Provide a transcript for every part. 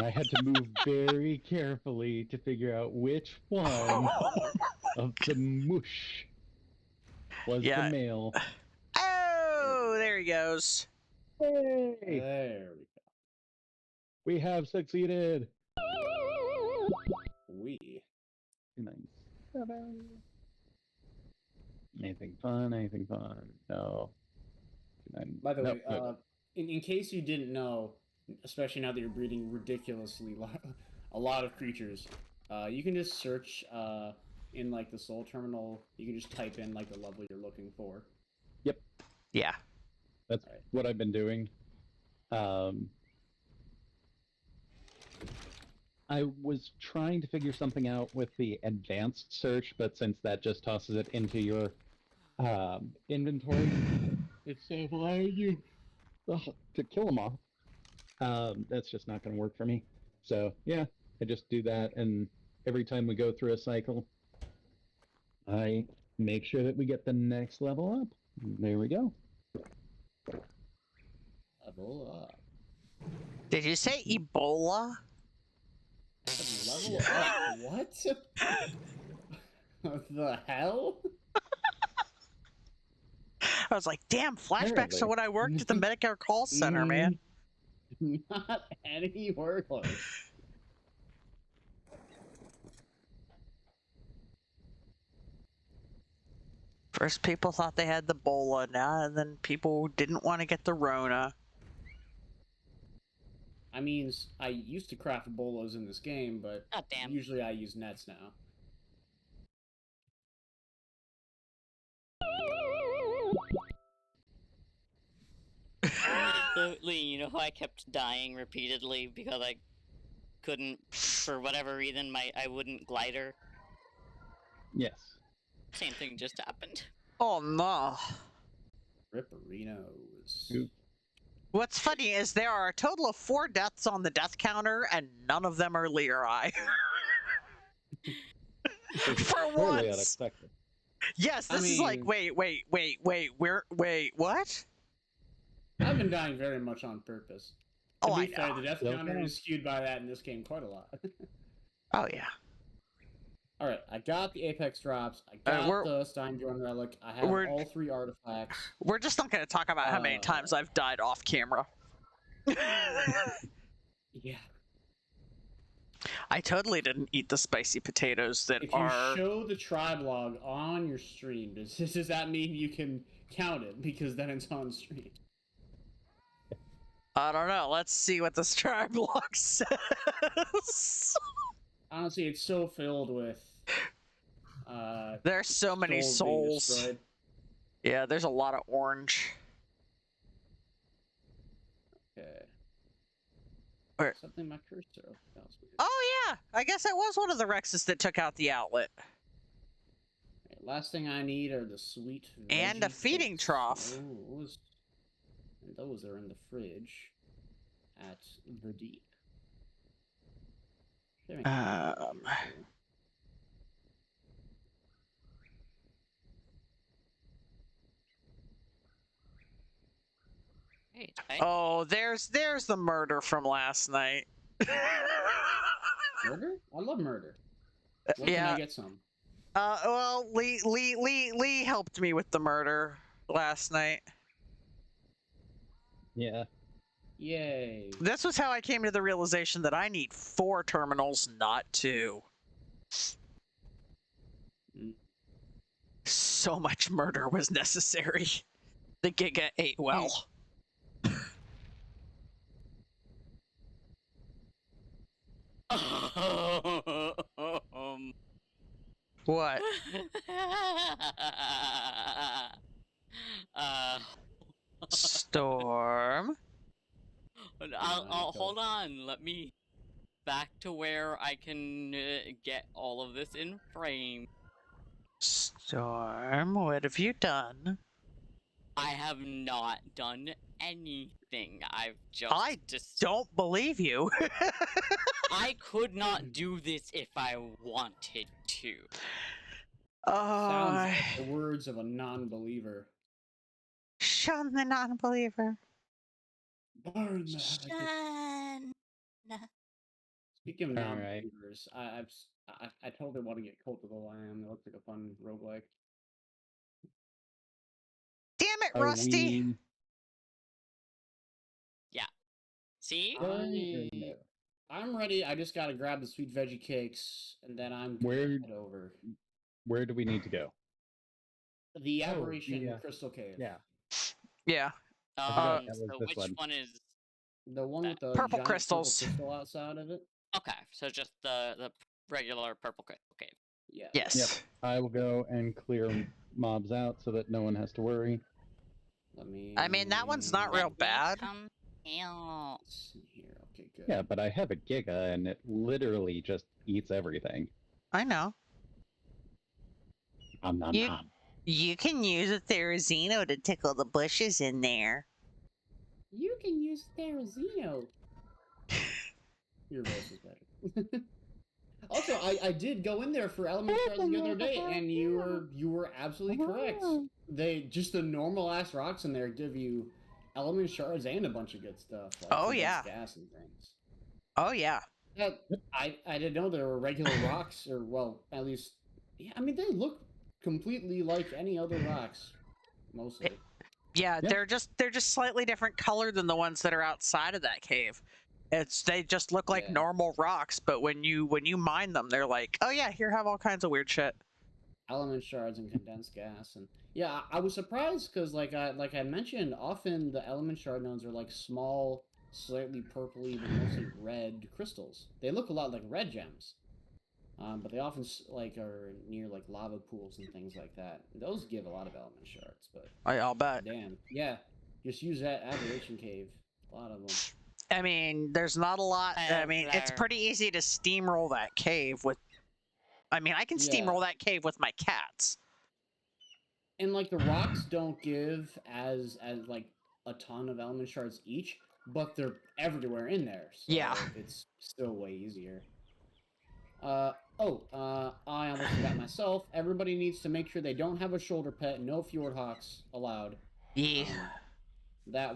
I had to move very carefully to figure out which one of the mush was the Yeah. male. Oh, there he goes. Hey! There we go. We have succeeded! We. Nice. Ta-da. Anything fun? Anything fun? No. By the Nope, way, nope. in case you didn't know, especially now that you're breeding ridiculously a lot of creatures, you can just search in like the soul terminal. You can just type in like the level you're looking for. Yep. Yeah. That's Right. what I've been doing. I was trying to figure something out with the advanced search, but since that just tosses it into your inventory, instead of allowing you to kill them off, that's just not going to work for me. So yeah, I just do that, and every time we go through a cycle, I make sure that we get the next level up. There we go. Level up. Did you say Ebola? Level up. What? What the hell? I was like, damn, flashbacks Apparently. to when I worked at the Medicare call center, man. Not any worse. First, people thought they had the Bola now, and then people didn't want to get the Rona. I mean, I used to craft bolas in this game, but Oh, damn. usually I use nets now. Lee, you know how I kept dying repeatedly because I couldn't, for whatever reason, I wouldn't glider? Yes. Same thing just happened. Oh no. Ripperinos. Oop. What's funny is there are a total of 4 deaths on the death counter, and none of them are Lee or I. For Totally once. unexpected. Yes, this is like, wait, what? I've been dying very much on purpose. To Oh, be I fair, know. the death counter is skewed by that in this game quite a lot. Oh, yeah. Alright, I got the Apex drops, I got the Steinbjorn Relic, I have all 3 artifacts. We're just not going to talk about how many times I've died off camera. Yeah. I totally didn't eat the spicy potatoes that If you show the tribe log on your stream, does that mean you can count it? Because then it's on stream. I don't know. Let's see what this tribe log says. Honestly, it's so filled with there's so many souls. Yeah, there's a lot of orange. Okay. Where? Something my cursor. Oh yeah, I guess it was one of the Rexes that took out the outlet. Okay, last thing I need are the sweet and a feeding cakes. trough. And those are in the fridge at the deep. Oh, there's the murder from last night. Murder? I love murder. Where yeah. can I get some? Well, Lee helped me with the murder last night. Yeah. Yay. This was how I came to the realization that I need 4 terminals, not 2. So much murder was necessary. The Giga ate well. What? Storm? I'll hold on. Let me back to where I can get all of this in frame. Storm, what have you done? I have not done anything. I've just... I don't believe you. I could not do this if I wanted to. Sounds like the words of a non-believer. Shun the non-believer. Burn the Shun. Speaking of Alright. non-believers, I totally want to get Cult of the Lamb. It looks like a fun roguelike. Damn it, Are Rusty! we See? going or no? I'm ready. I just gotta grab the sweet veggie cakes, and then I'm gonna Where head over. where do we need to go? The Oh, Aberration the, Crystal Cave. Yeah. Yeah, I forgot that was So this which one. one is... The one with the Purple giant crystals. purple crystal outside of it. Okay, so just the regular purple crystal cave. Yeah. yes. Yep. I will go and clear mobs out so that no one has to worry. Let me. I mean, that one's not real bad. Come here. Let's see here. Okay, good. Yeah, but I have a Giga and it literally just eats everything. I know. Nom You- nom. You can use a Therizino to tickle the bushes in there. You can use Therizino. Your voice is better. Also, I did go in there for element shards the other day, and you were absolutely correct. They just the normal ass rocks in there give you element shards and a bunch of good stuff. Like Oh, condensed yeah. gas and things. Oh yeah. I didn't know there were regular rocks, or well, at least yeah. I mean, they look completely like any other rocks, mostly. Yeah, Yeah. they're just slightly different color than the ones that are outside of that cave. They just look like Yeah. normal rocks, but when you mine them, they're like, oh yeah, here have all kinds of weird shit. Element shards and condensed gas, and yeah, I was surprised because like I mentioned, often the element shard nodes are like small, slightly purpley, but mostly red crystals. They look a lot like red gems, but they often like are near like lava pools and things like that. Those give a lot of element shards, but I'll bet. damn, yeah, just use that aberration cave. A lot of them. I mean, there's not a lot. I mean, it's There. pretty easy to steamroll that cave with. I mean, I can Yeah. steamroll that cave with my cats. And like the rocks don't give as like a ton of element shards each, but they're everywhere in there. So Yeah. it's still way easier. I almost forgot myself. Everybody needs to make sure they don't have a shoulder pet. No fjord hawks allowed. Yeah. That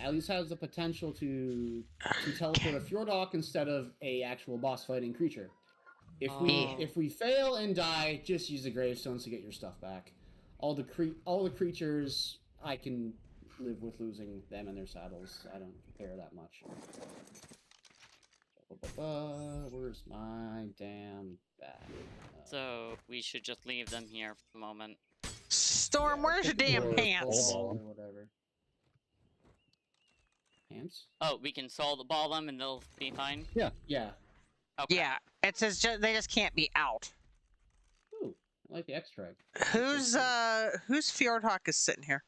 at least has the potential to teleport a fjord hawk instead of a actual boss fighting creature. If we fail and die, just use the gravestones to get your stuff back. All the creatures, I can live with losing them and their saddles. I don't care that much. Where's my damn bag? So we should just leave them here for the moment. Storm, Yeah, where's your damn or pants? ball. Or whatever. Pants? Oh, we can soul the ball them and they'll be fine? Yeah. Okay. Yeah, it says they just can't be out. Ooh, I like the extract. Whose Fjordhawk is sitting here?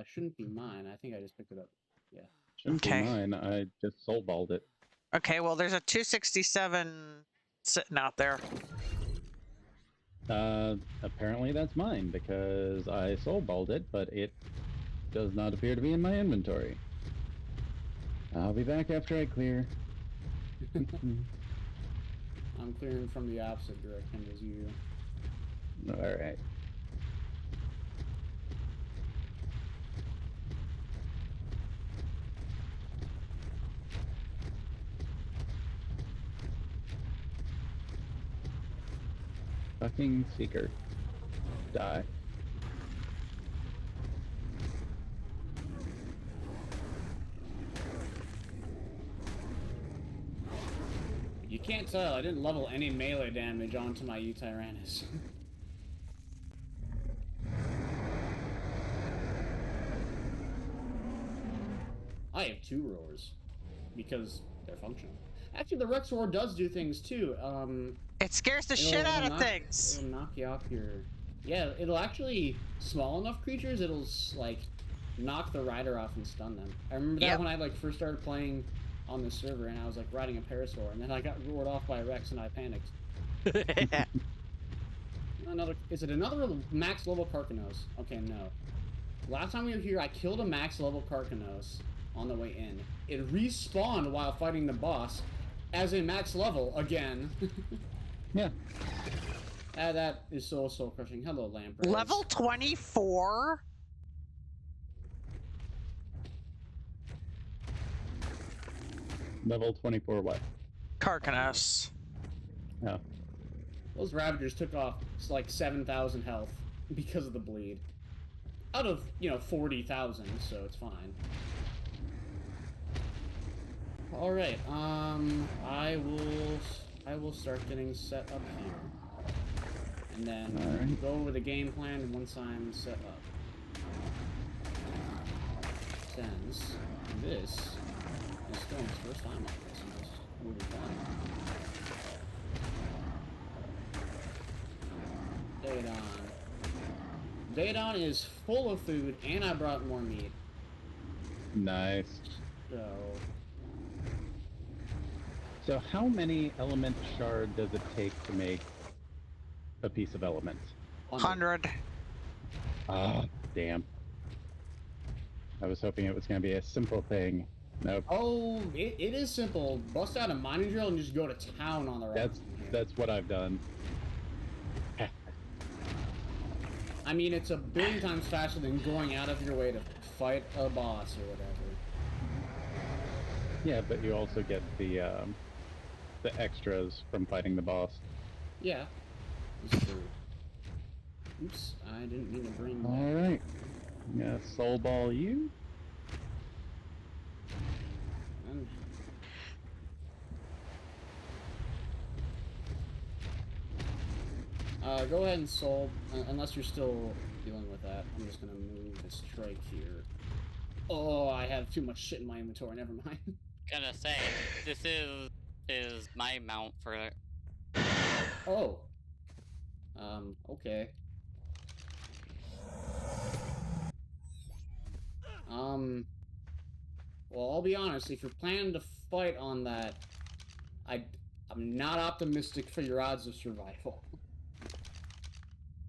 Shouldn't be mine. I think I just picked it up. Shouldn't Okay. be mine. I just soul balled it. Okay, well there's a 267 sitting out there. Apparently that's mine because I soul balled it, but it does not appear to be in my inventory. I'll be back after I clear. I'm clearing from the opposite direction as you. Alright. Fucking seeker. Die. You can't tell. I didn't level any melee damage onto my Utyrannus. I have 2 roars because they're functional. Actually, the Rex Roar does do things too. It scares the It'll- shit out it'll of knock- things. It'll knock you off your. Yeah, it'll actually small enough creatures. It'll like knock the rider off and stun them. I remember that Yep. when I like first started playing on the server, and I was like riding a Parasaur, and then I got roared off by a Rex, and I panicked. Is it another max level Carcanos? Okay, no. Last time we were here, I killed a max level Carcanos on the way in. It respawned while fighting the boss as a max level again. Yeah. That is so soul crushing. Hello, Lamprey. Level 24? Level 24 what? Carcanos. Oh. Those Ravagers took off like 7,000 health because of the bleed. Out of, 40,000, so it's fine. Alright, I will start getting set up here. And then go over the game plan once I'm set up. Since this is Storm's first time on this, and this will be fun. Daedon is full of food, and I brought more meat. Nice. So how many element shard does it take to make a piece of element? 100. Ah, damn. I was hoping it was going to be a simple thing. Nope. Oh, it is simple. Bust out a mining drill and just go to town on the rocks. That's what I've done. I mean, it's a billion times faster than going out of your way to fight a boss or whatever. Yeah, but you also get the extras from fighting the boss. Yeah. It's true. Oops, I didn't mean to bring that. Alright. I'm gonna soul ball you. Go ahead and soul, unless you're still dealing with that. I'm just gonna move the strike here. Oh, I have too much shit in my inventory, never mind. Gonna say, this is my mount for it. Oh. Okay. Well, I'll be honest, if you're planning to fight on that, I'm not optimistic for your odds of survival.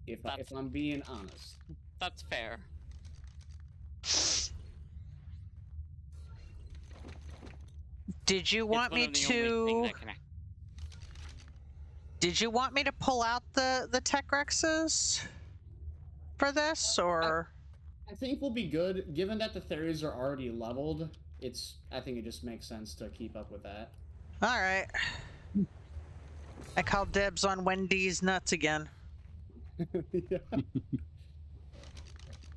If I'm being honest. That's fair. Did you want me to? Did you want me to pull out the tech rexes for this, or? I think we'll be good, given that the theories are already leveled. I think it just makes sense to keep up with that. All right. I called dibs on Wendy's nuts again. Yeah.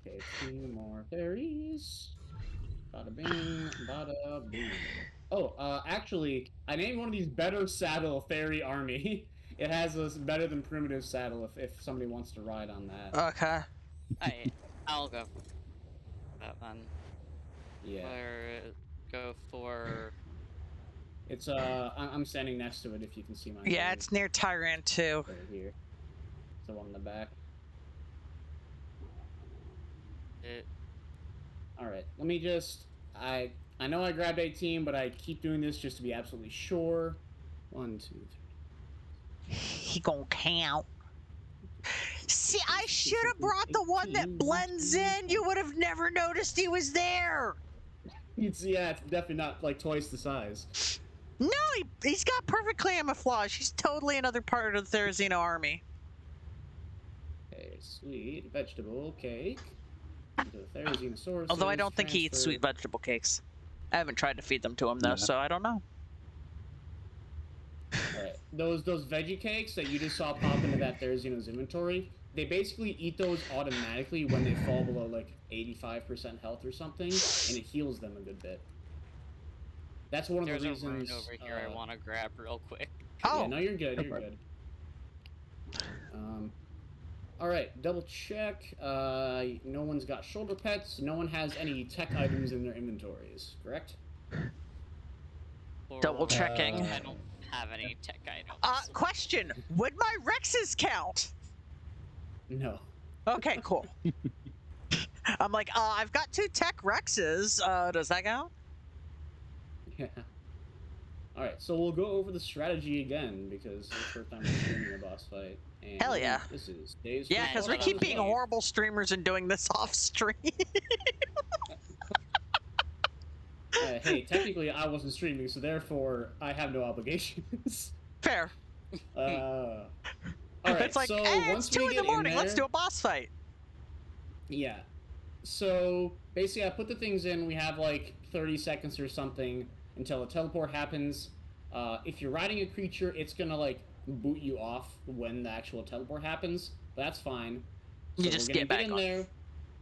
Okay, 2 more fairies. Bada bing, bada boom. Oh, actually, I named one of these better saddle fairy army. It has a better than primitive saddle if somebody wants to ride on that. Okay. I'll go for that then. Yeah. Or go for... It's, I'm standing next to it if you can see my Yeah, fairy. it's near Tyrant too. Right here. It's the one in the back. Alright, let me just... I know I grabbed 18, but I keep doing this just to be absolutely sure. 1, 2, 3. He gonna count. See, I should have brought the one that blends in. You would have never noticed he was there. Yeah, it's definitely not like twice the size. No, he's got perfect camouflage. He's totally another part of the Therizino army. Okay, sweet vegetable cake. Into the Therizinosaurus. Although I don't think he eats sweet vegetable cakes. I haven't tried to feed them to him though, so I don't know. Alright, those veggie cakes that you just saw pop into that Therizino's inventory, they basically eat those automatically when they fall below like 85% health or something, and it heals them a good bit. That's one of the reasons. There's a rune over here I want to grab real quick. Oh, yeah, no, you're good. You're good. All right, double check. No one's got shoulder pets. No one has any tech items in their inventories, correct? Double checking. I don't have any tech items. Question: would my Rexes count? No. Okay, cool. I'm like, I've got 2 tech Rexes. Does that count? Yeah. All right, so we'll go over the strategy again because it's the first time we're streaming a boss fight. And Hell yeah. This is days. Yeah, because we keep being horrible streamers and doing this off stream. Hey, technically I wasn't streaming, so therefore I have no obligations. Fair. All right, It's like, so hey, once it's 2 in the morning. Let's do a boss fight. Yeah. So basically, I put the things in. We have like 30 seconds or something. until a teleport happens. If you're riding a creature, it's gonna like boot you off when the actual teleport happens. But that's fine. So You just we're gonna get back in on. there.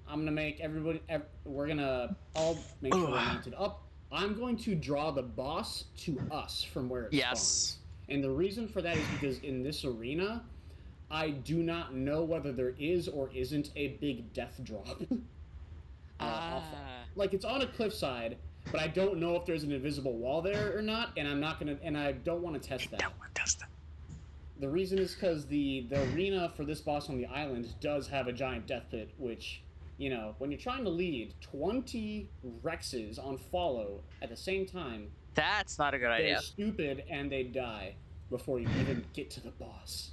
I'm gonna make everybody. We're gonna all make sure we're mounted up. I'm going to draw the boss to us from where it spawns. And the reason for that is because in this arena, I do not know whether there is or isn't a big death drop. Like it's on a cliffside, but I don't know if there's an invisible wall there or not, and I don't want to test that. The reason is because the arena for this boss on the island does have a giant death pit, which, you know, when you're trying to lead 20 Rexes on follow at the same time, That's not a good they're idea. stupid and they die before you even get to the boss.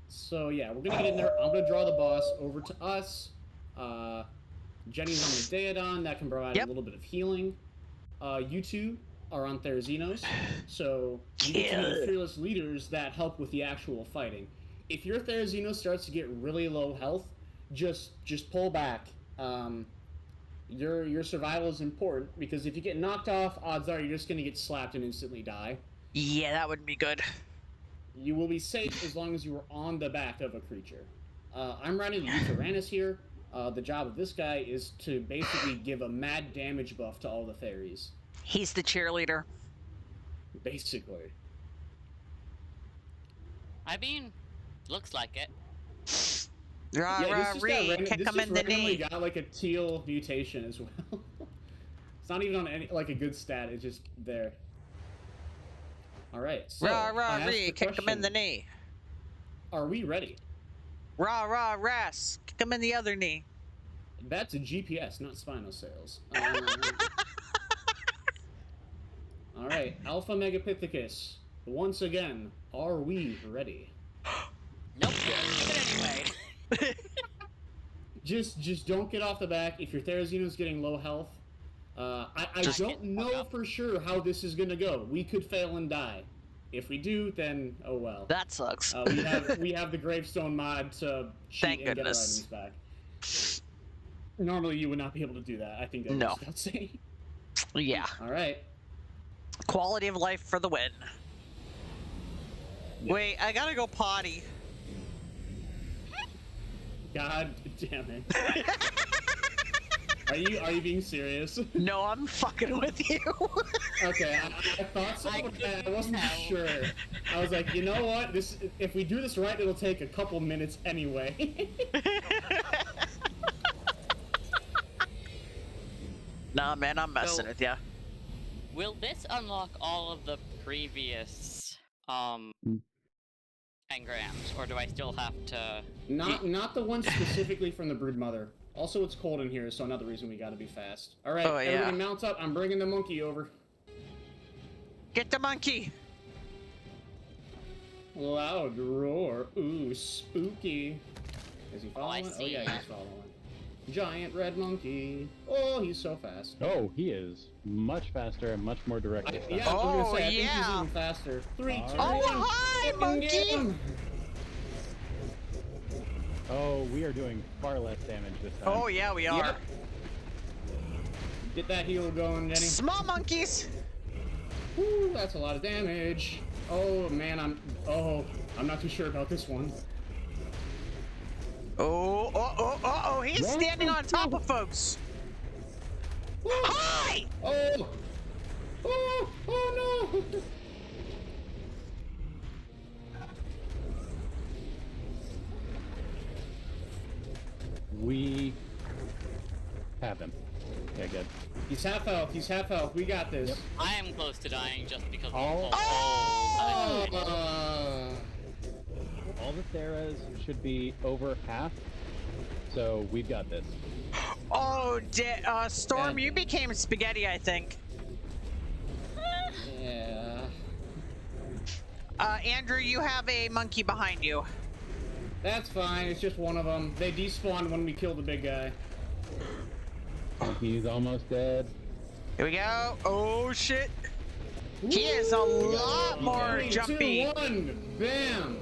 So yeah, we're gonna get in there. I'm gonna draw the boss over to us. Jenny's on the Daedon, that can provide a little bit of healing. You two are on Therazinos, so you get to be the fearless leaders that help with the actual fighting. If your Therazinos starts to get really low health, just pull back. Your survival is important, because if you get knocked off, odds are you're just gonna get slapped and instantly die. Yeah, that wouldn't be good. You will be safe as long as you are on the back of a creature. I'm running the Uteranus here. The job of this guy is to basically give a mad damage buff to all the fairies. He's the cheerleader. Basically. I mean, looks like it. Rah, rah, ree, kick him in the knee. Got like a teal mutation as well. It's not even on any like a good stat. It's just there. All right. So Rah, rah, ree, kick him in the knee. Are we ready? Rah, rah, ras, kick him in the other knee. That's a GPS, not spinal sales. All right, Alpha Megapithecus. Once again, are we ready? Nope. Anyway. Just don't get off the back. If your Therizino's getting low health, I don't know for sure how this is gonna go. We could fail and die. If we do, then oh well. That sucks. We have the gravestone mod to cheat and get our items back. Normally you would not be able to do that. I think that goes without saying. Yeah. All right. Quality of life for the win. Yeah. Wait, I gotta go potty. God damn it. Are you being serious? No, I'm fucking with you. Okay, I thought so, but I wasn't sure. I was like, you know what? If we do this right, it'll take a couple minutes anyway. Nah, man, I'm messing with ya. Will this unlock all of the previous engrams, or do I still have to? Not the one specifically from the Broodmother. Also, it's cold in here, so another reason we gotta be fast. All right, everybody mount up. I'm bringing the monkey over. Get the monkey. Loud roar. Ooh, spooky. Is he following? Oh, yeah, he's following. Giant red monkey. Oh, he's so fast. Oh, he is much faster and much more direct. I think he's even faster. 3, 2, 1. Hi, monkey! Oh, we are doing far less damage this time. Oh, yeah, we are. Yep. Get that heal going, Jenny. Small monkeys! Woo, that's a lot of damage. Oh, man, I'm not too sure about this one. Oh, he's standing on top of folks. Hi! Oh no! We have him. Okay, good. He's half health. We got this. Yep. I am close to dying just because All the Theras should be over half, so we've got this. Oh, Storm, you became spaghetti, I think. Yeah. Andrew, you have a monkey behind you. That's fine. It's just one of them. They despawned when we killed the big guy. He's almost dead. Here we go. Oh, shit. He is a lot more jumpy. 3, 2, 1. Bam.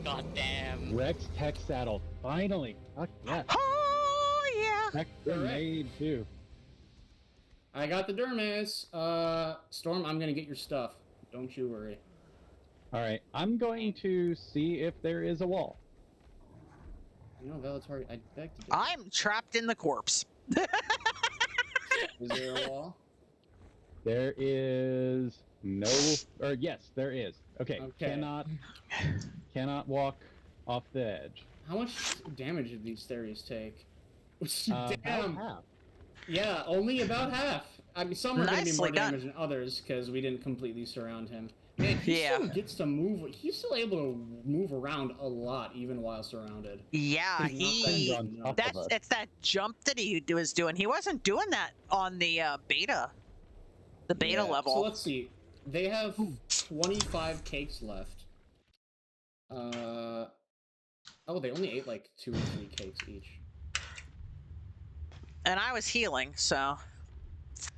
God damn. Rex tech saddle. Finally. Fuck yeah. Oh, yeah. Tech grenade too. I got the Dermis. Storm, I'm gonna get your stuff. Don't you worry. All right, I'm going to see if there is a wall. You know, Velatari, I beg to differ. I'm trapped in the corpse. Is there a wall? There is no, or yes, there is. Okay, Okay. cannot walk off the edge. How much damage did these theories take? About Damn. half. Yeah, only about half. I mean, some are going to be more Nicely done. damage than others because we didn't completely surround him. Man, he Yeah. still gets to move. He's still able to move around a lot even while surrounded. Yeah, He's not on top of that's us. it's that jump that he was doing. He wasn't doing that on the beta. The beta Yeah, level. So let's see. They have 25 cakes left. Oh, they only ate like 2 or 3 cakes each. And I was healing, so.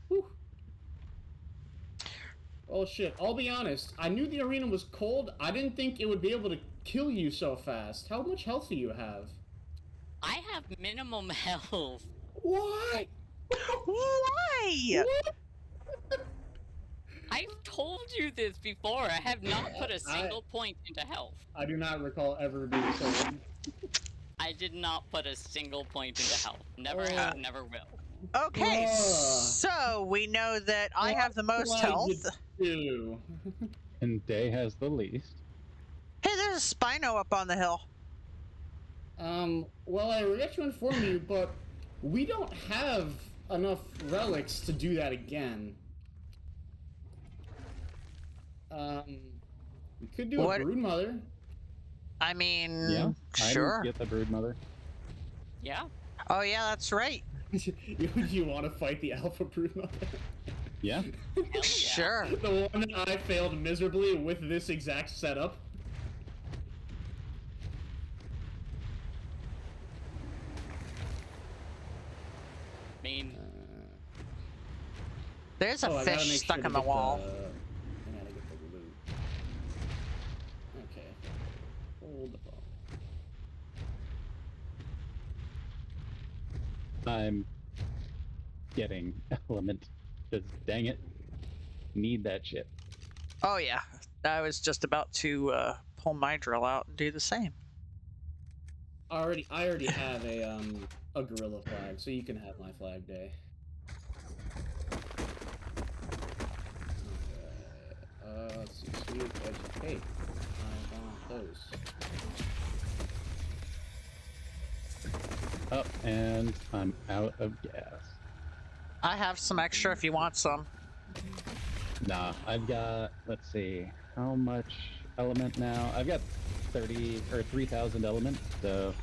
Whew. Oh shit, I'll be honest. I knew the arena was cold. I didn't think it would be able to kill you so fast. How much health do you have? I have minimum health. What? Why? I've told you this before. I have not put a single point into health. I do not recall ever being told. I did not put a single point into health. Never have, never will. Okay, so we know that I have the most health. You. And Day has the least. Hey, there's a Spino up on the hill. Well, I regret to inform you, but we don't have enough relics to do that again. We could do a Broodmother. I mean, Yeah, sure. I didn't get the Broodmother. Yeah. Oh yeah, that's right. you want to fight the Alpha Broodmother? Yeah. Yeah. Sure. The one that I failed miserably with this exact setup. I mean, There's a I gotta fish make stuck sure in to the get wall. I gotta get the loot. Okay. Hold the phone. I'm getting element. Because dang it, need that shit. Oh yeah, I was just about to pull my drill out and do the same. I already have a gorilla flag, so you can have my flag day. Let's see, sweet veggie cake. I want those. Oh, and I'm out of gas. I have some extra if you want some. Nah, I've got, let's see, how much element now? I've got 30 or 3,000 element, so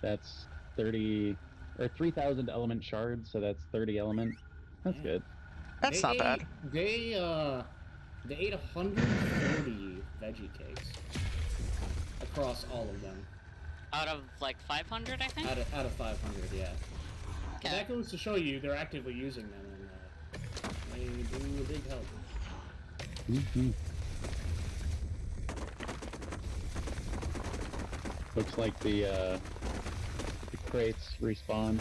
that's 30 or 3,000 element shards, so that's 30 element. That's good. That's not bad. They ate 140 veggie cakes across all of them. out of like 500, I think? Out of 500, yeah. Okay. That goes to show you they're actively using them, and they do a big help. Mm-hmm. Looks like the crates respawn.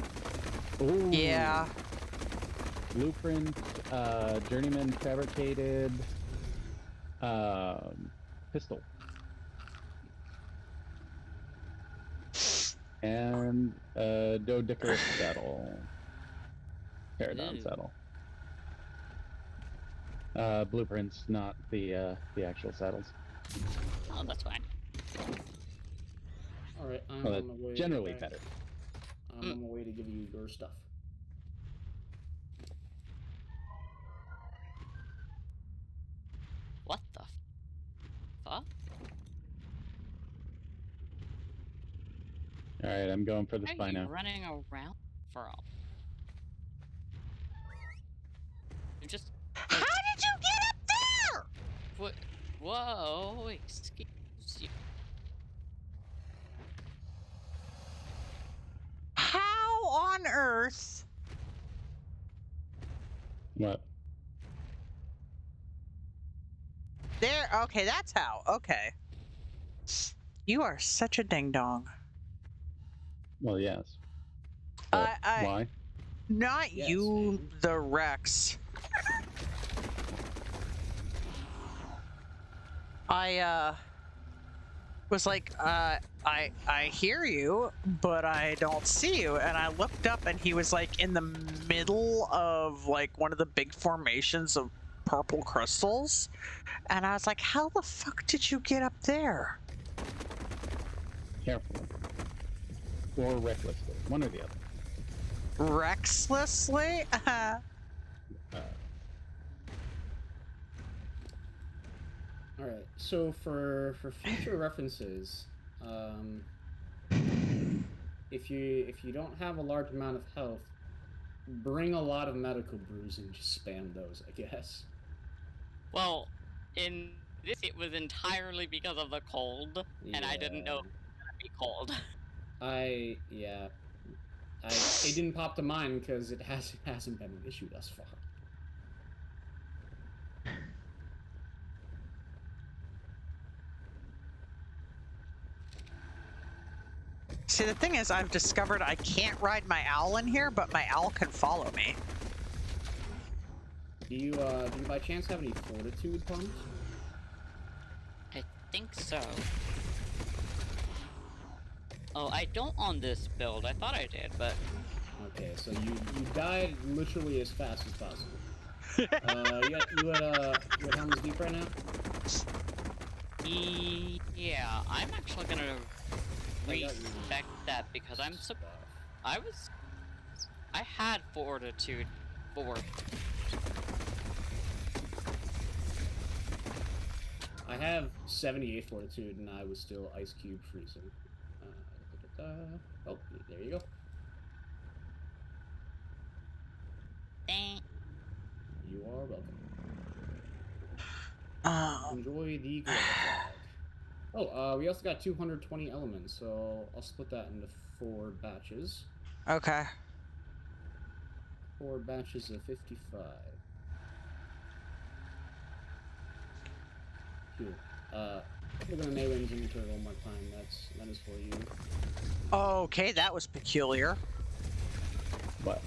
Ooh. Yeah. Blueprint, journeyman fabricated, pistol. And Dodicarus saddle. Paragon Ooh. saddle. Blueprints, not the actual saddles. Oh, that's fine. Alright, I'm Well, on my way. that's generally back. better. I'm on my way to give you your stuff. What the fuck? Alright, I'm going for the Are spy you now. running around for all? You just How did you get up there? what? Whoa! Excuse you. How on earth? What? There. Okay, that's how. Okay. You are such a ding dong. Well, yes. But why? Not Yes, you, ma'am. the Rex. I was like, I hear you, but I don't see you. And I looked up and he was like in the middle of like one of the big formations of purple crystals. And I was like, how the fuck did you get up there? Carefully. Or recklessly. One or the other. Rexlessly? All right. So for future references, if you don't have a large amount of health, bring a lot of medical brews and just spam those, I guess. Well, in this, it was entirely because of the cold, and I didn't know it was gonna be cold. Yeah. It didn't pop to mind because it hasn't been an issue thus far. See, the thing is, I've discovered I can't ride my owl in here, but my owl can follow me. Do you by chance have any fortitude pumps? I think so. Oh, I don't on this build. I thought I did, but Okay, so you died literally as fast as possible. You at Helm's Deep right now? yeah, I'm actually gonna I got respect that because stuff. I had fortitude 4. I have 78 fortitude and I was still ice cube freezing. Oh, there you go. Dang. You are welcome. Um, Enjoy the gorilla flag. Oh, we also got 220 elements, so I'll split that into 4 batches. okay. 4 batches of 55. Cool. We're gonna Maylin's inventory one more time. That is for you. Okay, that was peculiar. What?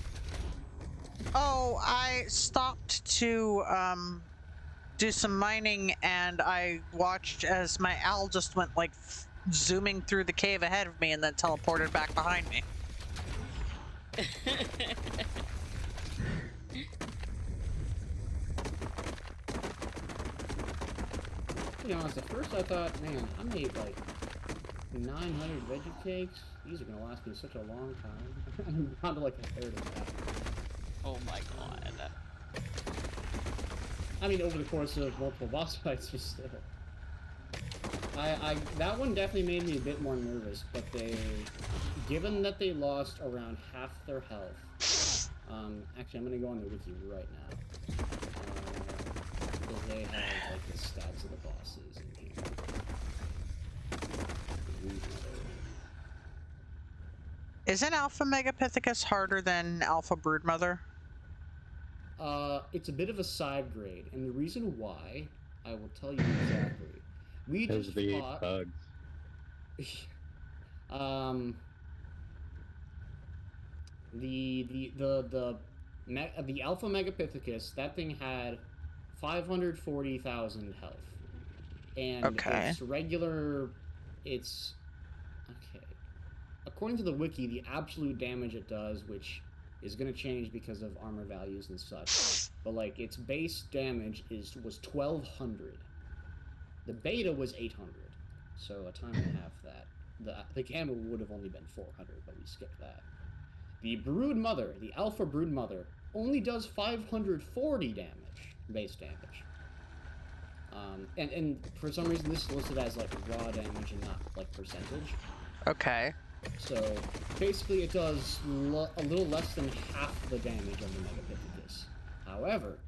Oh, I stopped to do some mining and I watched as my owl just went like zooming through the cave ahead of me and then teleported back behind me. To be honest, at first I thought, man, I made like 900 veggie cakes. These are gonna last me such a long time. I'm down to like a third of that. Oh my god. I mean, over the course of multiple boss fights, but still. That one definitely made me a bit more nervous, but given that they lost around half their health, actually I'm gonna go on the wiki right now, because they have like the stats of the bosses in here. Isn't Alpha Megapithecus harder than Alpha Broodmother? It's a bit of a side grade, and the reason why, I will tell you exactly. We just the fought... bugs. The Alpha Megapithecus, that thing had 540,000 health. And Okay. it's okay. According to the wiki, the absolute damage it does, which is going to change because of armor values and such, but like its base damage was 1200. The beta was 800, so a time and a half that. The gamma would have only been 400, but we skipped that. The Brood Mother, the Alpha Brood Mother, only does 540 damage, base damage. And for some reason this is listed as like raw damage and not like percentage. Okay. So basically it does a little less than half the damage of the Megapithecus. However,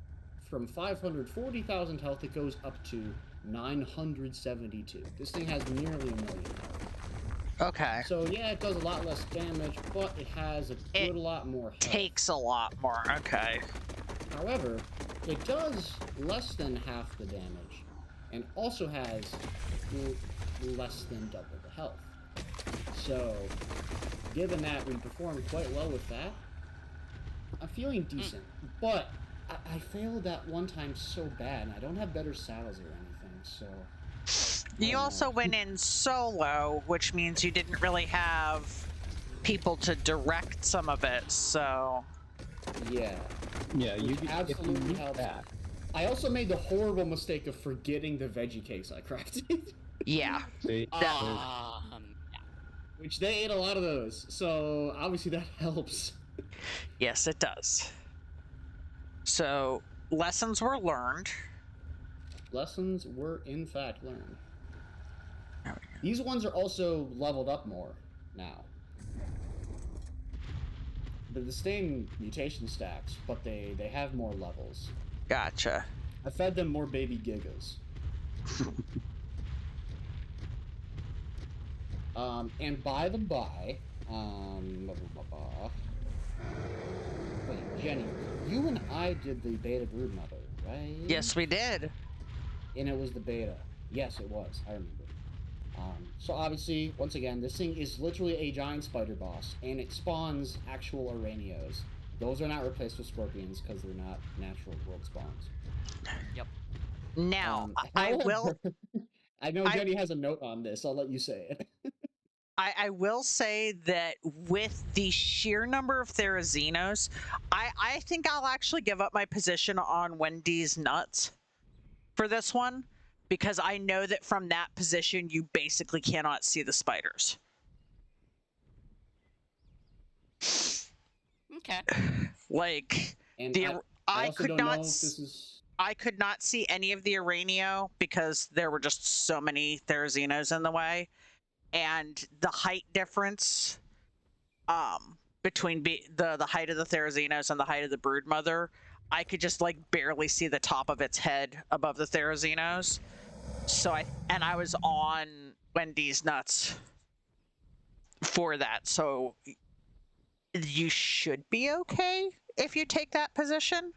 from 540,000 health it goes up to 972. This thing has nearly 1 million health. Okay. So yeah, it does a lot less damage, but it has a good lot more health. Takes a lot more. Okay. However, it does less than half the damage, and also has less than double the health. So, given that we performed quite well with that, I'm feeling decent, but I failed that one time so bad, and I don't have better saddles or anything, so... I You don't also know. went in solo, which means you didn't really have people to direct some of it, so... Yeah. Yeah, Which you if you absolutely use helps. that. I also made the horrible mistake of forgetting the veggie cakes I crafted. Yeah. See, Which they ate a lot of those, so obviously that helps. Yes, it does. So, lessons were learned. Lessons were in fact learned. These ones are also leveled up more now. They're the same mutation stacks, but they have more levels. Gotcha. I fed them more baby gigas. And by the by, wait, Jenny, you and I did the beta brood mother, right? Yes, we did. And it was the beta. Yes, it was. I remember. So obviously, once again, this thing is literally a giant spider boss, and it spawns actual Aranios. Those are not replaced with scorpions because they're not natural world spawns. Yep. Now, I will... I know Jenny has a note on this. I'll let you say it. I will say that with the sheer number of Therazinos, I think I'll actually give up my position on Wendy's nuts for this one, because I know that from that position you basically cannot see the spiders. Okay. Like, And the I I also could don't not know if this is... I could not see any of the Aranio because there were just so many Therazinos in the way, and the height difference between the height of the Therazinos and the height of the Broodmother, I could just like barely see the top of its head above the Therazinos. So I was on Wendy's nuts for that. So you should be okay if you take that position.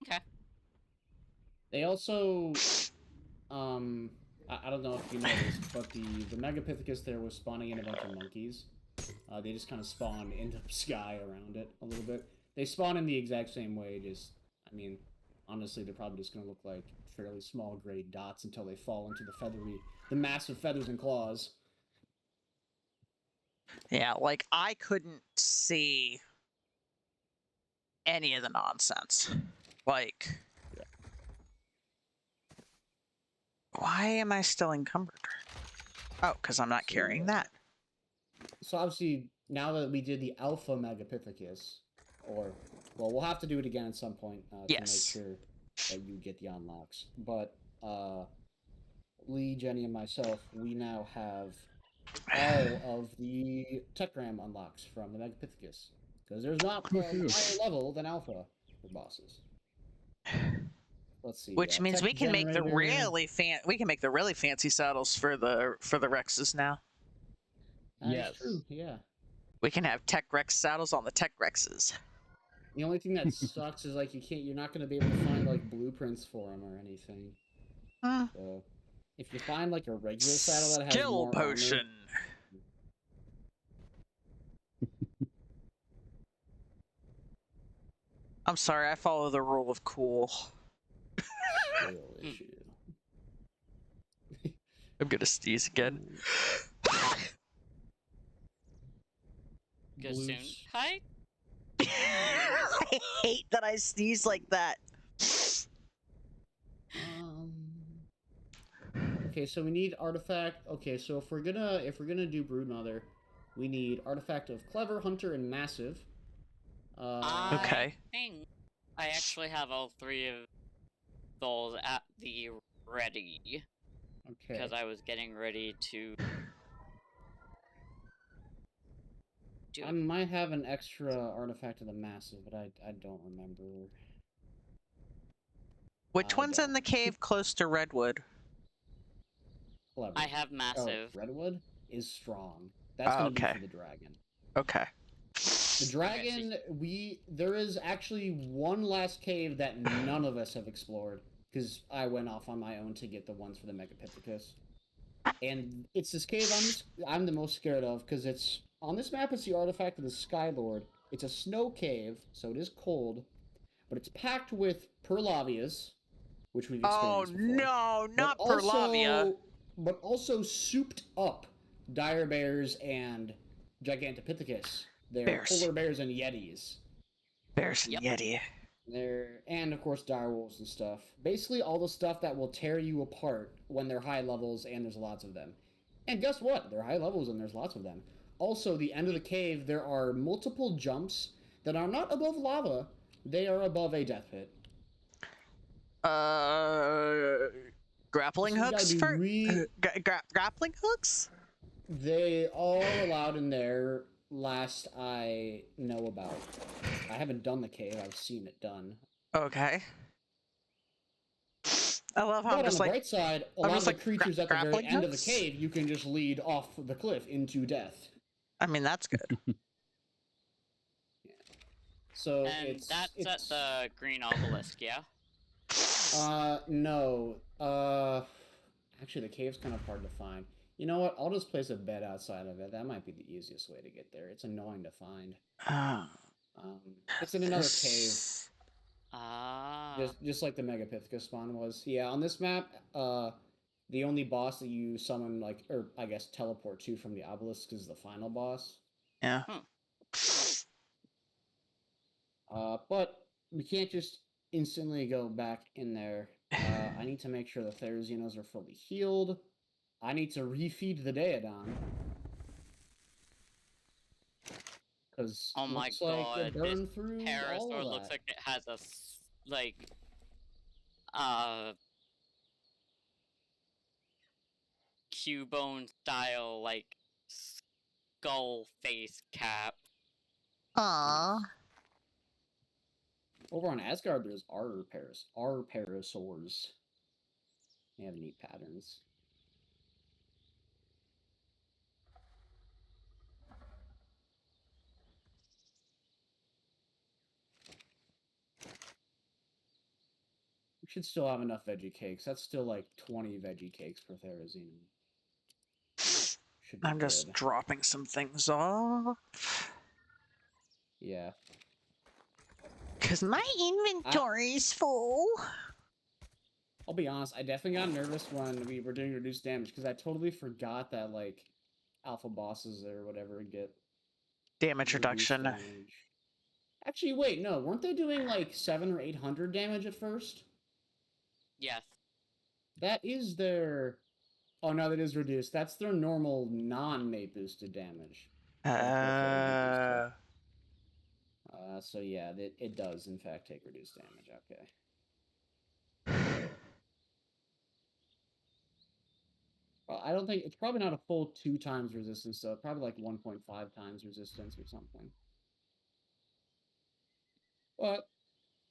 Okay. They also, I don't know if you noticed, but the Megapithecus there was spawning in a bunch of monkeys. They just kind of spawn into the sky around it a little bit. They spawn in the exact same way, just, I mean, honestly, they're probably just going to look like fairly small gray dots until they fall into the massive feathers and claws. Yeah, like I couldn't see any of the nonsense. Like, why am I still encumbered? Oh, because I'm not carrying that. So obviously, now that we did the Alpha Megapithecus, or, well, we'll have to do it again at some point to make sure that you get the unlocks. But Lee, Jenny, and myself, we now have all of the Tetragram unlocks from the Megapithecus. Because there's not a higher level than Alpha for bosses. Let's see. Which means we can make the Generator. we can make the really fancy saddles for the Rexes now. That's Yes. true, yeah. We can have Tech Rex saddles on the Tech Rexes. The only thing that sucks is like you're not going to be able to find like blueprints for them or anything. So if you find like a regular saddle that has Skill more potion. armor, I'm sorry, I follow the rule of cool. skill issue. I'm gonna sneeze again. Go soon. Blues. Hi. I hate that I sneeze like that. Okay, so we need artifact. Okay, so if we're gonna do Broodmother, we need artifact of Clever, Hunter, and Massive. Okay. I think I actually have all three of those at the ready. Okay. Because I was getting ready to do I might have an extra artifact of the Massive, but I don't remember. Which one's in the cave close to Redwood? Clever. I have massive. Oh, Redwood is strong. That's gonna be for the dragon. Okay. The dragon, there is actually one last cave that none of us have explored, because I went off on my own to get the ones for the Megapithecus. And it's this cave I'm the most scared of, because it's on this map. It's the artifact of the Skylord, It's a snow cave, so it is cold, but it's packed with perlavias, which we've Oh experienced before. no, But not Perlavia. also souped up dire bears and Gigantopithecus. They're Bears. polar bears and yetis. Bears and Yep. Yeti. And of course dire wolves and stuff. Basically all the stuff that will tear you apart when they're high levels and there's lots of them. And guess what? They're high levels and there's lots of them. Also, the end of the cave, there are multiple jumps that are not above lava. They are above a death pit. Grappling So you hooks gotta for be grappling hooks? They are allowed in there, last I know about. I haven't done the cave, I've seen it done. Okay. I love how But I'm on just the like bright side, a I'm lot just of the like creatures at the very grappling end of the hooks? cave, you can just lead off the cliff into death. I mean that's good. So And it's that's at the green obelisk, yeah? No. Actually, the cave's kind of hard to find. You know what? I'll just place a bed outside of it. That might be the easiest way to get there. It's annoying to find. It's in another cave. Ah. Just like the Megapithecus spawn was. Yeah, on this map, the only boss that you summon, like, or I guess teleport to from the obelisk is the final boss. Yeah. But we can't just instantly go back in there. I need to make sure the Therizinos are fully healed. I need to refeed the Daedon. Because Oh my looks like god, it this burned through all pterosaur of looks that. like it has a like uh Cubone style like skull face cap. Aww. Nice. Over on Asgard, there's our parasaurs. They have neat patterns. We should still have enough veggie cakes. That's still like 20 veggie cakes per Therizine. Should be I'm good. just dropping some things off. Yeah. Cause my inventory's full. I'll be honest, I definitely got nervous when we were doing reduced damage because I totally forgot that like alpha bosses or whatever get Damage reduced reduction. damage. Actually, wait, no, weren't they doing like 700 or 800 damage at first? Yes. That is their. Oh no, that is reduced. That's their normal non-mate boosted damage. So yeah, it does in fact take reduced damage. Okay. Well, I don't think it's probably not a full 2 times resistance, so probably like 1.5 times resistance or something. But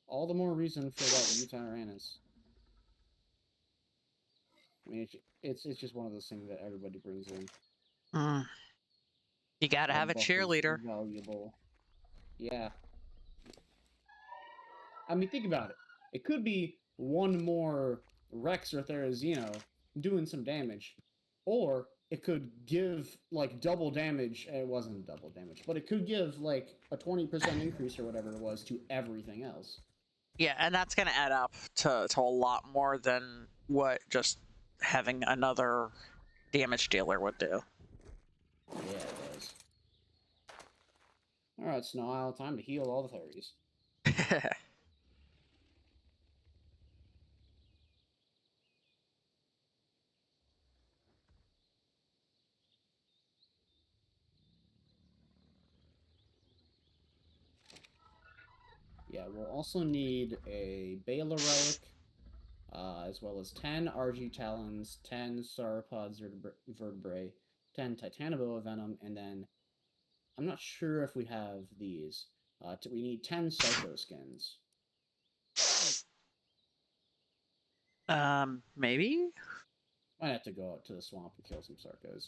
all the more reason for that Uranus. I mean, it's just one of those things that everybody brings in. You gotta have a buff is cheerleader. valuable. Yeah. I mean, think about it. It could be one more Rex or Therizino doing some damage, or it could give like double damage. It wasn't double damage, but it could give like a 20% increase or whatever it was to everything else. Yeah, and that's gonna add up to a lot more than what just having another damage dealer would do. Yeah, it does. All right, Snow, time to heal all the fairies. Yeah, we'll also need a Bela Relic, as well as 10 RG Talons, 10 Sauropods Vertebrae, 10 Titanoboa Venom, and then I'm not sure if we have these. We need 10 Psycho Skins. Maybe? Might have to go out to the swamp and kill some Sarcos.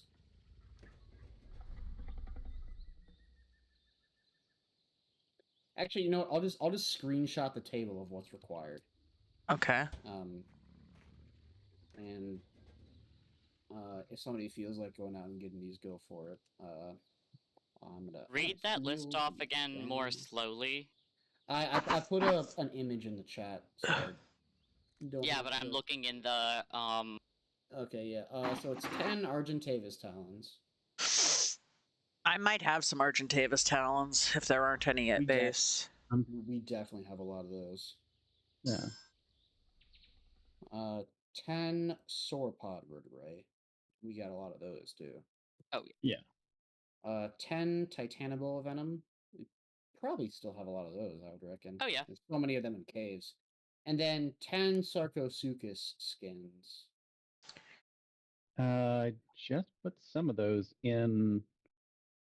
Actually, you know what? I'll just screenshot the table of what's required. Okay. And if somebody feels like going out and getting these, go for it. I'm gonna Read that list heal off again more again. slowly. I put an image in the chat, so don't Yeah, have but I'm to- looking in the Okay, yeah. So it's 10 Argentavis talons. I might have some Argentavis talons if there aren't any at We base. We definitely have a lot of those. Yeah. 10 sauropod vertebrae. We got a lot of those too. Oh yeah. 10 titanable venom. We probably still have a lot of those, I would reckon. Oh, yeah. There's so many of them in caves. And then 10 Sarcosuchus skins. I just put some of those in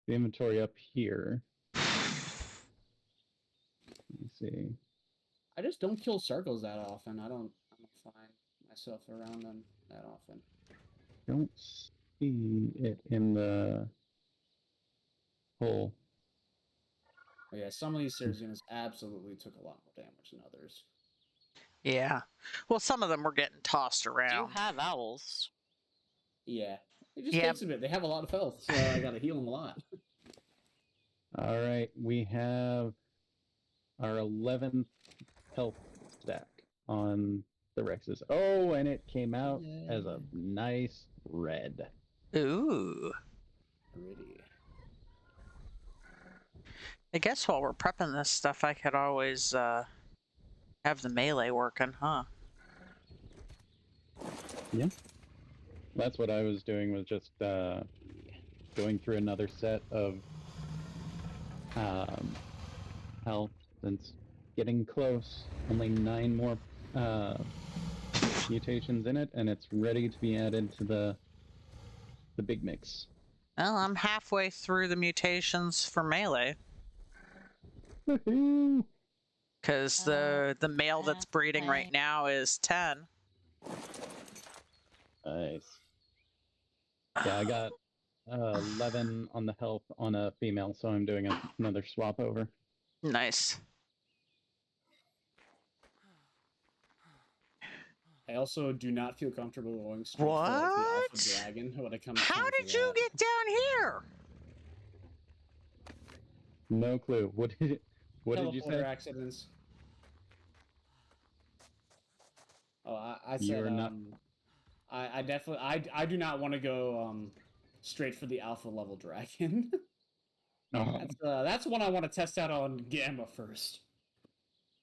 the inventory up here. Let me see. I just don't kill circles that often. I don't find myself around them that often. Don't see it in the whole. But yeah, some of these Sarazunas absolutely took a lot more damage than others. Yeah. Well, some of them were getting tossed do around. have owls. Yeah. It just Yeah. takes a bit. They have a lot of health, so I gotta heal them a lot. All right, we have our 11th health stack on the Rexes. Oh, and it came out as a nice red. Ooh. Pretty. I guess while we're prepping this stuff, I could always have the melee working, huh? Yeah. That's what I was doing, was just going through another set of health, since getting close. Only 9 more mutations in it, and it's ready to be added to the big mix. Well, I'm halfway through the mutations for melee. Woohoo! Because the male that's breeding right now is 10. Nice. Yeah, I got 11 on the health on a female, so I'm doing another swap over. Nice. I also do not feel comfortable going straight for like, the alpha What? dragon when it comes How time did for you that. get down here? No clue. What did you Teleporter say? accidents. Oh, I You said are not. I definitely I do not want to go straight for the alpha level dragon. Oh, That's one I want to test out on Gamma first.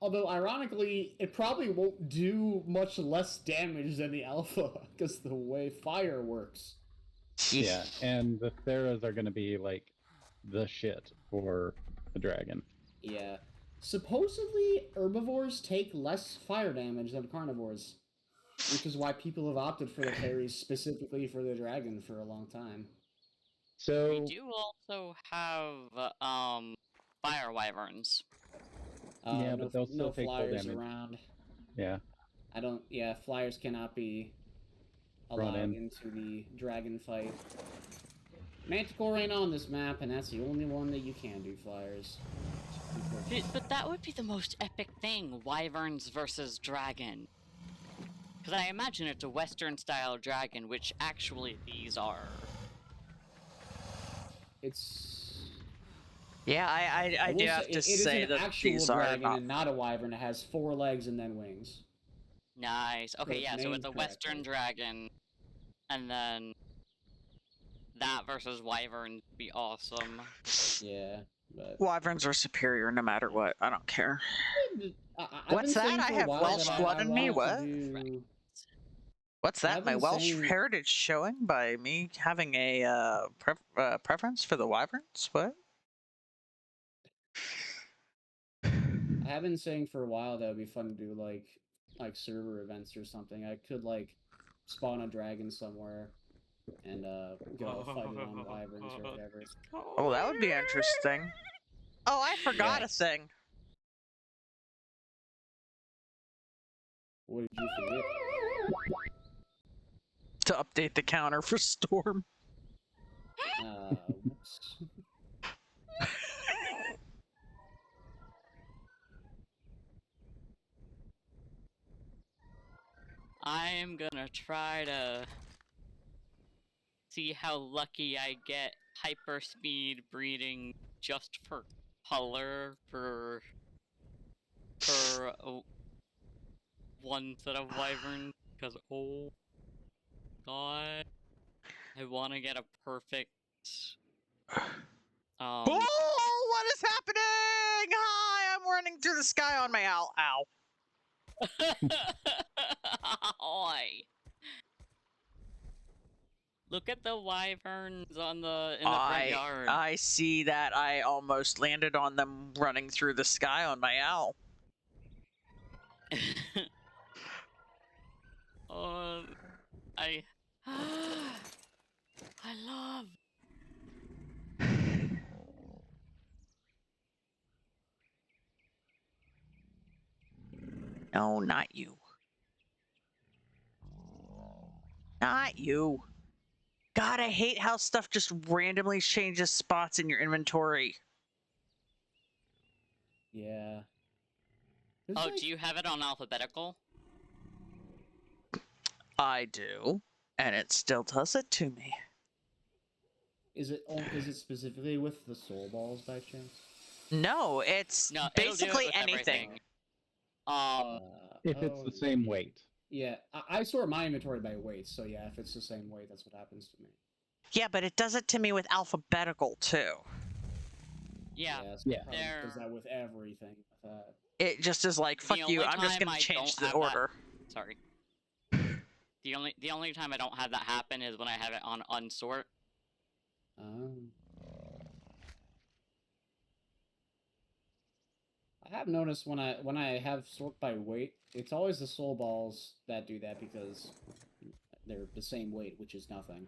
Although ironically, it probably won't do much less damage than the alpha because the way fire works. yeah, and the Theras are going to be like the shit for the dragon. Yeah. Supposedly, herbivores take less fire damage than carnivores, which is why people have opted for the fairies specifically for the dragon for a long time. So We do also have fire wyverns. yeah, No, but they'll still no take full flyers damage. around. Yeah. I don't. Yeah, flyers cannot be Brought allowed in. into the dragon fight. Manticore ain't on this map, and that's the only one that you can do flyers. But that would be the most epic thing, wyverns versus dragon. Because I imagine it's a Western-style dragon, which actually these are. It's. Yeah, I will do have to it is say an that actual these are dragon not. and not a wyvern. It has 4 legs and then wings. Nice. Okay, it's yeah, so it's a named Western correctly. dragon, and then that versus wyvern would be awesome. Yeah, but Wyverns are superior no matter what. I don't care. I've What's been saying that? I for a have while Welsh that blood I in me? wanted to What? do. What's that? I've My been Welsh saying- heritage showing by me having a preference for the wyverns? What? I have been saying for a while that would be fun to do like server events or something. I could like spawn a dragon somewhere and go fighting on wyverns or whatever. Oh, that would be interesting. Oh, I forgot Yeah. a thing. What did you forget? To update the counter for Storm. Whoops. I'm gonna try to see how lucky I get hyperspeed breeding just for color for one set of wyverns? Because oh god, I want to get a perfect. Oh, what is happening? Hi, I'm running through the sky on my owl. Ow. Oi. Look at the wyverns in the front yard. I see that. I almost landed on them running through the sky on my owl. I I love. No, not you. Not you. God, I hate how stuff just randomly changes spots in your inventory. Yeah. There's Oh, like- do you have it on alphabetical? I do, and it still does it to me. Is it specifically with the soul balls by chance? No, it's No, it'll do it basically with anything. everything. If it's the same weight. Yeah, I sort my inventory by weight, so yeah, if it's the same weight, that's what happens to me. Yeah, but it does it to me with alphabetical too. Yeah. Yeah. Does that with everything. It just is like, fuck you, only I'm just time gonna I change don't the have that- order. Sorry. The only time I don't have that happen is when I have it on unsort. I have noticed when I have sort by weight, it's always the soul balls that do that because they're the same weight, which is nothing.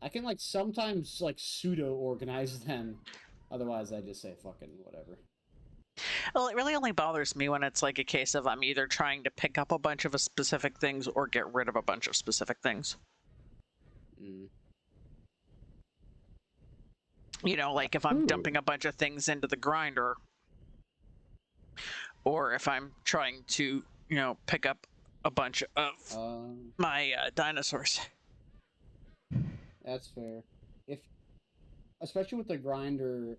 I can like sometimes like pseudo organize them, otherwise I just say fucking whatever. Well, it really only bothers me when it's like a case of I'm either trying to pick up a bunch of specific things or get rid of a bunch of specific things. Mm. You know, like if I'm dumping a bunch of things into the grinder, or if I'm trying to, you know, pick up a bunch of my dinosaurs. That's fair. Especially with the grinder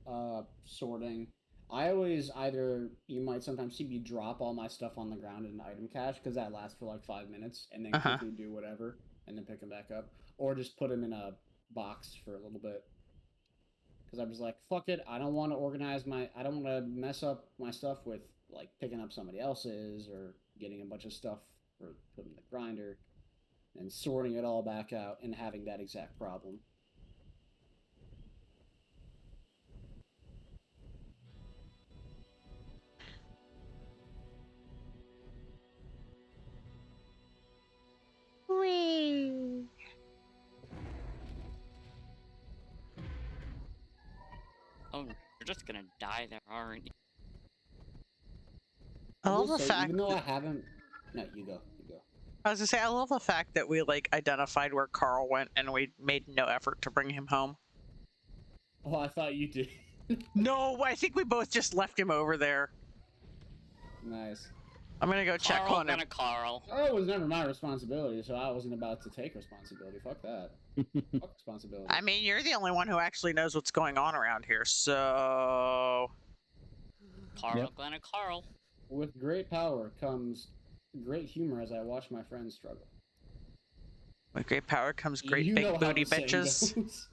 sorting, I always you might sometimes see me drop all my stuff on the ground in an item cache because that lasts for like 5 minutes and then quickly do whatever and then pick them back up, or just put them in a box for a little bit. Because I was like, fuck it, I don't want to I don't want to mess up my stuff with like picking up somebody else's or getting a bunch of stuff for putting in the grinder and sorting it all back out and having that exact problem. Whee! Oh, you're just gonna die there, aren't you? I love the say, fact even though I haven't. No, you go. I was gonna say, I love the fact that we like identified where Carl went and we made no effort to bring him home. Oh, I thought you did. No, I think we both just left him over there. Nice. I'm gonna go check on him. Carl. Carl was never my responsibility, so I wasn't about to take responsibility. Fuck that. Fuck responsibility. I mean, you're the only one who actually knows what's going on around here, so... Carl, Glenn, and Carl. With great power comes great humor as I watch my friends struggle. With great power comes great You know big how booty the saying bitches. goes.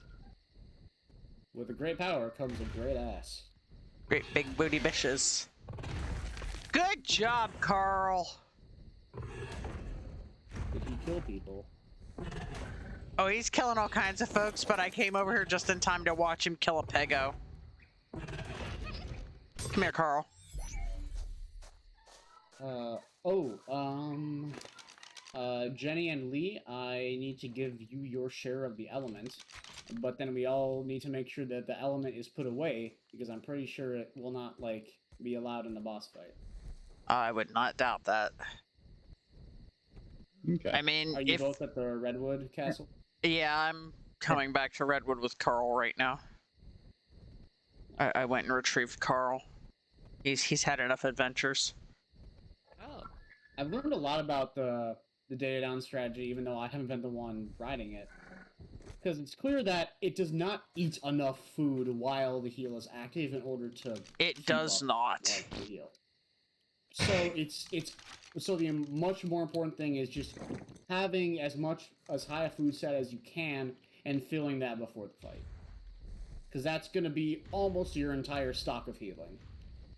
With a great power comes a great ass. Great big booty bitches. Good job, Carl! Did he kill people? Oh, he's killing all kinds of folks, but I came over here just in time to watch him kill a pego. Come here, Carl. Jenny and Lee, I need to give you your share of the element, but then we all need to make sure that the element is put away, because I'm pretty sure it will not, like, be allowed in the boss fight. I would not doubt that. Okay. I mean, Are you both at the Redwood Castle? Yeah, I'm coming back to Redwood with Carl right now. I went and retrieved Carl. He's had enough adventures. Oh. I've learned a lot about the data down strategy, even though I haven't been the one writing it. Because it's clear that it does not eat enough food while the heal is active in order to. It keep does up, not. like, the heal. So so the much more important thing is just having as high a food set as you can and filling that before the fight. Because that's going to be almost your entire stock of healing.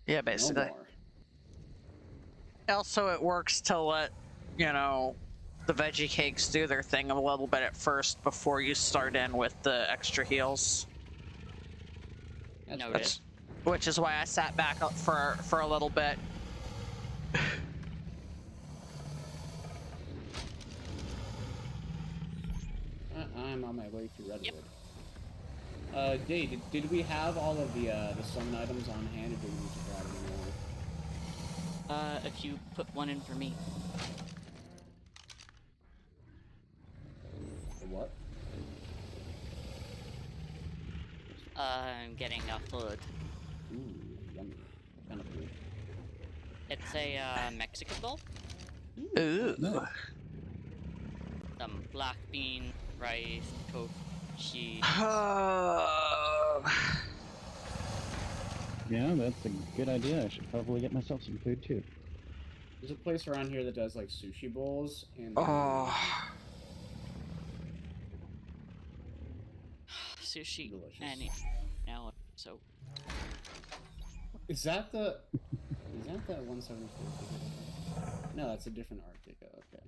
Yeah, basically. No more. Also, it works to let, you know, the veggie cakes do their thing a little bit at first before you start in with the extra heals. That's Noted. right. Which is why I sat back up for a little bit. I'm on my way to Redwood. Did we have all of the summon items on hand, or did we need to grab them more? If you put one in for me. The what? I'm getting a hood. Ooh, yummy. Kind of food. It's a Mexican bowl. Ooh. Nice. Some black bean, rice, tofu, cheese. Yeah, that's a good idea. I should probably get myself some food too. There's a place around here that does like sushi bowls and. Sushi. Delicious. And now, so. Is that the 174? No, that's a different Arctica. Okay.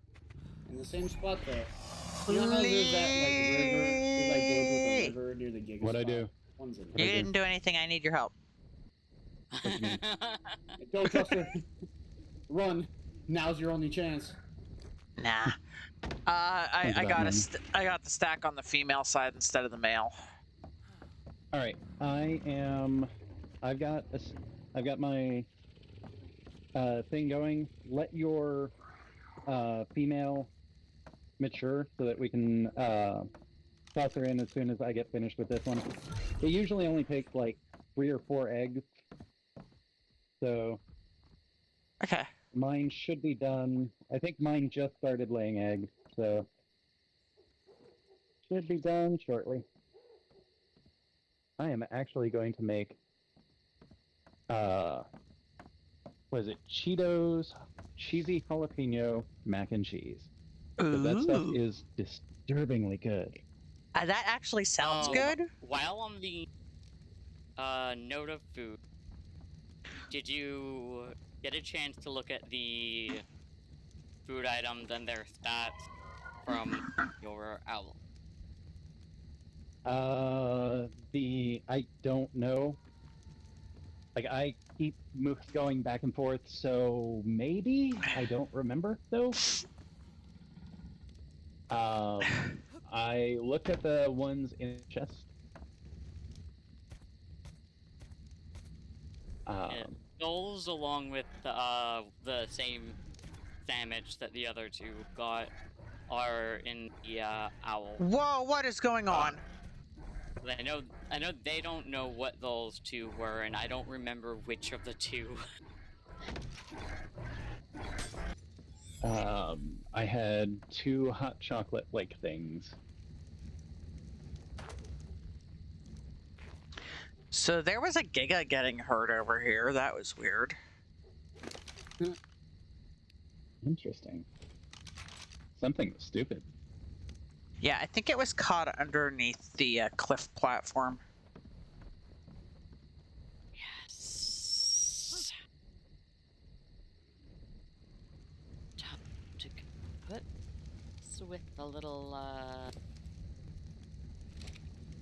In the same spot though. You know how there's that like river, there's like those with a river near the Giga What'd I spot? do? One's in You there. I do? didn't do anything. I need your help. do you mean? Don't trust her. Run. Now's your only chance. Nah. I Think got about I got the stack on the female side instead of the male. All right, I've got my thing going. Let your female mature so that we can toss her in as soon as I get finished with this one. It usually only takes like 3 or 4 eggs, so Okay. mine should be done. I think mine just started laying eggs, so should be done shortly. I am actually going to make what is it? Cheetos cheesy jalapeno mac and cheese. Because that stuff Ooh. is disturbingly good. That actually sounds Oh, good. While on the note of food, did you get a chance to look at the food items and their stats from your owl? I don't know. Like, I keep going back and forth, so maybe? I don't remember, though. I looked at the ones in the chest. It goes along with the same damage that the other two got are in the owl. Whoa! What is going on? I know they don't know what those two were, and I don't remember which of the two. I had 2 hot chocolate like things. So there was a Giga getting hurt over here. That was weird. Interesting. Something stupid. Yeah, I think it was caught underneath the cliff platform. Yes. Time to put this with the little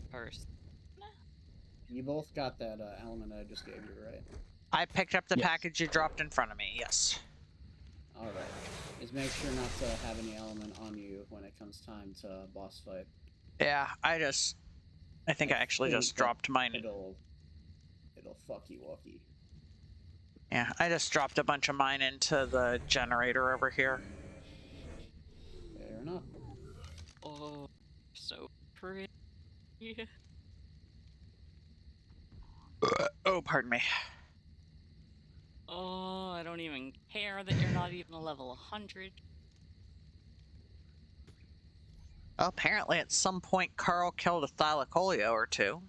purse. You both got that element I just gave you, right? I picked up the Yes. package you dropped in front of me. Yes. All right. Just make sure not to have any element on you when it comes time to boss fight. Yeah, I think I actually think just that dropped mine. It'll fuck you walkie. Yeah, I just dropped a bunch of mine into the generator over here. Fair enough. Oh, so pretty. Oh, pardon me. Oh, I don't even care that you're not even a level 100. Well, apparently at some point Carl killed a thylacoleo or two.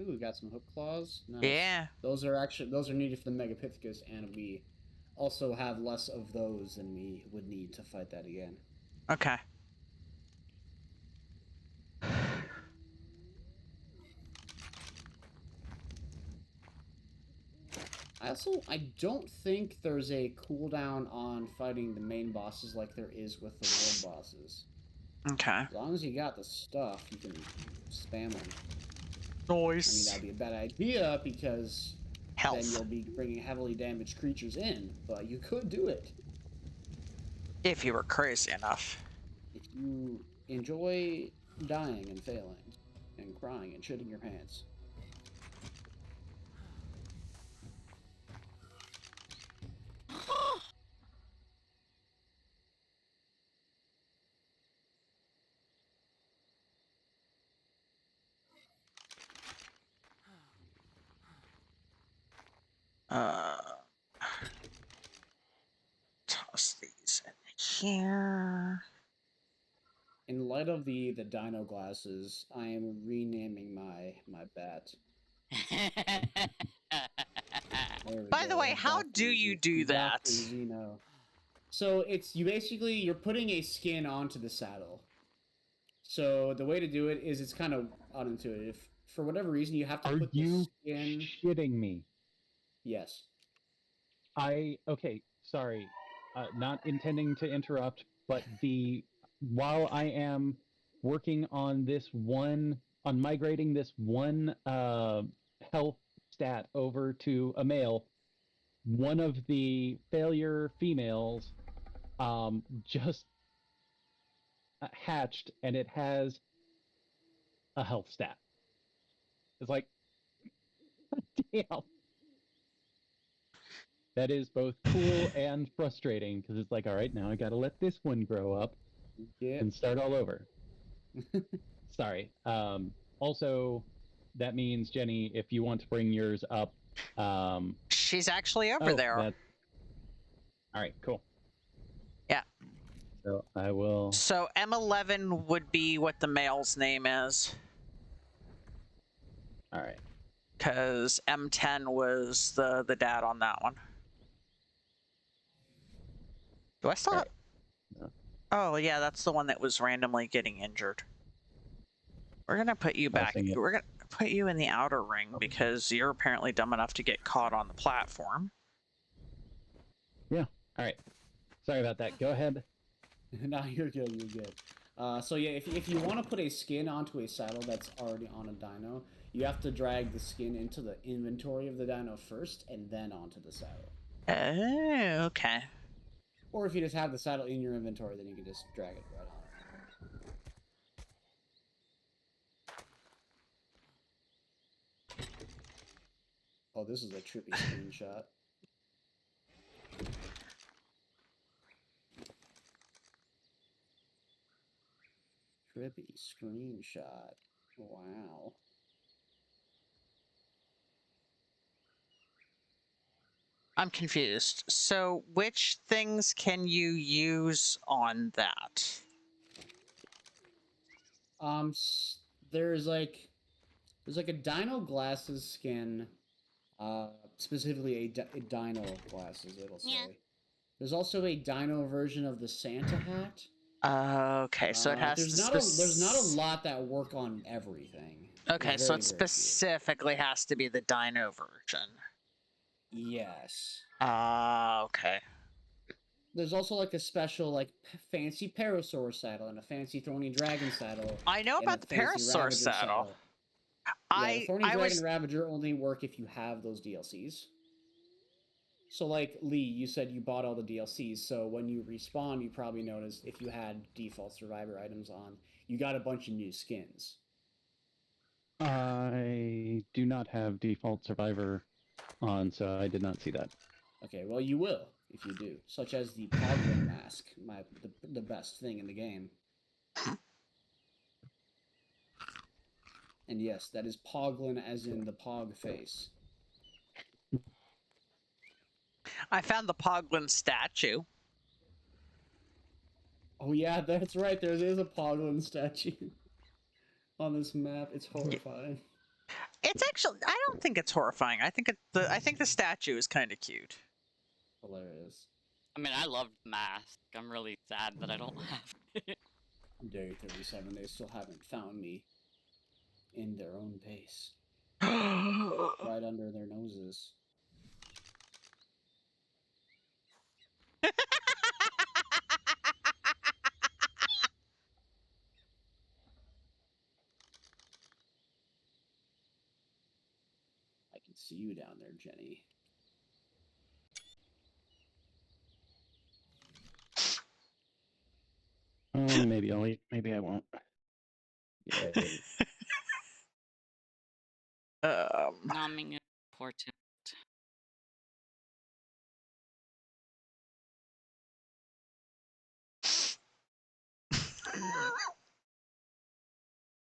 Ooh, we got some hook claws. Nice. Yeah. Those are needed for the Megapithecus, and we also have less of those than we would need to fight that again. Okay. I don't think there's a cooldown on fighting the main bosses like there is with the world bosses. Okay. As long as you got the stuff, you can spam them. Nice. I mean, that'd be a bad idea because Health. then you'll be bringing heavily damaged creatures in, but you could do it. If you were crazy enough. If you enjoy dying and failing and crying and shitting your pants. Toss these in here. In light of the dino glasses, I am renaming my bat. By the way, how Dr. do you do that? Dr. Zeno. So you're putting a skin onto the saddle. So the way to do it is it's kind of unintuitive. For whatever reason, you have to Are put you the skin. shitting me? Yes. Okay, sorry, not intending to interrupt, but while I am working on migrating this one health stat over to a male, one of the failure females just hatched, and it has a health stat. It's like, damn. That is both cool and frustrating because it's like, all right, now I got to let this one grow up and start all over. Sorry. Also, that means, Jenny, if you want to bring yours up. She's actually over there. All right, cool. Yeah. So I will. So M11 would be what the male's name is. All right. Because M10 was the dad on that one. Do I still have... No. Oh, yeah, that's the one that was randomly getting injured. We're going to put you back. We're going to put you in the outer ring because you're apparently dumb enough to get caught on the platform. Yeah. All right. Sorry about that. Go ahead. No, you're good. You're good. So yeah, if you want to put a skin onto a saddle that's already on a dino, you have to drag the skin into the inventory of the dino first and then onto the saddle. Oh, okay. Or if you just have the saddle in your inventory, then you can just drag it right on. Oh, this is a trippy screenshot. Trippy screenshot. Wow. I'm confused. So which things can you use on that? There's like a dino glasses skin, specifically a dino glasses, it'll say. Yeah. There's also a dino version of the Santa hat. Okay, so it has there's not a lot that work on everything. Okay, so it specifically has to be the dino version. Yes. Okay. There's also like a special like fancy Parasaur saddle and a fancy Thorny Dragon saddle. I know about the Parasaur saddle. The Thorny Dragon Ravager only work if you have those DLCs. So like Lee, you said you bought all the DLCs, so when you respawn, you probably noticed if you had default survivor items on, you got a bunch of new skins. I do not have default survivor on, so I did not see that. Okay, well you will if you do, such as the Poglin mask, the best thing in the game. And yes, that is Poglin as in the Pog face. I found the Poglin statue. Oh yeah, that's right. There is a Poglin statue on this map. It's horrifying. It's actually, I don't think it's horrifying. I think I think the statue is kind of cute. Hilarious. I mean, I loved Mask. I'm really sad that I don't have it. Day 37, they still haven't found me in their own base. Right under their noses. I can see you down there, Jenny. Maybe I'll eat. Maybe I won't. Yay. Numbing is important.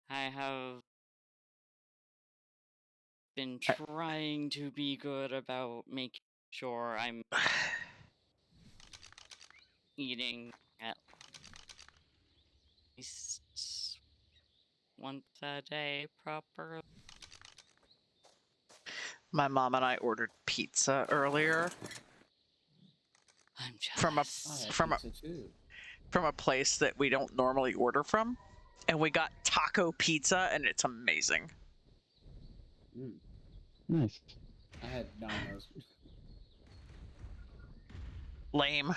I have been trying to be good about making sure I'm eating at least once a day properly. My mom and I ordered pizza earlier I'm from a jealous. I had from a pizza too. from a place that we don't normally order from, and we got taco pizza, and it's amazing. Mm. Nice. I had Domino's. Lame.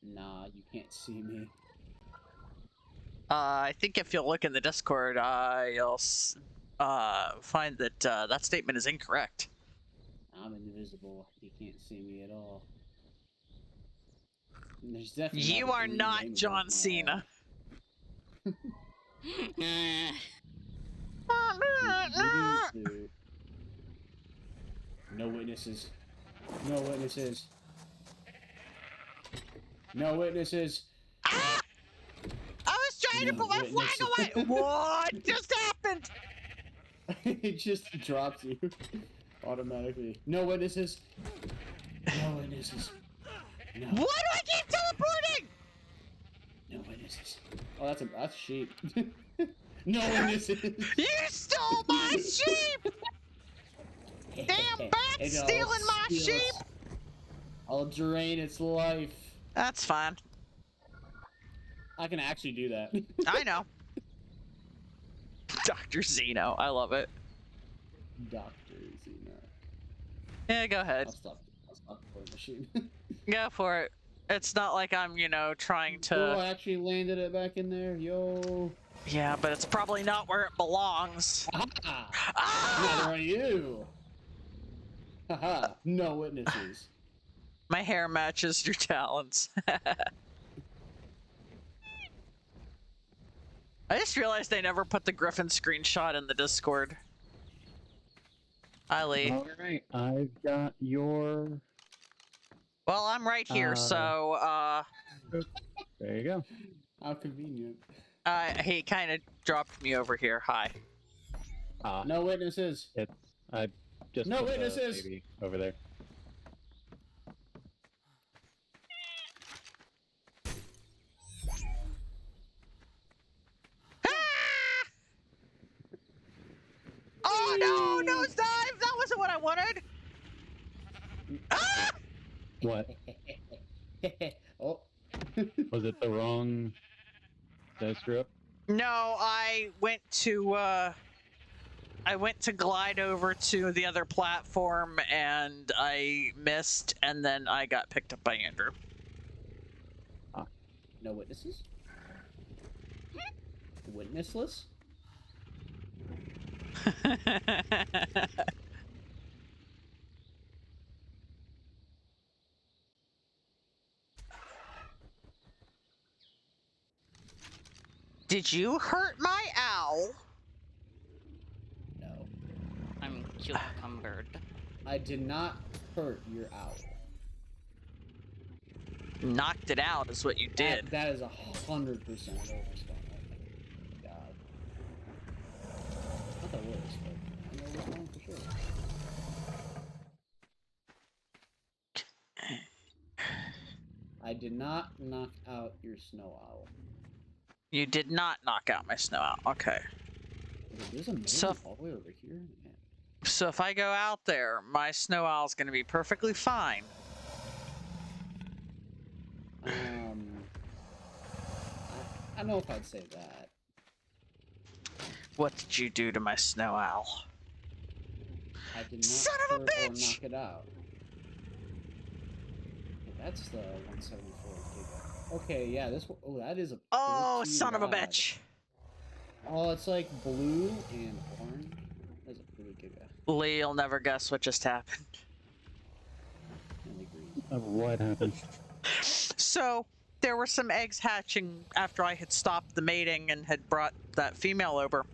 Nah, you can't see me. I think if you look in the Discord, you'll find that that statement is incorrect. I'm invisible. You can't see me at all. And there's definitely You not a are green not name above John my Cena. Dude. No witnesses. No witnesses. No witnesses. Ah! I was trying to No put my flag away. What just happened? It just drops you automatically. No witnesses. No witnesses. No. Why do I keep teleporting? No witnesses. Oh, that's sheep. No witnesses. You stole my sheep! Damn bat stealing my sheep! I'll drain its life. That's fine. I can actually do that. I know. Dr. Zeno, I love it. Dr. Zeno. Yeah, go ahead. I'll stop the machine. Go for it. It's not like I'm, trying to... Oh, I actually landed it back in there. Yo. Yeah, but it's probably not where it belongs. Aha! Ah! Neither are you. Haha. No witnesses. My hair matches your talons. I just realized they never put the Griffin screenshot in the Discord. Hi, Lee. All right, I've got your. Well, I'm right here, so, There you go. How convenient. he kind of dropped me over here. Hi. No witnesses. I just No put the witnesses! baby over there. Ah! Oh no, nosedive! That wasn't what I wanted. Ah! What? Oh. Was it the wrong? Did I screw up? No, I went to glide over to the other platform and I missed, and then I got picked up by Andrew. No witnesses? Witnessless? Did you hurt my owl? No. I'm cucumbered. I did not hurt your owl. Knocked it out is what you did. That is 100% overspell. God. Not that works, but I know what's wrong for sure. I I did not knock out your snow owl. You did not knock out my snow owl. Okay. There's a So- maiden all the way over here. Man. So if I go out there, my snow owl's going to be perfectly fine. I don't know if I'd say that. What did you do to my snow owl? I did not Son of a hurt or bitch! knock it out. Okay, that's the 174 giga. Okay, yeah, this one. Oh, that is a. Oh, pretty son of a rad. bitch! Oh, it's like blue and orange. That's a pretty giga. Lee, you'll never guess what just happened. Only green. What happened? So there were some eggs hatching after I had stopped the mating and had brought that female over.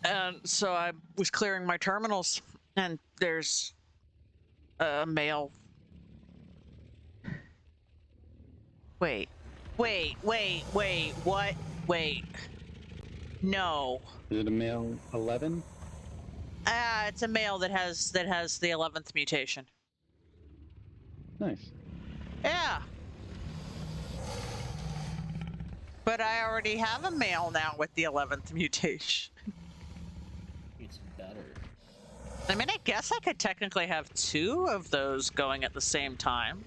And so I was clearing my terminals, and there's a male. Wait, what? Wait. No. Is it a male 11? It's a male that has the 11th mutation. Nice. Yeah. But I already have a male now with the 11th mutation. It's better. I mean, I guess I could technically have 2 of those going at the same time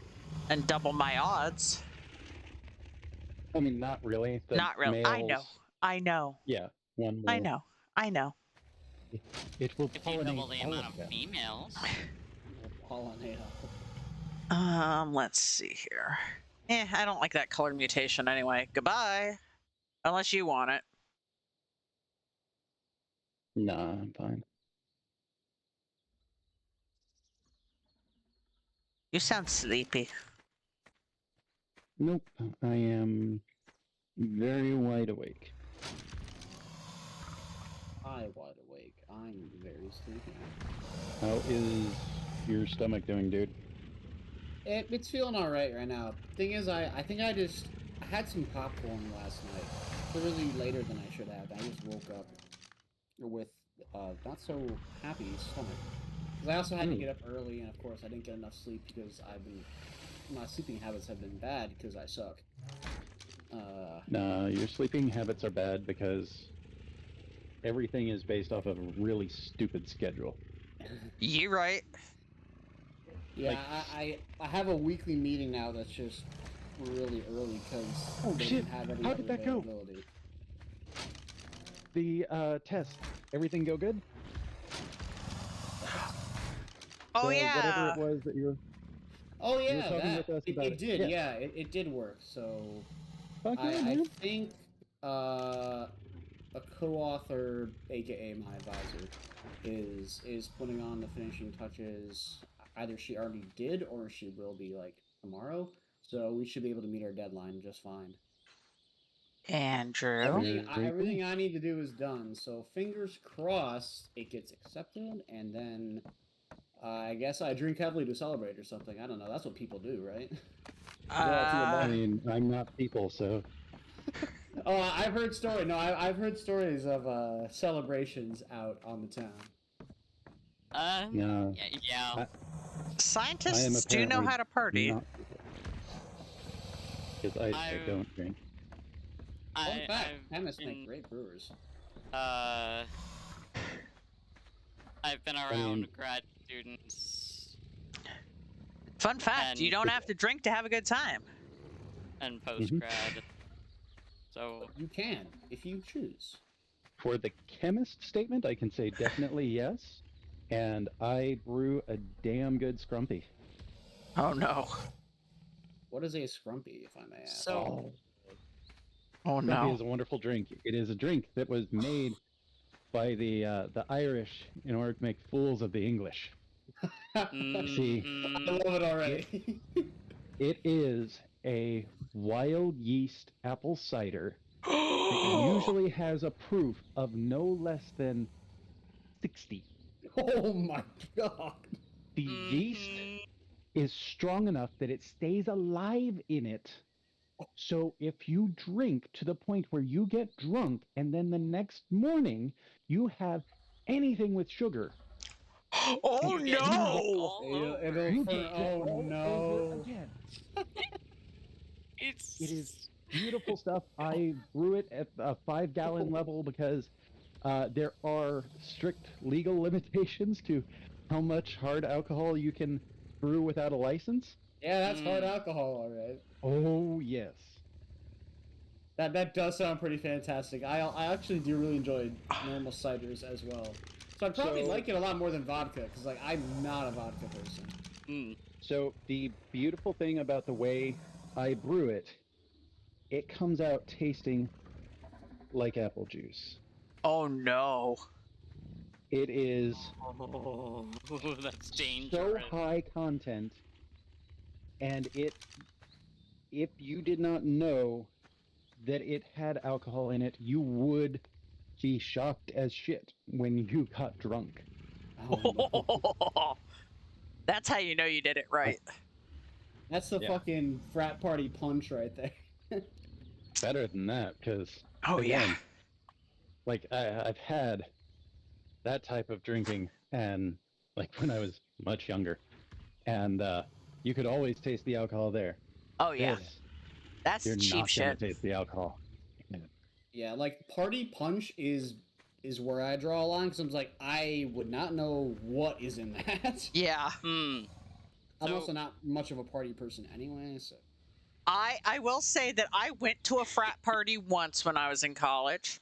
and double my odds. I mean, not really. The Not really. I know. males- I know. Yeah, one will. I know. I know. It will If you double pollinate the all amount of of them. females. Pollinate. Let's see here. I don't like that color mutation anyway. Goodbye. Unless you want it. Nah, I'm fine. You sound sleepy. Nope, I am very wide awake. I wide awake. I'm very sleepy. How is your stomach doing, dude? It's feeling all right now. Thing is, I think I had some popcorn last night, clearly later than I should have. I just woke up with not so happy stomach. Because I also had to get up early, and of course I didn't get enough sleep because my sleeping habits have been bad because I suck. Nah, your sleeping habits are bad because everything is based off of a really stupid schedule. You right. Yeah, Like- I have a weekly meeting now that's just really early because Oh, they shit. didn't have any How other did that go? availability. The test, everything go good? Oh, Whatever yeah. it was that you were... Oh were yeah, talking that with us it, about it it. did. Yeah. Yeah, it did work. So Fuck yeah, I man. think a co-author, aka my advisor, is putting on the finishing touches. Either she already did or she will be like tomorrow. So we should be able to meet our deadline just fine. Andrew. Very cool. Everything I need to do is done. So fingers crossed it gets accepted, and then I guess I drink heavily to celebrate or something. I don't know. That's what people do, right? Go out to a I bar. mean, I'm not people, so... Oh, I've heard story. No, I've heard stories of celebrations out on the town. Yeah. Yeah. I am Scientists do know apparently how to party. not people. Because I I've- don't drink. Fun fact: I've chemists been, make great brewers. I've been mean- around grad students Fun fact, you And- don't have to drink to have a good time. and post grad. So You can, if you choose. For the chemist statement, I can say definitely yes. And I brew a damn good scrumpy. Oh, no. What is a scrumpy, if I may ask? So- Oh, Scrumpy no. is a wonderful drink. It is a drink that was made by the Irish in order to make fools of the English. See. I love it already. It is a wild yeast apple cider that usually has a proof of no less than 60. Oh my god. The yeast is strong enough that it stays alive in it. So if you drink to the point where you get drunk and then the next morning you have anything with sugar, Oh You get drunk no! all It'll- over. it'll- You for- get oh, all no. over again. It's It is beautiful stuff. I brew it at a 5-gallon level because there are strict legal limitations to how much hard alcohol you can brew without a license. Yeah, that's hard Mm. alcohol, all right. Oh yes. That does sound pretty fantastic. I actually do really enjoy normal ciders as well. So I'd probably So- like it a lot more than vodka, because like I'm not a vodka person. Mm. So the beautiful thing about the way I brew it, it comes out tasting like apple juice. Oh no! It is Oh, that's so dangerous. high content, and if you did not know that it had alcohol in it, you would be shocked as shit when you got drunk. Oh, no. That's how you know you did it right. That's the Yeah. fucking frat party punch right there. Better than that, because Oh yeah. like I've had that type of drinking, and like when I was much younger, and you could always taste the alcohol there. Oh yeah. This, That's you're cheap not gonna shit. taste the alcohol. Yeah, like party punch is where I draw a line, because I'm like, I would not know what is in that. Yeah. Hmm. I'm So- also not much of a party person anyway, so. I will say that I went to a frat party once when I was in college.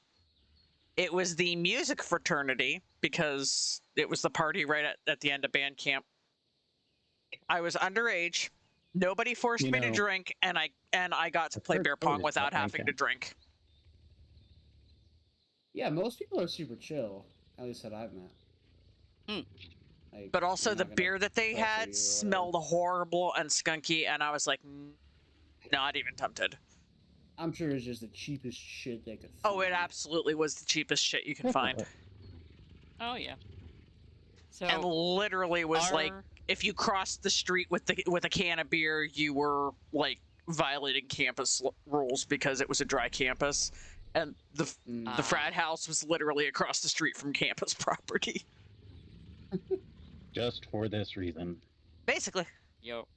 It was the music fraternity because it was the party right at the end of band camp. I was underage. Nobody forced You me to know, drink, and I got to I've play heard beer stories pong without about band having to camp. drink. Yeah, most people are super chill, at least that I've met. Hmm. Like, But also they're the not gonna beer that they pressure you or had whatever. smelled horrible and skunky, and I was like, not even tempted. I'm sure it's just the cheapest shit they could Oh, it find. absolutely was the cheapest shit you can find. Definitely. Oh yeah. So And literally was like, our- if you crossed the street with a can of beer, you were like violating campus rules because it was a dry campus, and the Mm. the frat house was literally across the street from campus property. Just for this reason. Basically, Yo.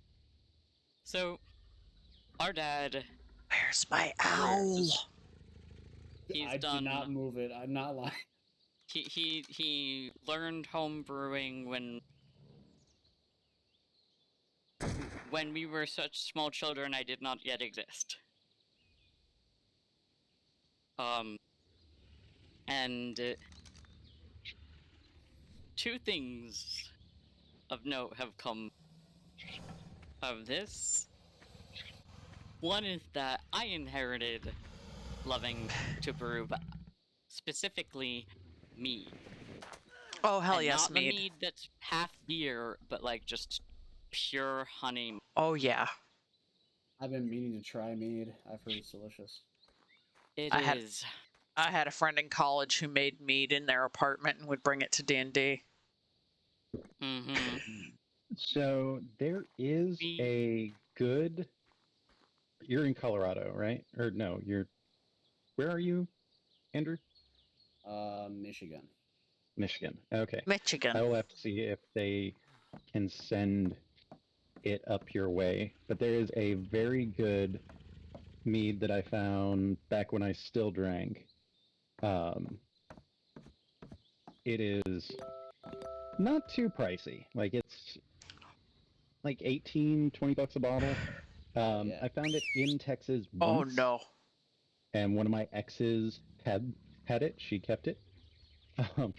So, our dad, where's my owl? brews. He's I done. did not move it. I'm not lying. He learned home brewing when we were such small children. I did not yet exist. And two things of note have come of this. One is that I inherited loving to brew, but specifically mead. Oh hell And yes, not the mead. mead that's half beer, but like just pure honey. Oh yeah. I've been meaning to try mead. I've heard it's delicious. It I had- is. I had a friend in college who made mead in their apartment and would bring it to D&D. Mm-hmm. So there is We- a good. You're in Colorado, right? Or no, you're. Where are you, Andrew? Michigan. Michigan. Okay. Michigan. I will have to see if they can send it up your way. But there is a very good mead that I found back when I still drank. It is not too pricey. Like it's like 18, 20 bucks a bottle. Yeah. I found it in Texas Oh once. no. And one of my exes had it. She kept it. Um,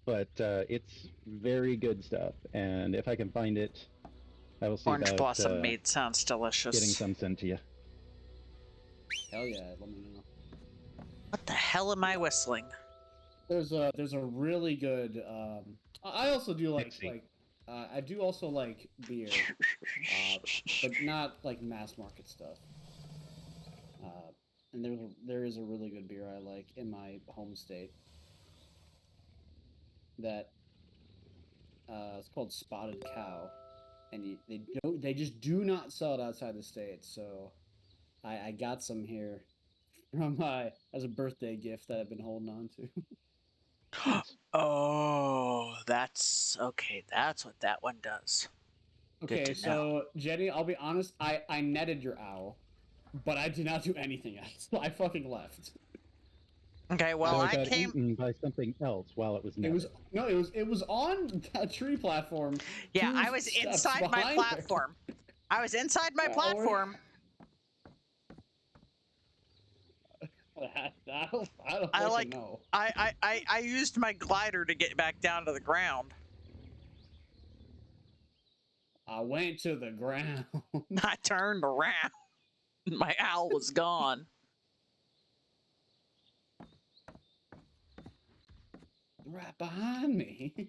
but it's very good stuff. And if I can find it, I will see Orange about blossom mead sounds delicious. getting some sent to you. Hell yeah, let me know. What the hell am I whistling? There's a really good. I also do like Pixie. I do also like beer, but not like mass market stuff. And there is a really good beer I like in my home state. That it's called Spotted Cow, and they just do not sell it outside the state. So I got some here from as a birthday gift that I've been holding on to. Nice. Oh, that's okay. That's what that one does. Good Okay, to know. so Jenny, I'll be honest. I netted your owl, but I did not do anything else. I fucking left. Okay, well, So I it got came. eaten by something else while it was It was netted. no, it was on a tree platform. Yeah, 2 I was steps inside my behind her. platform. I was inside my Yeah, platform. I don't I fucking like. know. I used my glider to get back down to the ground. I went to the ground. I turned around. My owl was gone. Right behind me.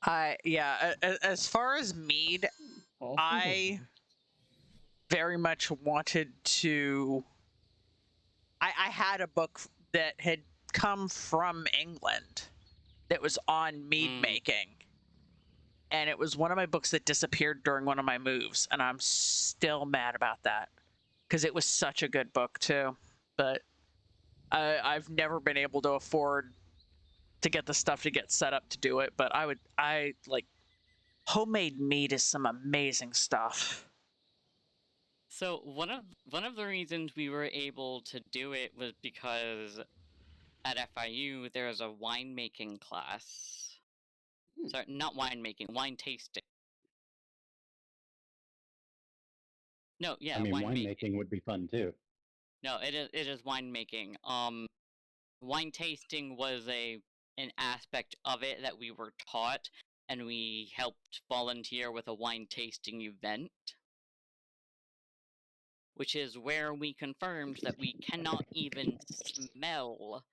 As far as mead, All 4 of I them. very much wanted to. I had a book that had come from England that was on mead Mm. making. And it was one of my books that disappeared during one of my moves. And I'm still mad about that because it was such a good book, too. But I've never been able to afford to get the stuff to get set up to do it. But I like homemade mead is some amazing stuff. So one of the reasons we were able to do it was because at FIU there's a winemaking class. Sorry, not winemaking, wine tasting. No, yeah, I mean, winemaking. winemaking would be fun too. No, it is winemaking. Wine tasting was an aspect of it that we were taught, and we helped volunteer with a wine tasting event, which is where we confirmed that we cannot even smell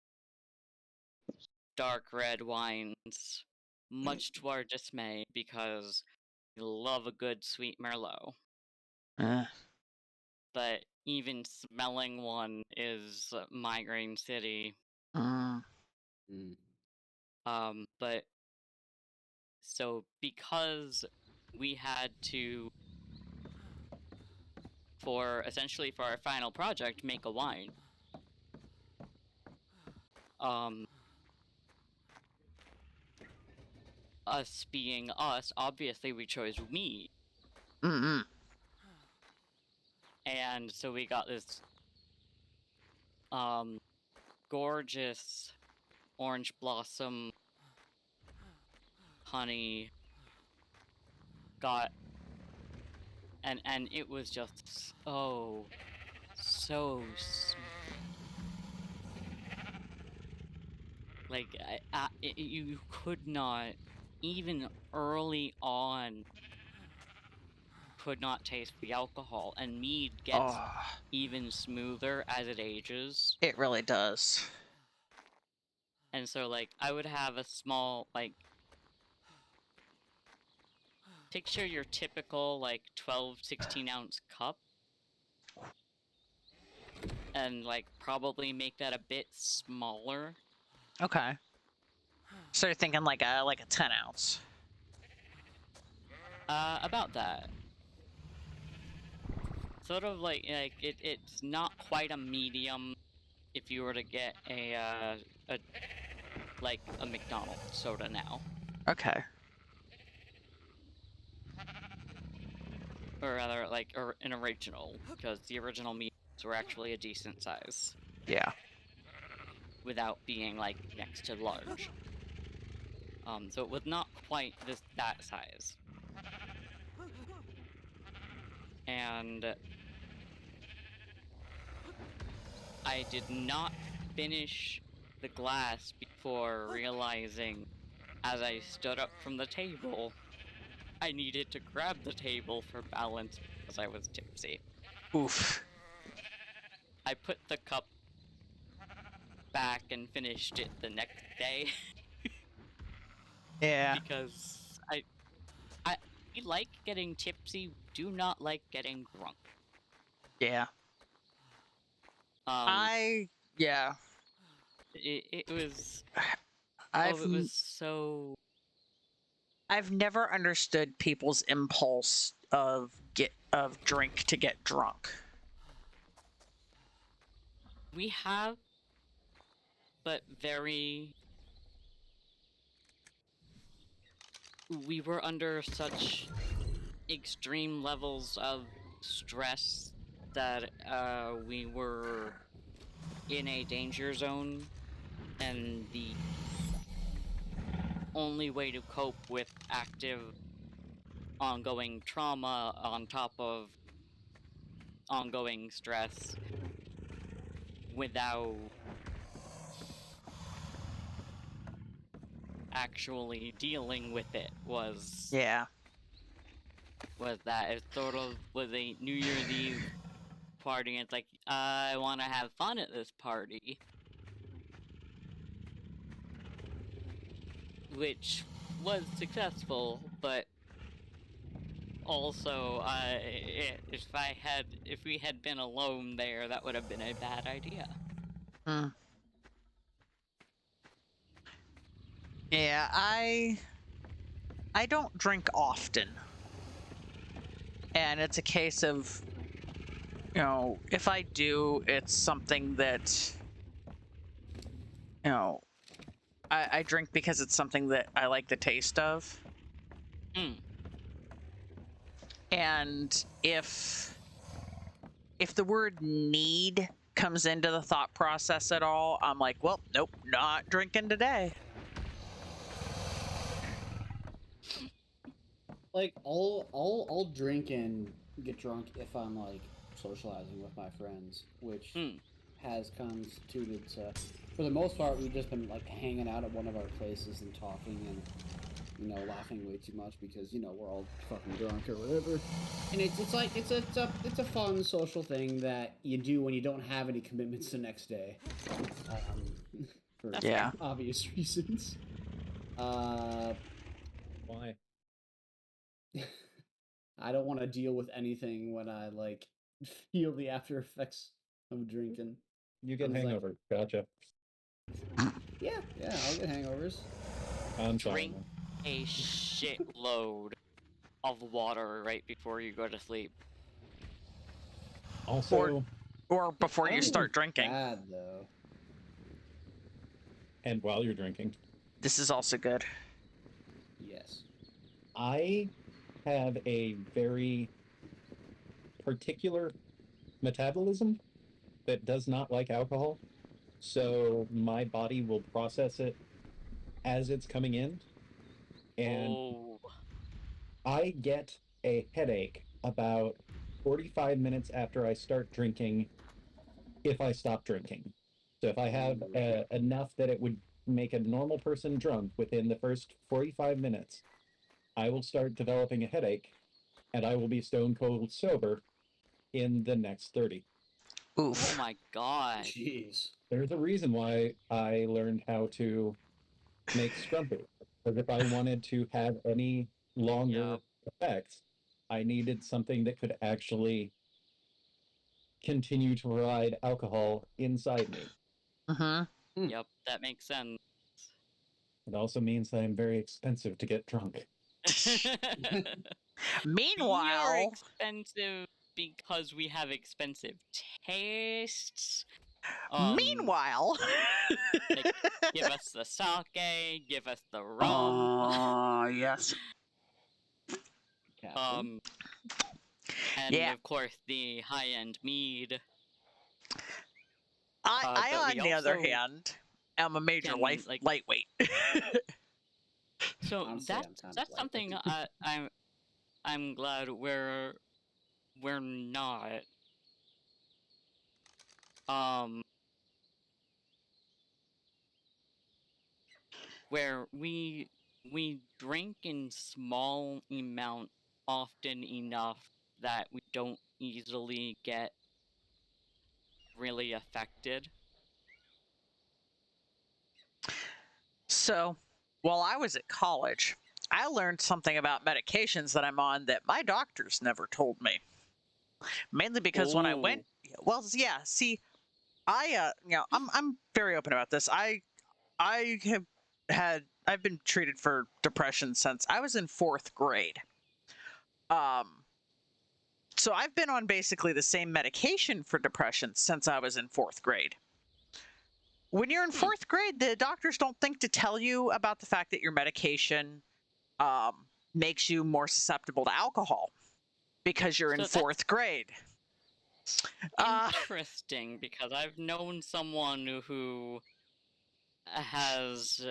dark red wines, much to our dismay, because we love a good sweet Merlot. But even smelling one is Migraine City. But so because we had to, essentially for our final project, make a wine. Us being us, obviously we chose mead. Mm-hmm. And so we got this gorgeous orange blossom honey, and it was just so like you could not, even early on, could not taste the alcohol, and mead gets even smoother as it ages. It really does. And so like I would have a small, like, picture your typical like 12-16 ounce cup, and like probably make that a bit smaller. Okay. So you're thinking like a 10 ounce. About that. Sort of like it's not quite a medium if you were to get a McDonald's soda now. Okay. Or rather, like an original, because the original mediums were actually a decent size. Yeah. Without being like next to large. So it was not quite that size. And I did not finish the glass before realizing, as I stood up from the table, I needed to grab the table for balance because I was tipsy. Oof. I put the cup back and finished it the next day. Yeah. Because we like getting tipsy, do not like getting drunk. Yeah. Yeah. It was. I've It was so. I've never understood people's impulse of drink to get drunk. We have, but very we were under such extreme levels of stress that we were in a danger zone, and the only way to cope with active ongoing trauma on top of ongoing stress without actually dealing with it was Yeah. that it sort of was a New Year's Eve party. And it's like, I want to have fun at this party, which was successful, but also if we had been alone there, that would have been a bad idea. Hmm. Yeah, I don't drink often. And it's a case of, you know, if I do, it's something that, you know, I drink because it's something that I like the taste of. Mm. And if the word need comes into the thought process at all, I'm like, well, nope, not drinking today. Like I'll drink and get drunk if I'm like socializing with my friends, which Mm. has constituted to, for the most part, we've just been like hanging out at one of our places and talking and, you know, laughing way too much because, you know, we're all fucking drunk or whatever. And it's a fun social thing that you do when you don't have any commitments the next day, for That's Yeah. obvious reasons. Why? I don't want to deal with anything when I like feel the after effects of drinking. You get It's like- hangover. Gotcha. Yeah, I'll get hangovers. I'm sorry. Drink a shitload of water right before you go to sleep. Also, Or before I you don't start think it's drinking. bad though. and while you're drinking, This is also good. Yes. I have a very particular metabolism that does not like alcohol. So my body will process it as it's coming in. And Oh, I get a headache about 45 minutes after I start drinking if I stop drinking. So if I have enough that it would make a normal person drunk within the first 45 minutes, I will start developing a headache and I will be stone cold sober in the next 30. Oof. oh my god. Jeez. There's a reason why I learned how to make scrumpy. Because if I wanted to have any longer effects, I needed something that could actually continue to provide alcohol inside me. Mm-hmm. Yep, that makes sense. It also means that I'm very expensive to get drunk. We are Meanwhile, expensive because we have expensive tastes. meanwhile, Like, give us the sake, give us the rum. oh yes, Captain. And Yeah. of course the high-end mead. I but on we the other also hand, am a major can, like- lightweight. So Honestly, I'm kind of that's like something it. I'm glad we're not. Where we drink in small amount often enough that we don't easily get really affected. So, while I was at college, I learned something about medications that I'm on that my doctors never told me. Mainly because when I went, well, yeah, see, I you know, I'm very open about this. I've been treated for depression since I was in 4th grade. So I've been on basically the same medication for depression since I was in 4th grade. When you're in 4th grade, the doctors don't think to tell you about the fact that your medication makes you more susceptible to alcohol because you're in So that's 4th grade. interesting, because I've known someone who has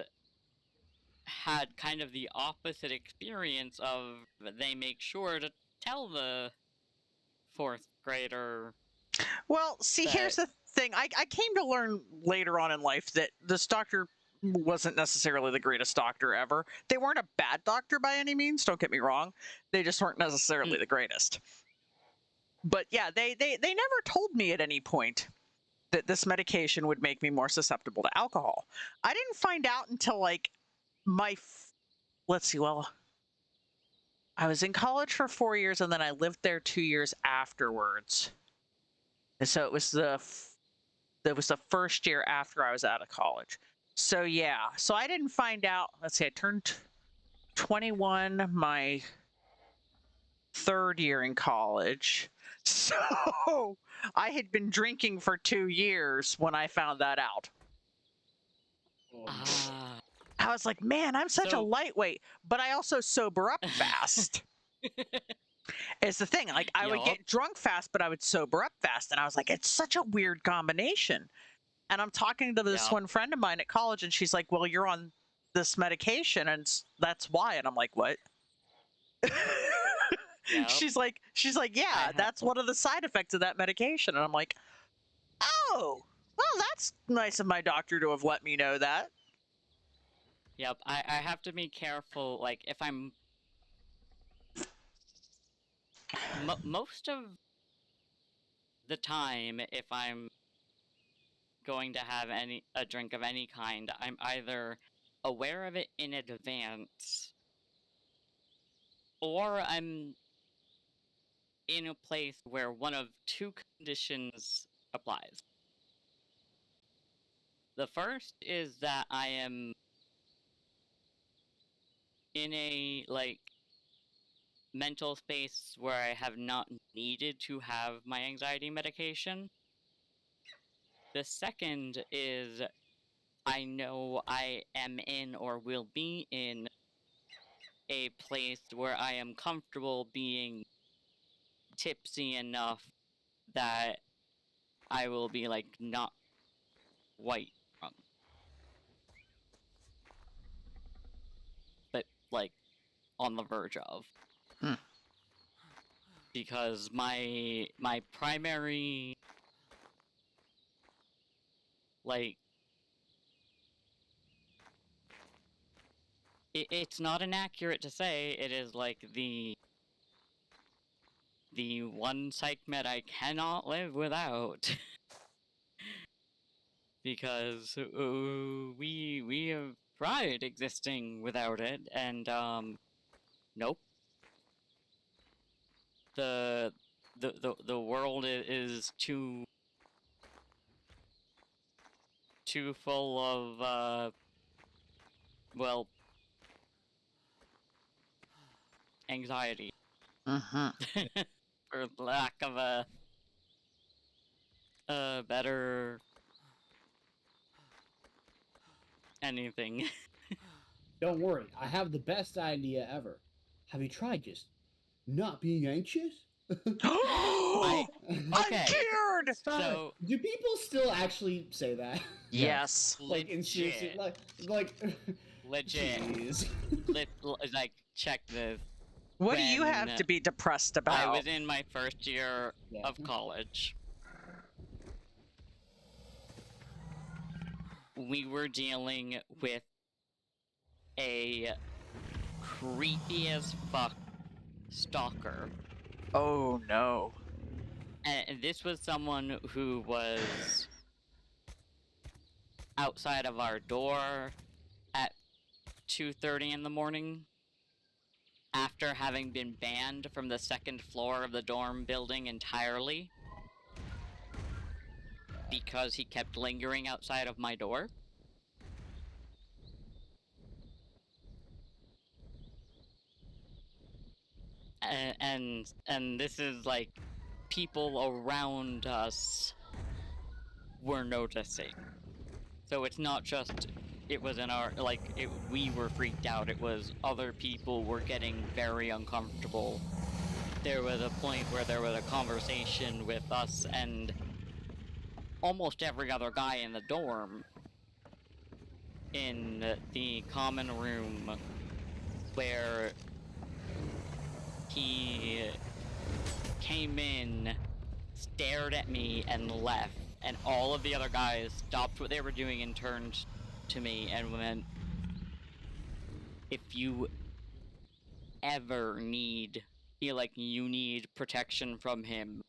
had kind of the opposite experience of they make sure to tell the 4th grader Well, see, here's that the thing. I came to learn later on in life that this doctor wasn't necessarily the greatest doctor ever. They weren't a bad doctor by any means, don't get me wrong. They just weren't necessarily the greatest. But yeah, they never told me at any point that this medication would make me more susceptible to alcohol. I didn't find out until like let's see, well, I was in college for 4 years and then I lived there 2 years afterwards. And so it was the first year after I was out of college. So yeah, so I didn't find out. Let's see, I turned 21 my 3rd year in college. So I had been drinking for 2 years when I found that out. Oh, ah. I was like, man, I'm such a So- lightweight, but I also sober up fast. It's the thing. Like, I would Yup. get drunk fast, but I would sober up fast. And I was like, it's such a weird combination. And I'm talking to this Yup. one friend of mine at college, and she's like, well, you're on this medication, and that's why. And I'm like, what? Yup. She's like, yeah, have- that's one of the side effects of that medication. And I'm like, oh, well, that's nice of my doctor to have let me know that. Yep, I have to be careful, like, if I'm... most of the time, if I'm going to have a drink of any kind, I'm either aware of it in advance, or I'm in a place where one of 2 conditions applies. The first is that I am in a, like, mental space where I have not needed to have my anxiety medication. The second is I know I am in or will be in a place where I am comfortable being tipsy enough that I will be, like, not quite drunk, but, like, on the verge of. Hmm. Because my primary, like, it's not inaccurate to say it is, like, the one psych med I cannot live without. Because we have tried existing without it, and nope. The world is too full of well, anxiety, Mm-hmm. for lack of a better anything. don't worry, I have the best idea ever. Have you tried just not being anxious? I'm Okay. cured! So Do people still actually say that? Yes. Like in seriously, legit, like legit, jeez. like, check this. What do you have When to be depressed about? I was in my first year Yeah. of college. We were dealing with a creepy as fuck stalker. Oh no. And this was someone who was outside of our door at 2:30 in the morning after having been banned from the 2nd floor of the dorm building entirely because he kept lingering outside of my door. And this is like people around us were noticing. So it's not just it was in our, like, we were freaked out. It was other people were getting very uncomfortable. There was a point where there was a conversation with us and almost every other guy in the dorm in the common room, where he came in, stared at me, and left. And all of the other guys stopped what they were doing and turned to me and went, if you ever feel like you need protection from him,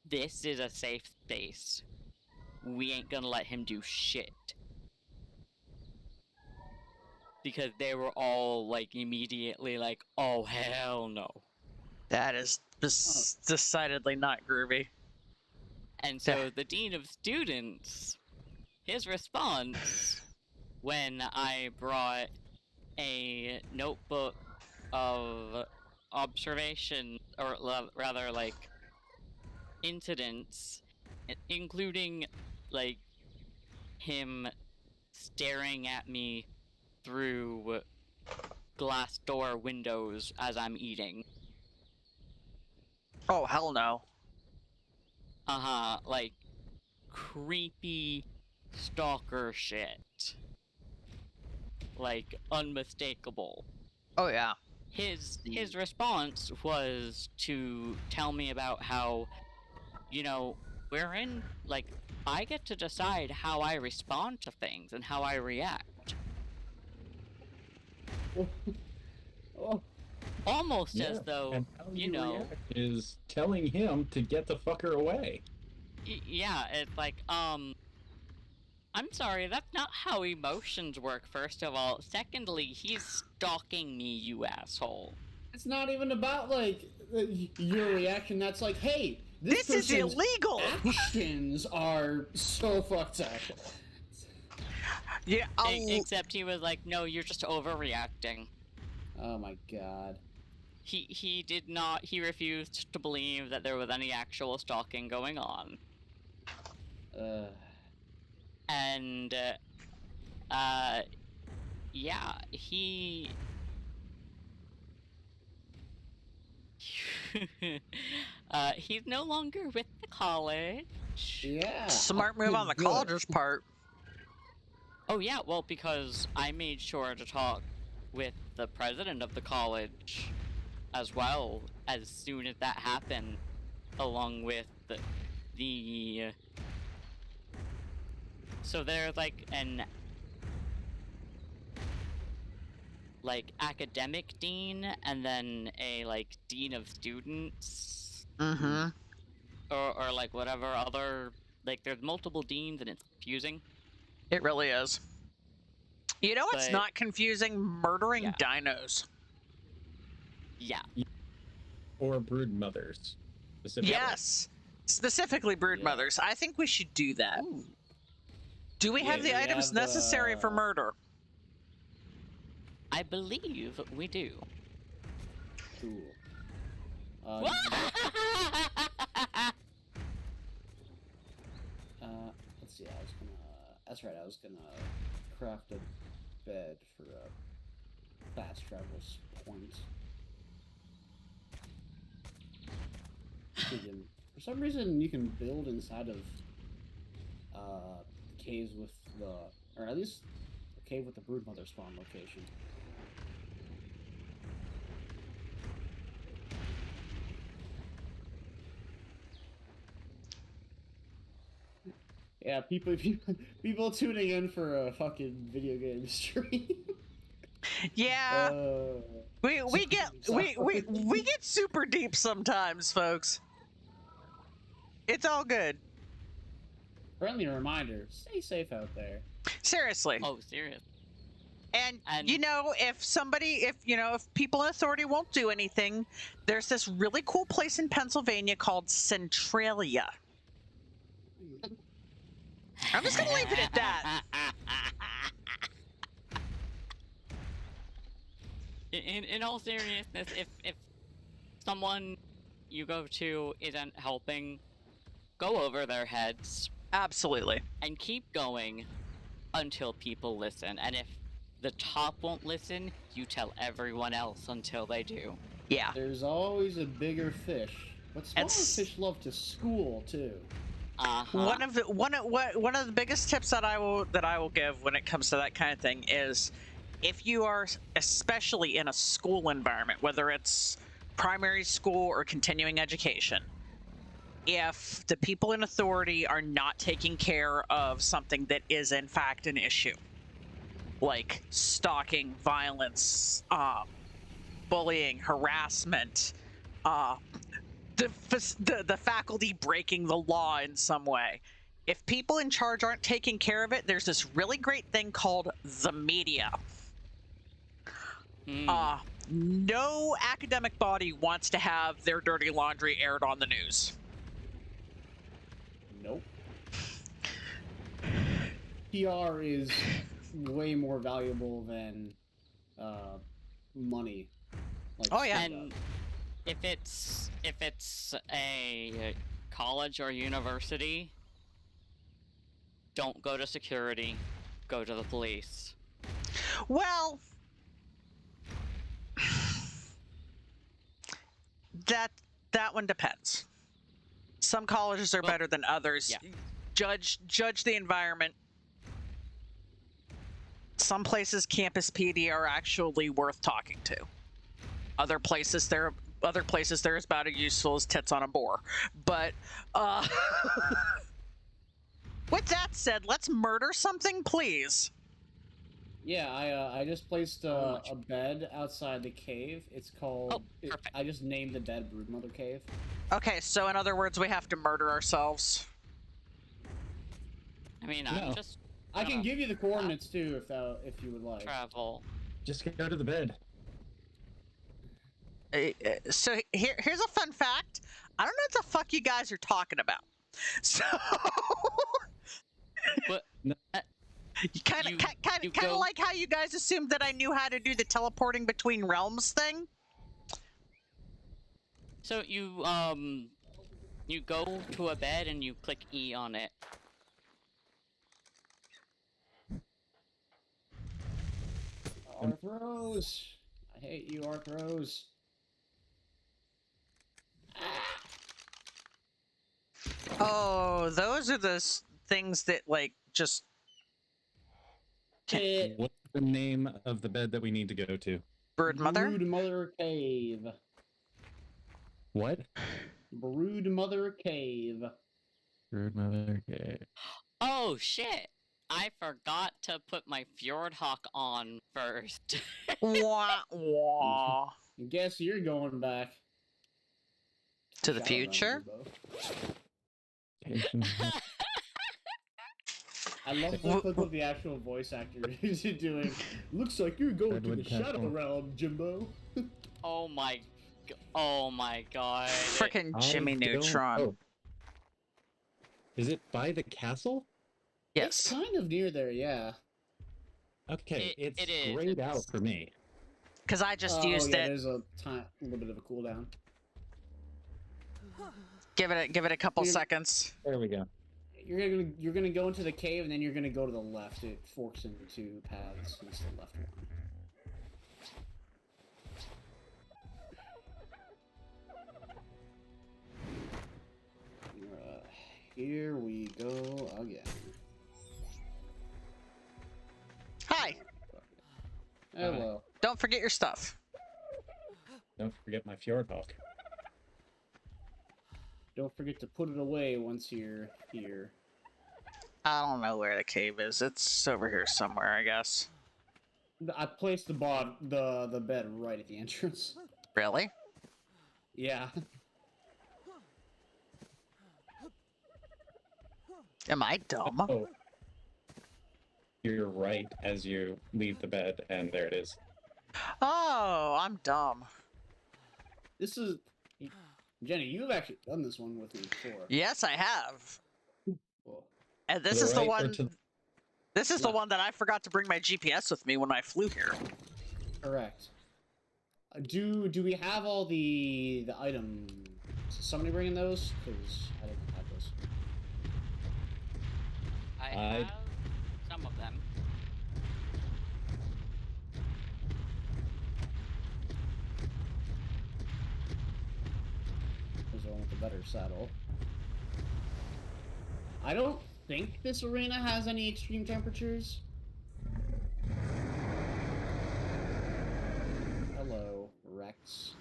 this is a safe space. We ain't gonna let him do shit. Because they were all, like, immediately like, oh, hell no. That is decidedly not groovy. And so the Dean of Students, his response when I brought a notebook of observation, or rather, like, incidents, including, like, him staring at me through glass door windows as I'm eating. Oh, hell no. Like, creepy stalker shit. Like, unmistakable. Oh, yeah. His response was to tell me about how, you know, like, I get to decide how I respond to things and how I react. Oh, Almost as though, and how you know, react is telling him to get the fucker away. Yeah, it's like, I'm sorry, that's not how emotions work, first of all. Secondly, he's stalking me, you asshole. it's not even about, like, your reaction. That's like, hey, This is person's illegal! actions are so fucked up. Yeah, Except he was like, no, you're just overreacting. Oh my god. He refused to believe that there was any actual stalking going on. And, yeah, he's no longer with the college. Yeah. smart move on the Good. college's part. Oh yeah, well, because I made sure to talk with the president of the college as well as soon as that happened, along with the so there's like an academic dean and then a like dean of students, Mm-hmm. or like whatever other, like, there's multiple deans and it's confusing. It really is. You know what's But- not confusing? Murdering Yeah. dinos. Yeah. Or brood mothers. Specifically. Yes. Specifically brood Yeah. mothers. I think we should do that. Ooh. Do we have Yeah, the we items have, necessary for murder? I believe we do. Cool. Let's see. That's right. I was gonna craft a bed for a fast travel point. For some reason, you can build inside of caves with or at least a cave with the broodmother spawn location. Yeah, people tuning in for a fucking video game stream. Yeah. We get sorry. we get super deep sometimes, folks. It's all good. Friendly reminder: stay safe out there. Seriously. Oh, serious. And you know, if people in authority won't do anything, there's this really cool place in Pennsylvania called Centralia. I'm just gonna leave it at that. In all seriousness, if someone you go to isn't helping, go over their heads Absolutely. and keep going. until people listen. And if the top won't listen, you tell everyone else until they do. Yeah. There's always a bigger fish, but smaller It's- fish love to school too. One of the biggest tips that I will give when it comes to that kind of thing is, if you are especially in a school environment, whether it's primary school or continuing education, if the people in authority are not taking care of something that is in fact an issue, like stalking, violence, bullying, harassment, the faculty breaking the law in some way. If people in charge aren't taking care of it, there's this really great thing called the media. No academic body wants to have their dirty laundry aired on the news. Nope. PR is way more valuable than money. Like, Oh, yeah. And if it's a college or university, don't go to security, go to the police. Well, that one depends. Some colleges are better than others. Yeah. Judge the environment. Some places campus PD are actually worth talking to. Other places they're as about as useful as tits on a boar. But with that said, let's murder something, please. Yeah, I just placed a bed outside the cave. It's called. Perfect. I just named the dead Broodmother Cave. Okay, so in other words, we have to murder ourselves. I mean, No. I'm just I can gonna give you the coordinates too, if you would like. travel. Just go to the bed. So here's a fun fact. I don't know what the fuck you guys are talking about. So But kind you of go- like how you guys assumed that I knew how to do the teleporting between realms thing. so you go to a bed and you click E on it. Arthros! I hate you, Arthros. Oh, those are the things that like just. What's the name of the bed that we need to go to? Broodmother? Broodmother Cave. What? Broodmother Cave. Broodmother cave. Oh shit! I forgot to put my Fjordhawk on first. Wah, wah. Guess you're going back. To the Shadowrun, future? Jimbo. I love the clip of the actual voice actor doing. Looks like you're going to the Redwood Shadow Castle. Realm, Jimbo. Oh my god. Frickin' Jimmy I don't- Neutron. oh. Is it by the castle? It's Yes. kind of near there, yeah. Okay, It it's is. grayed out for me. Because I just Oh, used yeah, it. there's a little bit of a cooldown. Give it a couple You're- seconds. There we go. You're gonna go into the cave and then you're gonna go to the left. It forks into two paths. It's the left one. Here we go again. Hi. Hello. Don't forget your stuff. Don't forget my Fjordhawk. Don't forget to put it away once you're here. I don't know where the cave is. It's over here somewhere, I guess. I placed the bed right at the entrance. Really? Yeah. Am I dumb? Oh. You're right as you leave the bed, and there it is. Oh, I'm dumb. This is Jenny. You've actually done this one with me before. Yes, I have. Cool. And this To the is the right or one. to the- This is the left? one that I forgot to bring my GPS with me when I flew here. Correct. Do we have all the items? Is somebody bringing those? Because I didn't have those. I I- have some of them. the better saddle. I don't think this arena has any extreme temperatures. Hello, Rex.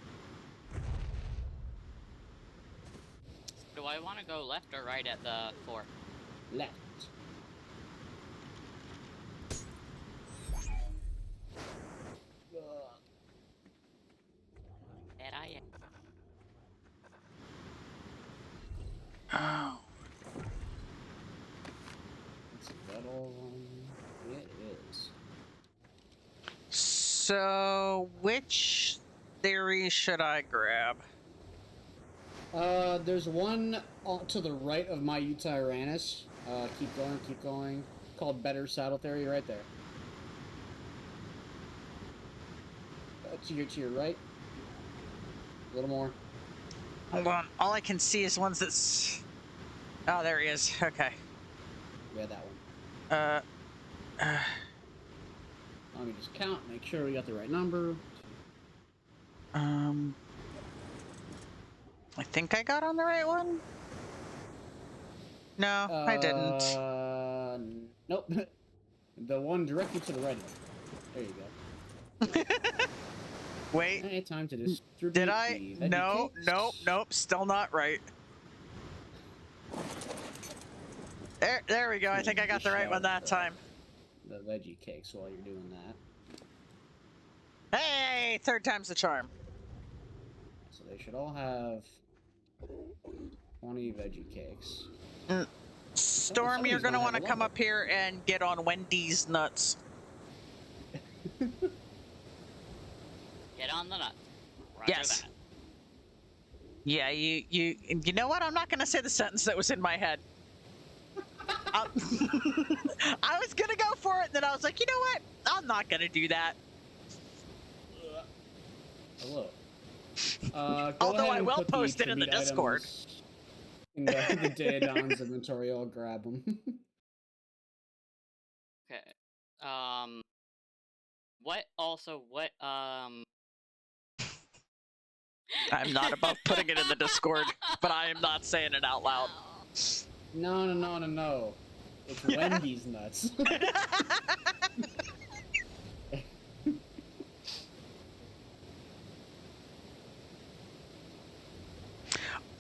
Do I want to go left or right at the fort? Left. There I am. Oh. Is that all of them? It is. So, which theory should I grab? There's one to the right of my Tyrannus. Keep going, keep going. Called Better Saddle Theory right there. To your right. A little more. Hold on. All I can see is ones that's... Oh, there he is. Okay. Yeah, that one. Uh, Let me just count, make sure we got the right number. I think I got on the right one. No, I didn't. Nope. The one directly to the right of it. There you go. Wait, Hey, time to distribute. did I? the veggie No, cakes. nope, still not right. There we go. I think I got the right one that time. The veggie cakes while you're doing that. Hey, third time's the charm. So they should all have 20 veggie cakes. Storm, you're Somebody's gonna gonna want to have a come lump. up here and get on Wendy's nuts. Get on the nut. Roger Yes. that. Yeah, you know what? I'm not gonna say the sentence that was in my head. I was gonna go for it, and then I was like, you know what? I'm not gonna do that. Hello. Go Although ahead I and will put post it in the tribute Discord. items In the Daedon's inventory, I'll grab them. Okay. What? I'm not above putting it in the Discord, but I am not saying it out loud. No. It's Wendy's nuts.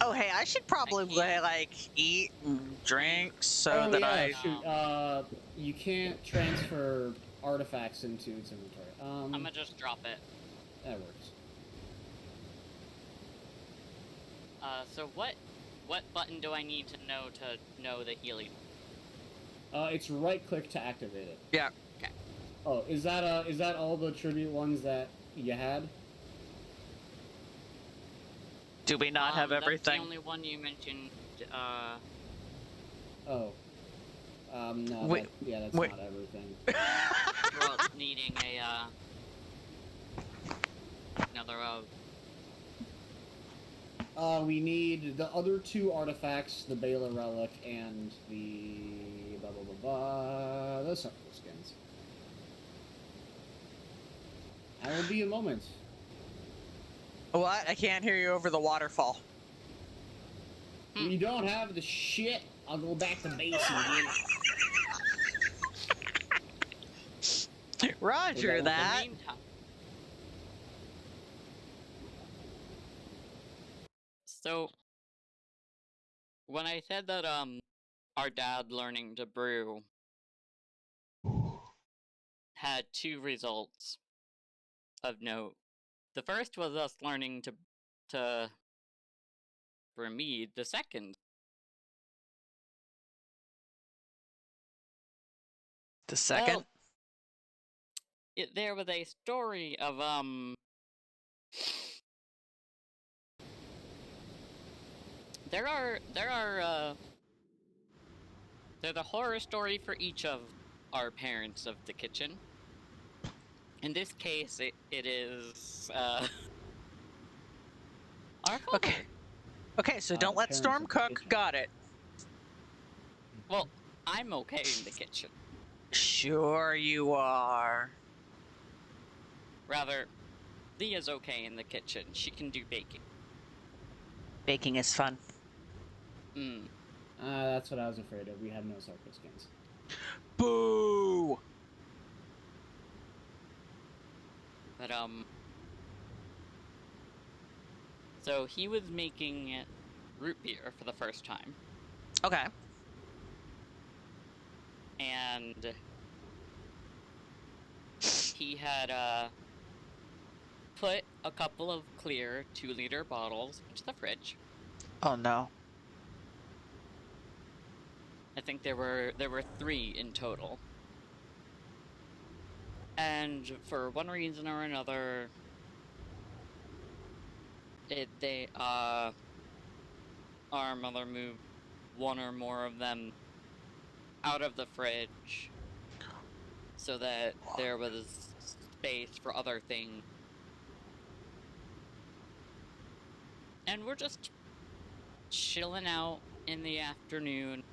Oh, hey, I should probably like eat and drink so that I. Shoot. You can't transfer artifacts into its inventory. I'm gonna just drop it. That works. So what button do I need to know the healing? It's right click to activate it. Yeah. Okay. Oh, is that all the tribute ones that you had? Do we not have everything? That's the only one you mentioned. Oh. No. Wait, that's wait. not everything. Well, needing another We need the other two artifacts, the Bela Relic and the the Circle Skins. I will be a moment. What? I can't hear you over the waterfall. You don't have the shit. I'll go back to base and get it. Roger In that. meantime. So, when I said that our dad learning to brew had two results of note. The first was us learning to brew mead. The second, The second. well, there was a story of there's a horror story for each of our parents of the kitchen. In this case, it is our father. Okay, so don't let Parents Storm of the cook. kitchen. Got it. Well, I'm okay in the kitchen. Sure you are. Rather, Leah's okay in the kitchen. She can do baking. Baking is fun. Mm. That's what I was afraid of. We have no Sarko skins. Boo! But so he was making root beer for the first time, Okay. and he had put a couple of clear 2-liter bottles into the fridge. Oh no. I think there were 3 in total. And for one reason or another, our mother moved one or more of them out of the fridge so that there was space for other things. And we're just chilling out in the afternoon.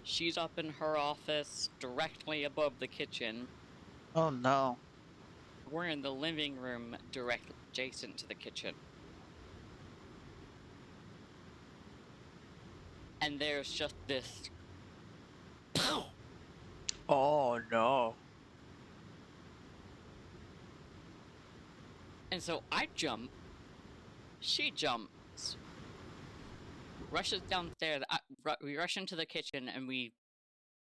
She's up in her office directly above the kitchen. Oh no. We're in the living room directly adjacent to the kitchen. And there's just this pow! Oh no. And so I jump, she jumps, rushes downstairs. We rush into the kitchen and we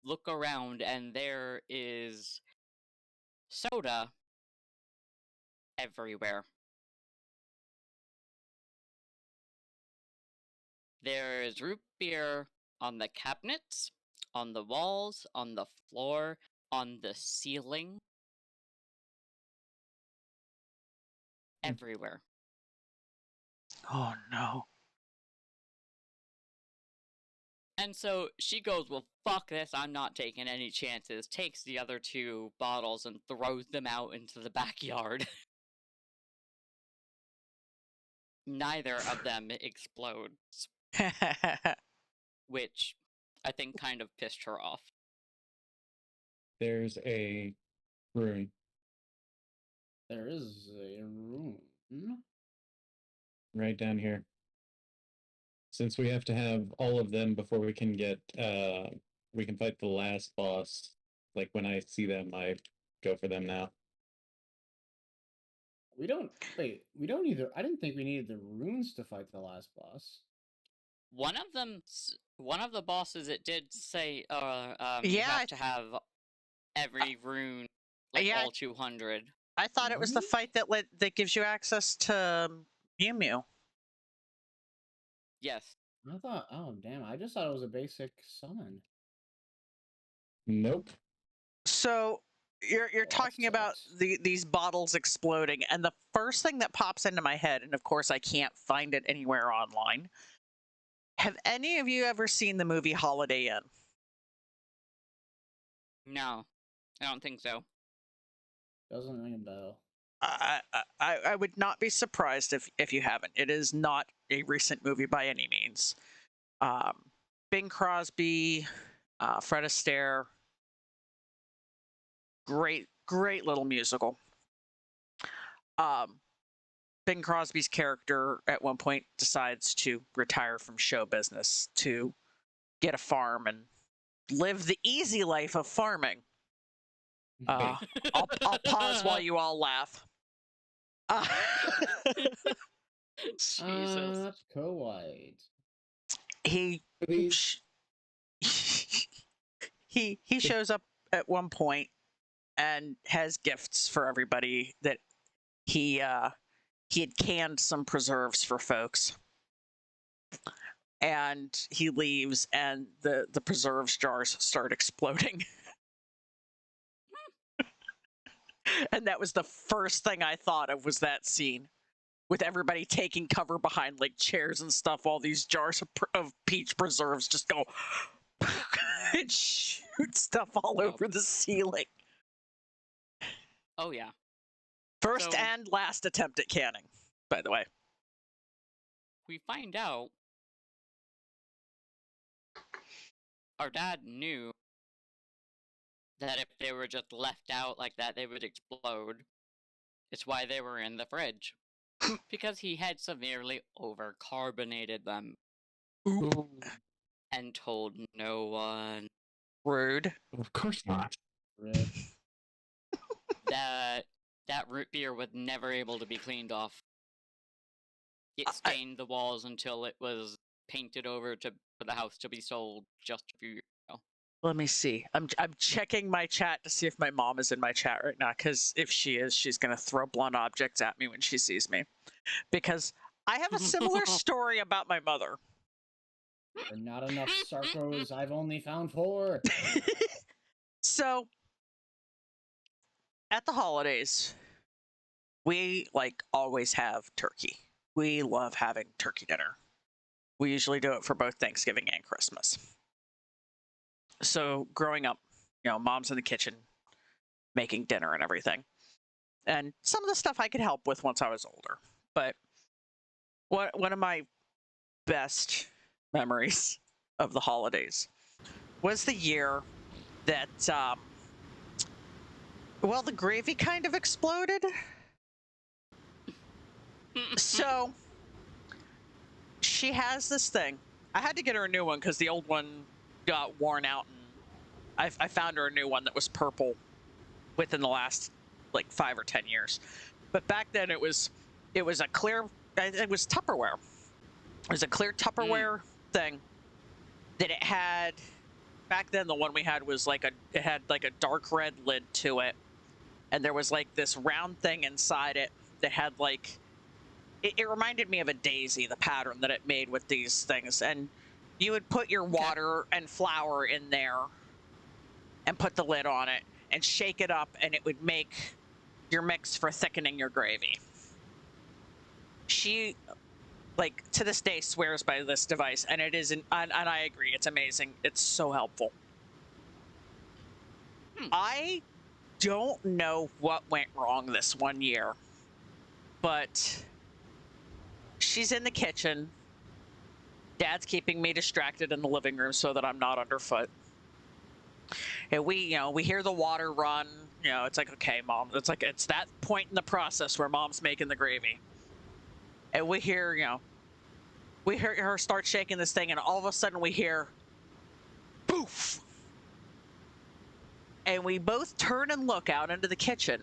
look around, and there is soda everywhere. There is root beer on the cabinets, on the walls, on the floor, on the ceiling. Everywhere. Oh no. And so she goes, well, fuck this, I'm not taking any chances, takes the other 2 bottles and throws them out into the backyard. Neither of them explodes, which I think kind of pissed her off. There's a room. There is a room. Right down here. Since we have to have all of them before we can we can fight the last boss. Like when I see them, I go for them now. We don't either. I didn't think we needed the runes to fight the last boss. One of the bosses, it did say, you Yeah, have to have every rune, like yeah, all 200. I thought it was the Really? fight that gives you access to Mew Mew. Yes. I thought, oh damn, I just thought it was a basic summon. Nope. So you're Well, that talking about sucks. these bottles exploding, and the first thing that pops into my head, and of course I can't find it anywhere online. Have any of you ever seen the movie Holiday Inn? No, I don't think so. Doesn't ring a bell. I would not be surprised if you haven't. It is not a recent movie by any means. Bing Crosby, Fred Astaire, great little musical. Bing Crosby's character at one point decides to retire from show business to get a farm and live the easy life of farming. I'll pause while you all laugh. Jesus. That's co-white. he Please. he shows up at one point and has gifts for everybody. That he had canned some preserves for folks, and he leaves, and the preserves jars start exploding. And that was the first thing I thought of, was that scene with everybody taking cover behind like chairs and stuff while these jars of peach preserves just go and shoot stuff all Wow. over the ceiling. Oh, yeah. First So- and last attempt at canning, by the way. We find out our dad knew that if they were just left out like that, they would explode. It's why they were in the fridge. because he had severely overcarbonated them Ooh, and told no one. rude. Of course not. Rip. That root beer was never able to be cleaned off. It stained the walls until it was painted over for the house to be sold just a few years ago. Let me see. I'm checking my chat to see if my mom is in my chat right now, because if she is, she's gonna throw blunt objects at me when she sees me. Because I have a similar story about my mother. There are not enough Sarkos. I've only found 4. So, at the holidays, we always have turkey. We love having turkey dinner. We usually do it for both Thanksgiving and Christmas. So, growing up, mom's in the kitchen making dinner and everything. And some of the stuff I could help with once I was older. But one of my best memories of the holidays was the year that, the gravy kind of exploded. So she has this thing. I had to get her a new one because the old one got worn out, and I found her a new one that was purple within the last 5 or 10 years. But back then it was a clear, it was Tupperware. It was a clear Tupperware thing that it had. Back then the one we had was it had a dark red lid to it, and there was this round thing inside it that had it reminded me of a daisy, the pattern that it made with these things. And you would put your water and flour in there and put the lid on it and shake it up, and it would make your mix for thickening your gravy. She, to this day, swears by this device, and it is, and I agree, it's amazing. It's so helpful. I don't know what went wrong this one year, but she's in the kitchen. Dad's keeping me distracted in the living room so that I'm not underfoot. And we hear the water run. It's okay, Mom. It's that point in the process where Mom's making the gravy. And we hear her start shaking this thing, and all of a sudden we hear, poof! And we both turn and look out into the kitchen.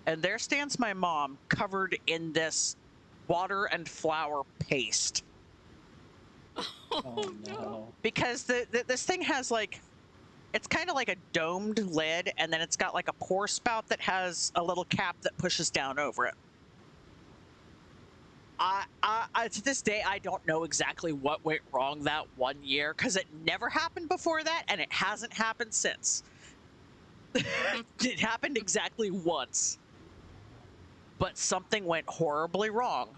And there stands my mom, covered in this water and flour paste. Oh no. Because this thing has it's kind of like a domed lid, and then it's got a pour spout that has a little cap that pushes down over it. To this day, I don't know exactly what went wrong that one year, because it never happened before that, and it hasn't happened since. It happened exactly once. But something went horribly wrong.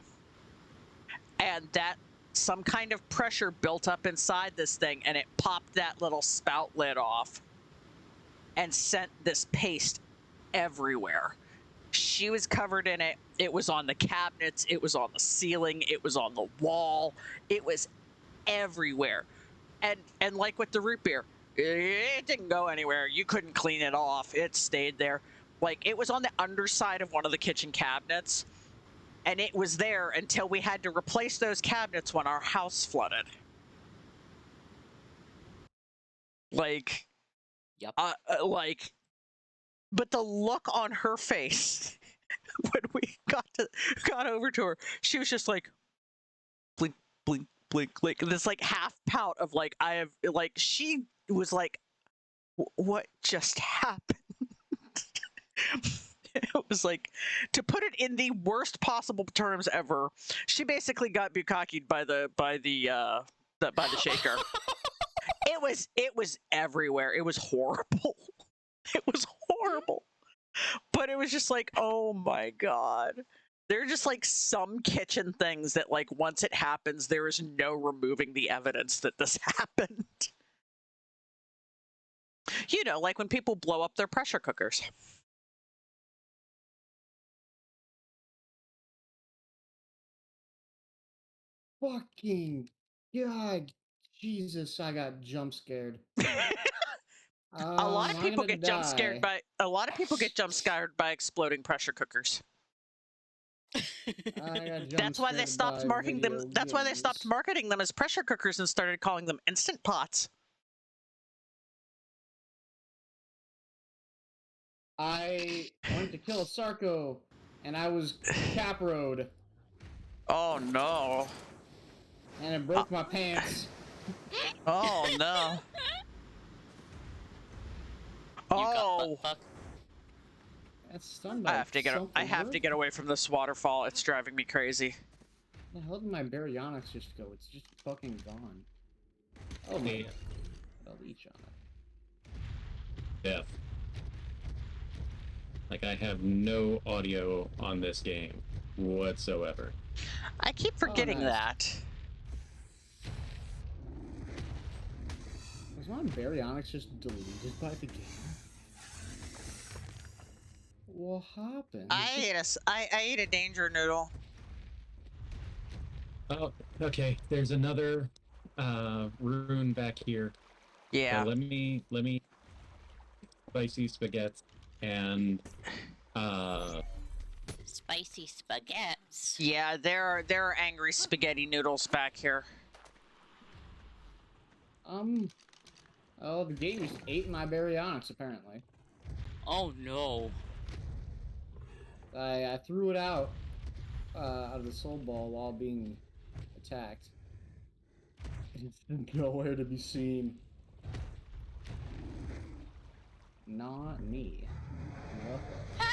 And that some kind of pressure built up inside this thing, and it popped that little spout lid off and sent this paste everywhere. She was covered in it. It was on the cabinets. It was on the ceiling. It was on the wall. It was everywhere. And like with the root beer, it didn't go anywhere. You couldn't clean it off. It stayed there. It was on the underside of one of the kitchen cabinets. And it was there until we had to replace those cabinets when our house flooded. Yep. But the look on her face when we got over to her, she was just blink, blink, blink, this half pout of she was what just happened? It was to put it in the worst possible terms ever, she basically got bukkakied by the shaker. It was everywhere. It was horrible. It was horrible. But it was just oh my God. There are just some kitchen things that once it happens, there is no removing the evidence that this happened. When people blow up their pressure cookers. Fucking God, Jesus! I got jump scared. A lot of people get jump scared die. by exploding pressure cookers. I got That's why they jump-scared stopped by marketing them. video That's why they stopped games. marketing them as pressure cookers and started calling them instant pots. I went to kill a Sarco, and I was caproed, Oh no. and it broke my pants. Oh no. You got butt Oh. fucked. That's stunned by I have to something. get away from this waterfall. It's driving me crazy. Where the hell did my baryonyx just go? It's just fucking gone. Oh my Yeah. god. I'll leech on it. Yeah. Like, I have no audio on this game whatsoever. I keep forgetting nice. that. Was my baryonyx just deleted by the game? What happened? I ate a danger noodle. Oh, okay. There's another rune back here. Yeah. So let me spicy spaghetti and Spicy spaghettis. Yeah, there are angry spaghetti noodles back here. Oh, the game just ate my baryonyx apparently. Oh no. I threw it out of the soul ball while being attacked. It's nowhere to be seen. Not me. What the-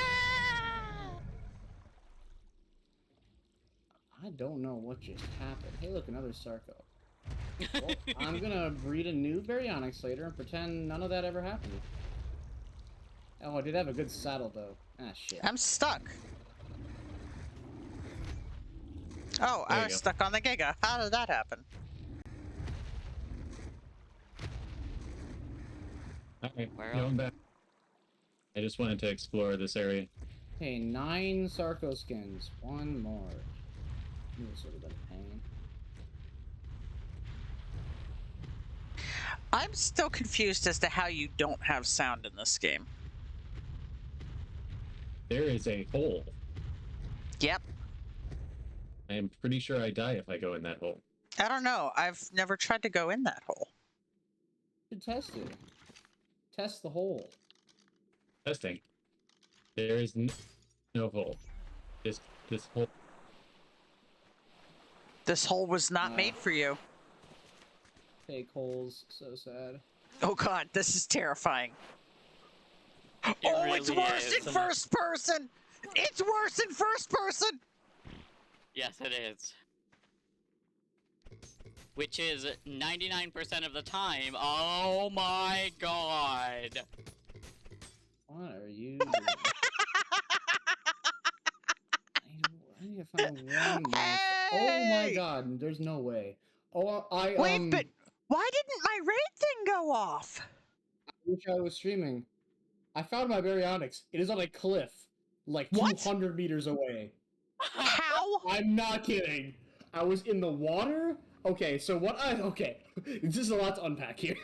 I don't know what just happened. Hey, look, another Sarco. Well, I'm gonna breed a new baryonyx later and pretend none of that ever happened. Oh, I did have a good saddle though. Ah, shit. I'm stuck. Oh, There I you was go. stuck on the Giga. How did that happen? Alright, Where going back. I just wanted to explore this area. Okay, 9 Sarco skins. One more. This would have been a pain. I'm still confused as to how you don't have sound in this game. There is a hole. Yep. I am pretty sure I die if I go in that hole. I don't know. I've never tried to go in that hole. You should test it. Test the hole. Testing. There is no hole. This hole. This hole was not made for you. Fake holes. So sad. Oh god, this is terrifying. It Oh, it's really worse is. in first person! It's worse in first person! Yes, it is. Which is 99% of the time. Oh my god. What are you doing? I need to find one more. Oh my Hey! god, there's no way. Oh, Wait, but why didn't my raid thing go off? I wish I was streaming. I found my baryonyx. It is on a cliff, like What? 200 meters away. How? I'm not kidding. I was in the water. Okay, so okay, this is a lot to unpack here.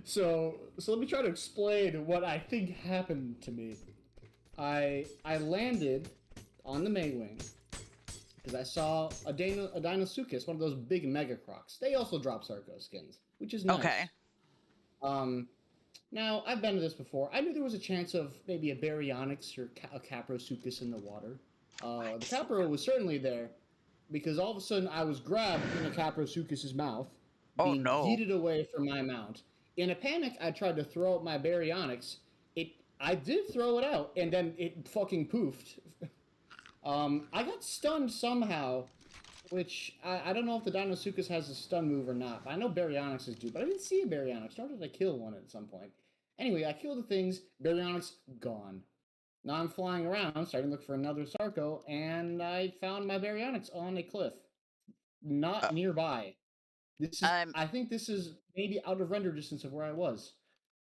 so let me try to explain what I think happened to me. I landed on the Maywing because I saw a Deinosuchus, one of those big mega crocs. They also drop Sarco skins, which is nice. Okay. Now, I've been to this before. I knew there was a chance of maybe a baryonyx or a caprosuchus in the water. The capro was certainly there, because all of a sudden I was grabbed in a caprosuchus's mouth, Oh, being no. yeeted away from my mount. In a panic, I tried to throw out my baryonyx. I did throw it out, and then it fucking poofed. I got stunned somehow, which I don't know if the Deinosuchus has a stun move or not. I know baryonyxes do, but I didn't see a baryonyx, nor did I kill one at some point. Anyway, I killed the things, baryonyx gone. Now I'm flying around, starting to look for another Sarco, and I found my baryonyx on a cliff. Not nearby. This is I think this is maybe out of render distance of where I was.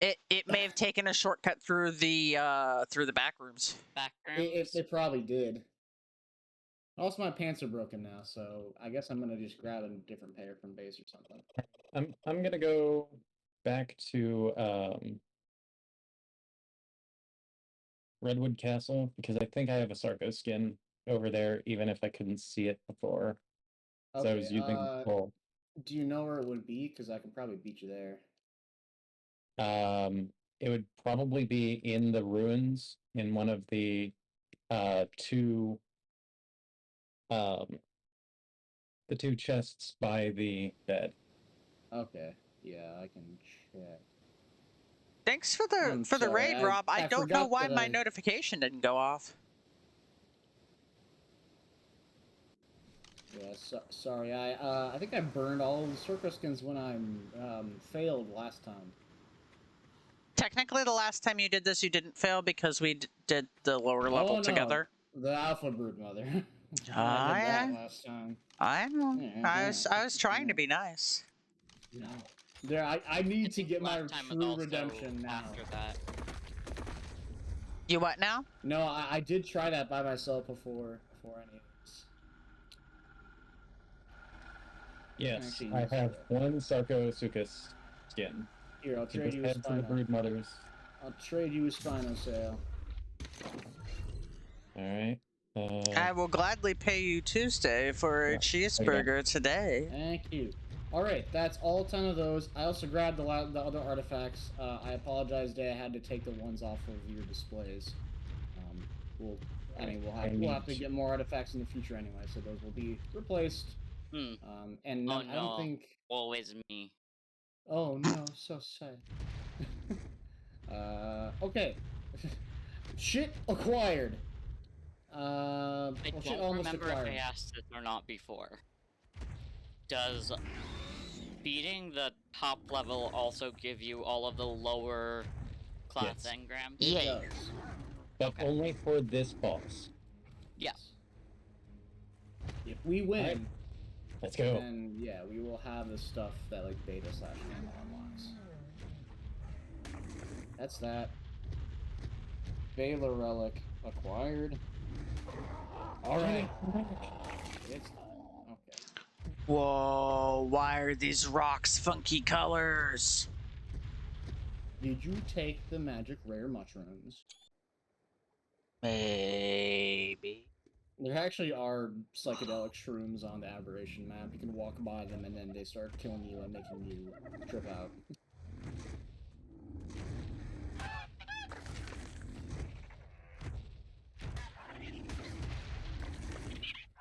It may have taken a shortcut through the back rooms. It probably did. Also, my pants are broken now, so I guess I'm gonna just grab a different pair from base or something. I'm gonna go back to Redwood Castle because I think I have a Sarco skin over there, even if I couldn't see it before. So I was using full. Do you know where it would be? Because I could probably beat you there. It would probably be in the ruins in one of the two chests by the bed. Okay. Yeah, I can check. Thanks for I'm the sorry, raid, Rob. I don't know forgot why that my notification didn't go off. Yeah, sorry. I think I burned all of the circus skins when I failed last time. Technically, the last time you did this, you didn't fail because we did the lower level Oh, no. together. The Alpha Brood Mother. Ah, I did yeah. that last time. I know. I was trying to be nice. No. There, I need to get my Last time was true also redemption now. after that. You what now? No, I did try that by myself before any of this. Yes, Actually, I use have it. one Sarcosuchus skin. Here, I'll Keep trade his you a head for the Spino. brood mothers. I'll trade you a Spino sale. Alright. I will gladly pay you Tuesday for a Yeah, cheeseburger today. Thank you. Alright, that's all 10 of those. I also grabbed the other artifacts. I apologize, Day. I had to take the ones off of your displays. We'll have to get more artifacts in the future anyway, so those will be replaced. And Oh I no, don't think... always me. Oh no, so sad. Okay. Shit acquired. I shit don't almost remember acquired. if I asked this or not before. Does beating the top level also give you all of the lower class Yes. engrams? It Yeah. does. But only for this boss. Yes. If we win, Alright. Let's go. then yeah, we will have the stuff that like beta / gamma unlocks. That's that. Baylor relic acquired. Alright. It's time. Okay. Whoa, why are these rocks funky colors? Did you take the magic rare mushrooms? Maybe. There actually are psychedelic shrooms on the aberration map. You can walk by them and then they start killing you and making you trip out.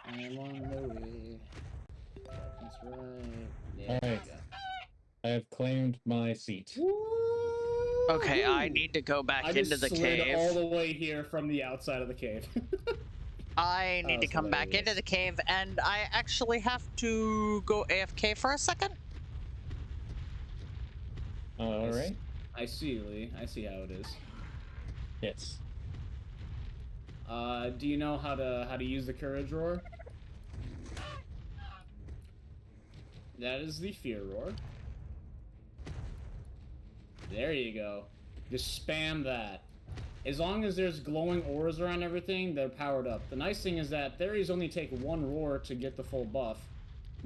I'm on the way. That's right. Yeah. Alright. I have claimed my seat. Okay, I need to go back into the slid cave. all the way here from the outside of the cave. I need to was come back into hilarious. the cave, and I actually have to go AFK for a second. Alright. I see, Lee. I see how it is. Yes. Do you know how to use the courage roar? That is the fear roar. There you go. Just spam that. As long as there's glowing auras around everything, they're powered up. The nice thing is that fairies only take one roar to get the full buff.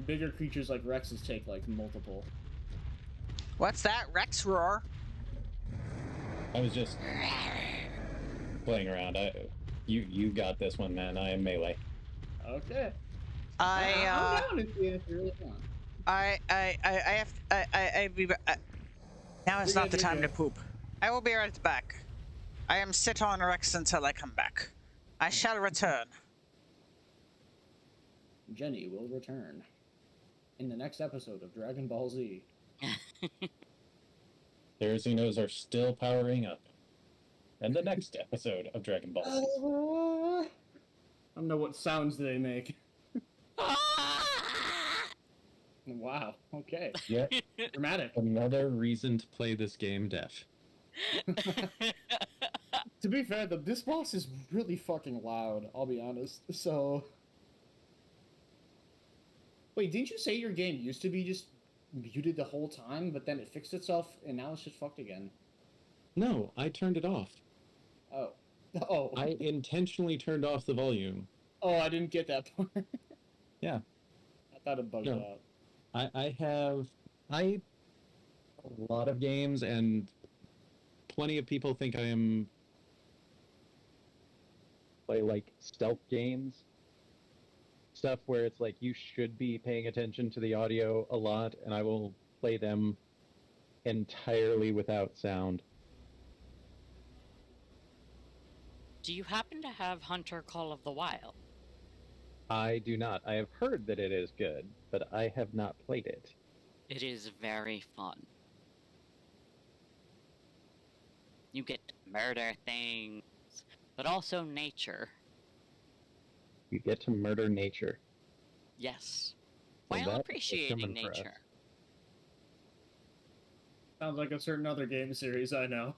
Bigger creatures like Rexes take like multiple. What's that? Rex roar? I was just playing around. You got this one, man. I am melee. Okay. I'm down if you really want. now is You're not the good, time you're to good. poop. I will be right back. I am sit on Rex until I come back. I shall return. Jenny will return in the next episode of Dragon Ball Z. Their Xenos are still powering up. And the next episode of Dragon Ball Z. I don't know what sounds they make. Wow. Okay. Yeah. Dramatic. Another reason to play this game deaf. To be fair, this boss is really fucking loud, I'll be honest. So... Wait, didn't you say your game used to be just muted the whole time, but then it fixed itself, and now it's just fucked again? No, I turned it off. Oh. Oh. I intentionally turned off the volume. Oh, I didn't get that part. Yeah. I thought it bugged No. out. I have a lot of games, and plenty of people think I am play like stealth games. Stuff where it's like you should be paying attention to the audio a lot, and I will play them entirely without sound. Do you happen to have Hunter Call of the Wild? I do not. I have heard that it is good, but I have not played it. It is very fun. You get to murder things, but also nature. You get to murder nature. Yes. Well, While that is appreciating coming for us. nature. Sounds like a certain other game series I know.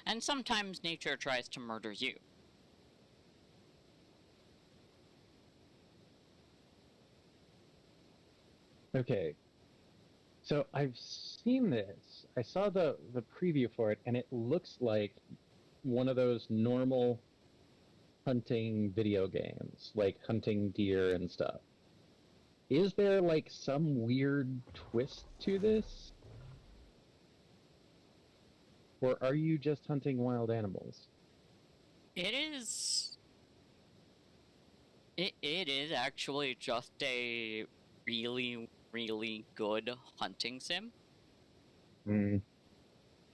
And sometimes nature tries to murder you. Okay. So I've seen this. I saw the preview for it, and it looks like one of those normal hunting video games, like hunting deer and stuff. Is there like some weird twist to this? Or are you just hunting wild animals? It is... It is actually just a really, really good hunting sim.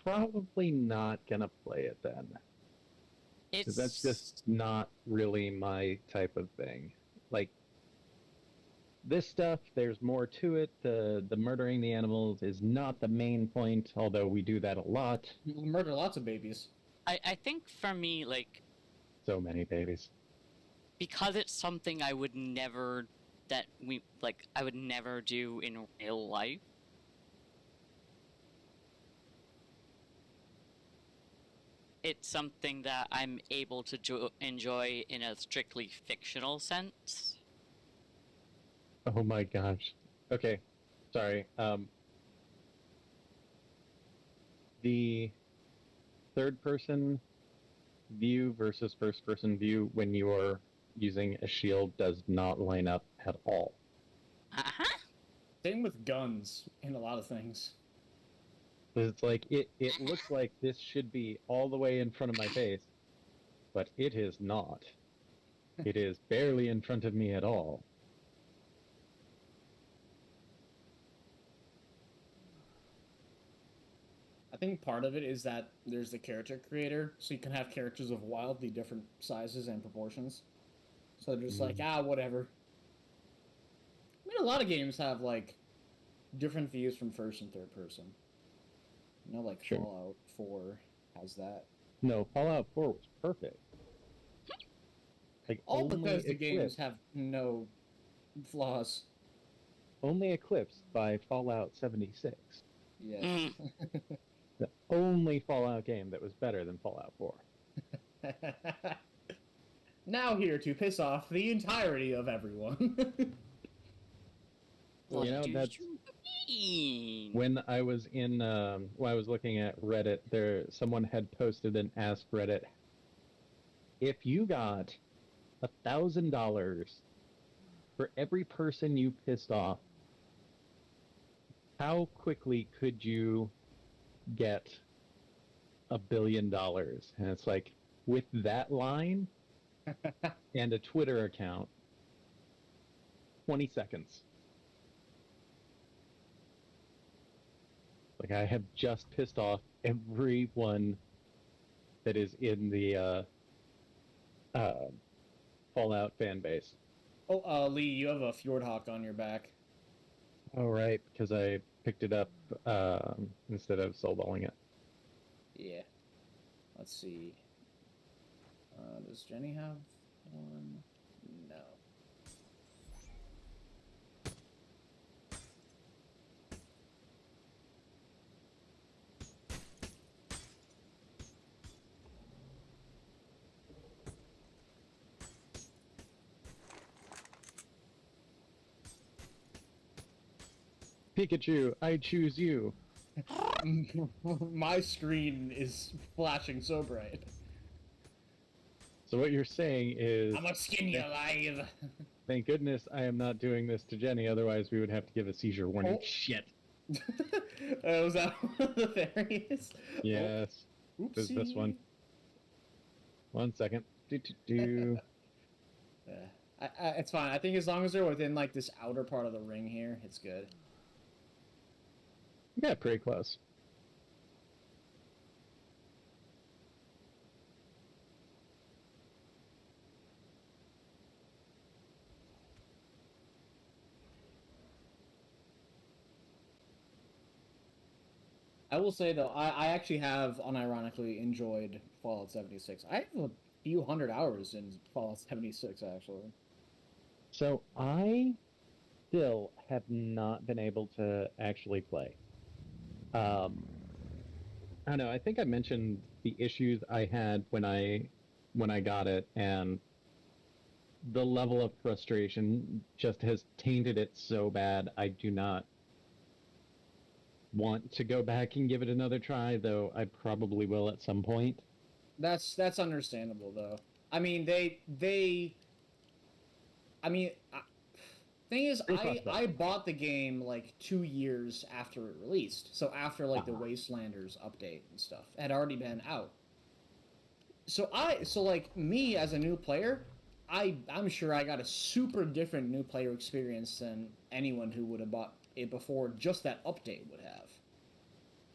Probably not gonna play it then. It's... 'Cause that's just not really my type of thing. Like, this stuff, there's more to it. The murdering the animals is not the main point, although we do that a lot. You murder lots of babies. I think for me, like, So many babies. because it's something I would never... I would never do in real life. It's something that I'm able to enjoy in a strictly fictional sense. Oh my gosh. Okay, sorry. The third person view versus first person view when you are using a shield does not line up at all. Uh-huh. Same with guns in a lot of things. It's like it looks like this should be all the way in front of my face, but it is not. It is barely in front of me at all. I think part of it is that there's the character creator, so you can have characters of wildly different sizes and proportions. So they're just like, whatever. I mean, a lot of games have, like, different views from first and third person. You know, like Sure. Fallout 4 has that. No, Fallout 4 was perfect. Like, All only Bethesda games Eclipse- have no flaws. only eclipsed by Fallout 76. Yes. The only Fallout game that was better than Fallout 4. Now here to piss off the entirety of everyone. What You know, do that's- you mean? When I was in, when I was looking at Reddit, someone had posted and asked Reddit, if you got $1,000 for every person you pissed off, how quickly could you get $1 billion? And it's like, with that line and a Twitter account, 20 seconds. Like, I have just pissed off everyone that is in the Fallout fan base. Oh, Lee, you have a Fjordhawk on your back. Oh, right, because I picked it up instead of soulballing it. Yeah. Let's see. Does Jenny have one? No. Pikachu, I choose you. My screen is flashing so bright. So what you're saying is, I'm gonna skin you alive. thank goodness I am not doing this to Jenny, otherwise we would have to give a seizure warning. Oh. Shit. Was that one of the fairies? Yes. Oh, This one. oopsie. 1 second. Do. Yeah, it's fine. I think as long as they're within like this outer part of the ring here, it's good. Yeah, pretty close. I will say though, I actually have unironically enjoyed Fallout 76. I have a few hundred hours in Fallout 76 actually. So I still have not been able to actually play. I don't know. I think I mentioned the issues I had when I got it, and the level of frustration just has tainted it so bad. I do not want to go back and give it another try, though I probably will at some point. That's understandable though. I mean, I mean, thing is, Pretty fucked up. I bought the game like 2 years after it released, so after like the Uh-huh. Wastelanders update and stuff had already been out. So like me as a new player, I'm sure I got a super different new player experience than anyone who would have bought it before just that update would have.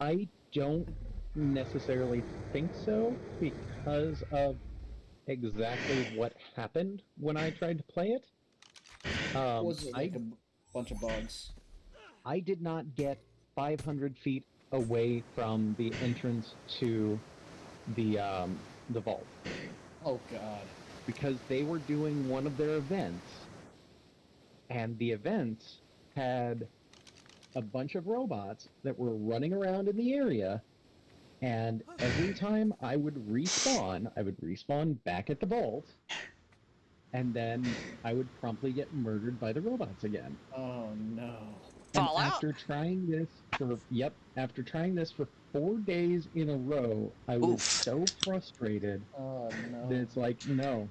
I don't necessarily think so because of exactly what happened when I tried to play it. Was it like a bunch of bugs? I did not get 500 feet away from the entrance to the vault Oh god. because they were doing one of their events, and the event had a bunch of robots that were running around in the area, and every time I would respawn back at the vault, and then I would promptly get murdered by the robots again. Oh no. And Fallout. after trying this for 4 days in a row, I was Oof. so frustrated Oh that no. it's like, no,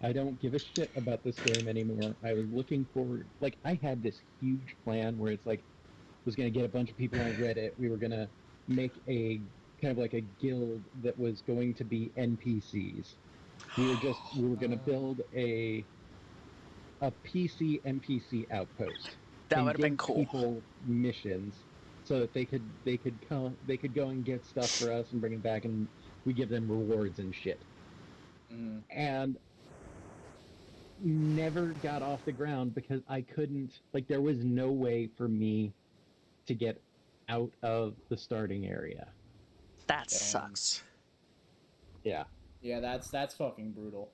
I don't give a shit about this game anymore. I was looking forward, like, I had this huge plan where it's like, I was gonna get a bunch of people on Reddit. We were gonna make a kind of like a guild that was going to be NPCs. We were gonna build a PC NPC outpost. That And would have been give cool. people missions so that they could go and get stuff for us and bring it back, and we give them rewards and shit. Mm. And never got off the ground because I couldn't, like, there was no way for me to get out of the starting area. That Damn. sucks. Yeah. Yeah, that's fucking brutal.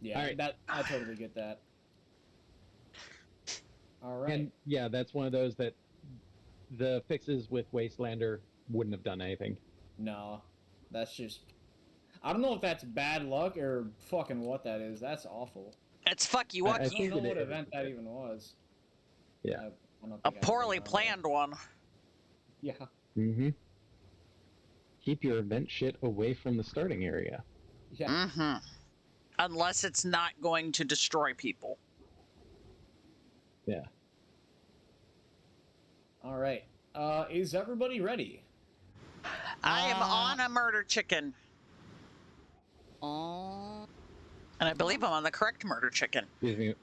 Yeah, Alright. that I totally get that. All right. And yeah, that's one of those that the fixes with Wastelander wouldn't have done anything. No, that's just. I don't know if that's bad luck or fucking what that is. That's awful. It's fuck you I I Wucky. don't know what it event is. that even was. Yeah. I don't A think I poorly really know. planned one. Yeah. Mm-hmm. Keep your event shit away from the starting area. Yeah. Mm-hmm. Unless it's not going to destroy people. Yeah. All right. Is everybody ready? I am on a murder chicken, Oh. and I believe I'm on the correct murder chicken. Excuse me.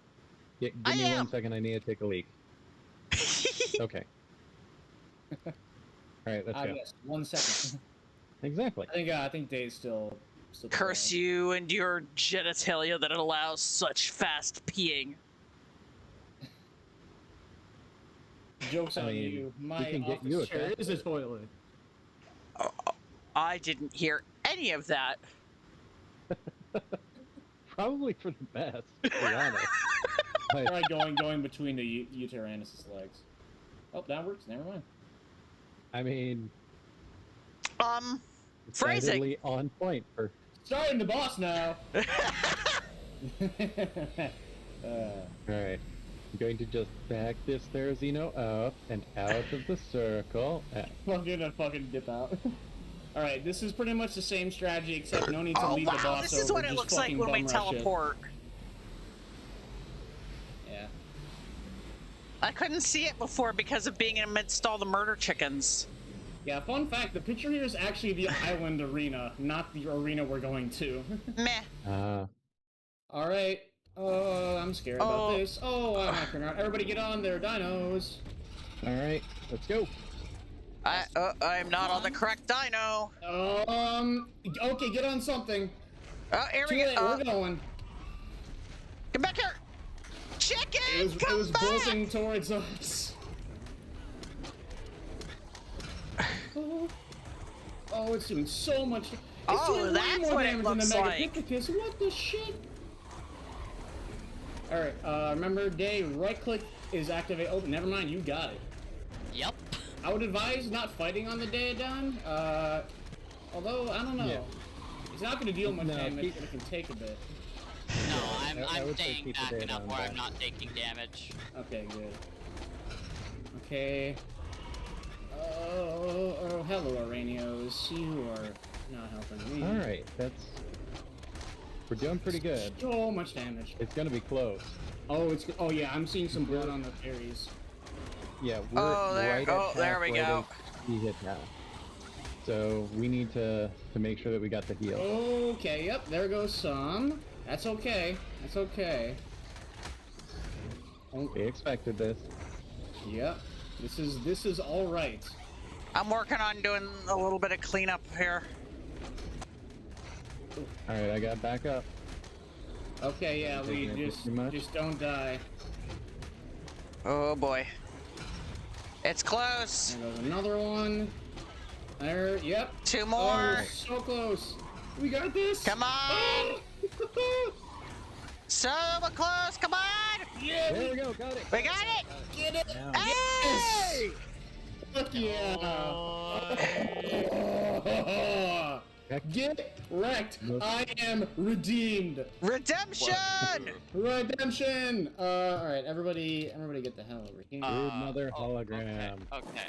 Give I me am. 1 second. I need to take a leak. Okay. All right, let's go. Yes. 1 second. Exactly. I think Dave's still. Curse playing. you and your genitalia that allows such fast peeing. Joke's I on mean, you. we My can get office you a chair is a catheter. toilet. I didn't hear any of that. Probably for the best, to be honest. But Try going between the Uteranus' legs. Oh, that works. Never mind. I mean, Phrasing. decidedly on point for. Starting the boss now. All right. I'm going to just back this Therizino up and out of the circle. Fucking dip out. All right, this is pretty much the same strategy, except no need to Oh lead the wow, boss this is over, what it just looks like fucking when we bum rush it. teleport. Yeah. I couldn't see it before because of being amidst all the murder chickens. Yeah, fun fact, the picture here is actually the island arena, not the arena we're going to. Meh. All right. I'm scared about this. Oh, I'm not turning around. Everybody get on there, dinos. All right, let's go. I'm not on the correct dino. Okay, get on something. Oh, here Too we late, go. we're going. Come back here. Chicken, It was come bolting back. towards us. Oh, it's doing so much. It's doing way That's more what it damage than the looks like. Megapithecus. What the shit? All right. Remember, Day. Right click is activate. Oh, never mind. You got it. Yep. I would advise not fighting on the Daedon. Although I don't know. Yeah. It's not going to deal much No, damage, but it can take a bit. No, I I'm would say staying keep the back data enough on where I'm back. not taking damage. Okay, good. Okay. Oh, hello, Aranios. You are not helping me. All right, we're doing pretty good. So much damage. It's gonna be close. Oh yeah, I'm seeing some blood on the fairies. Yeah, we're right at there we go. He hit now. So we need to make sure that we got the heal. Okay, yep, there goes some. That's okay. That's okay. Oh, We expected this. yep. This is all right. I'm working on doing a little bit of cleanup here. All right, I got back up. Okay, yeah, we Taking it too much? just don't die. Oh boy. It's close. There goes another one. There, yep. 2 Oh, more. we're so close. We got this. Come on. Oh! So close. Come on. Yeah, There we go, got it. We got it. get it. Now. Hey! Fuck yeah. Get wrecked. I am redeemed. Redemption. Redemption. All right, everybody get the hell over here. Rude mother Oh, hologram. Okay.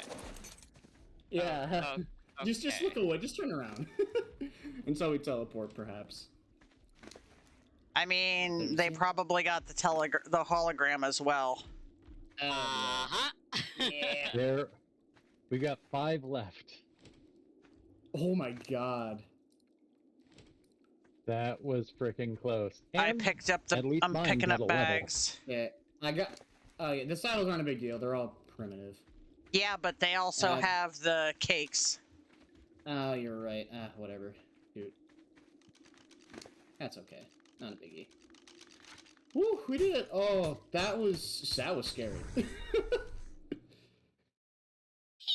Yeah. Okay. Just look away. Just turn around. Until we teleport, perhaps. I mean, they probably got the hologram as well. Uh-huh. Yeah. There, we got 5 left. Oh my god. That was freaking close. I And picked up at least I'm mine picking got up a level. bags. Yeah. I got. Yeah, the saddles aren't a big deal. They're all primitive. Yeah, but they also Uh, have the cakes. Oh, you're right. Whatever. Dude. That's okay. Not a biggie. Woo, we did it. Oh, that was scary.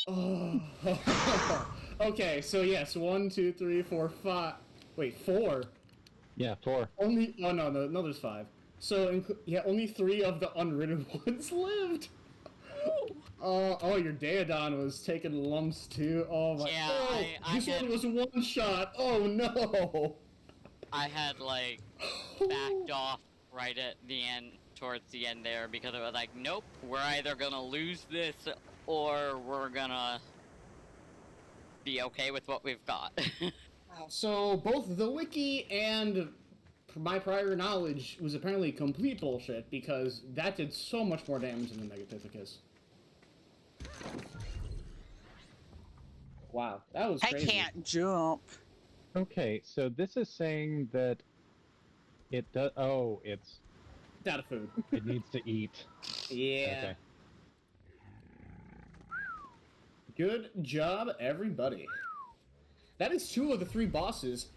Oh. Okay, so yes, 1, 2, 3, 4, 5. Wait, 4. Yeah, 4. Only. Oh no, there's 5. So yeah, only 3 of the unridden ones lived. Oh, your Daedon was taking lumps too. Oh my. Yeah, oh, I this had- one was one shot. Oh no. I had like backed off right at the end, towards the end there, because it was like, nope, we're either gonna lose this or we're gonna be okay with what we've got. So both the wiki and my prior knowledge was apparently complete bullshit because that did so much more damage than the Megapithecus. Wow, that was crazy. I can't jump. Okay, so this is saying that it does. Oh, It's out of food. it needs to eat. Yeah. Okay. Good job, everybody. That is 2 of the 3 bosses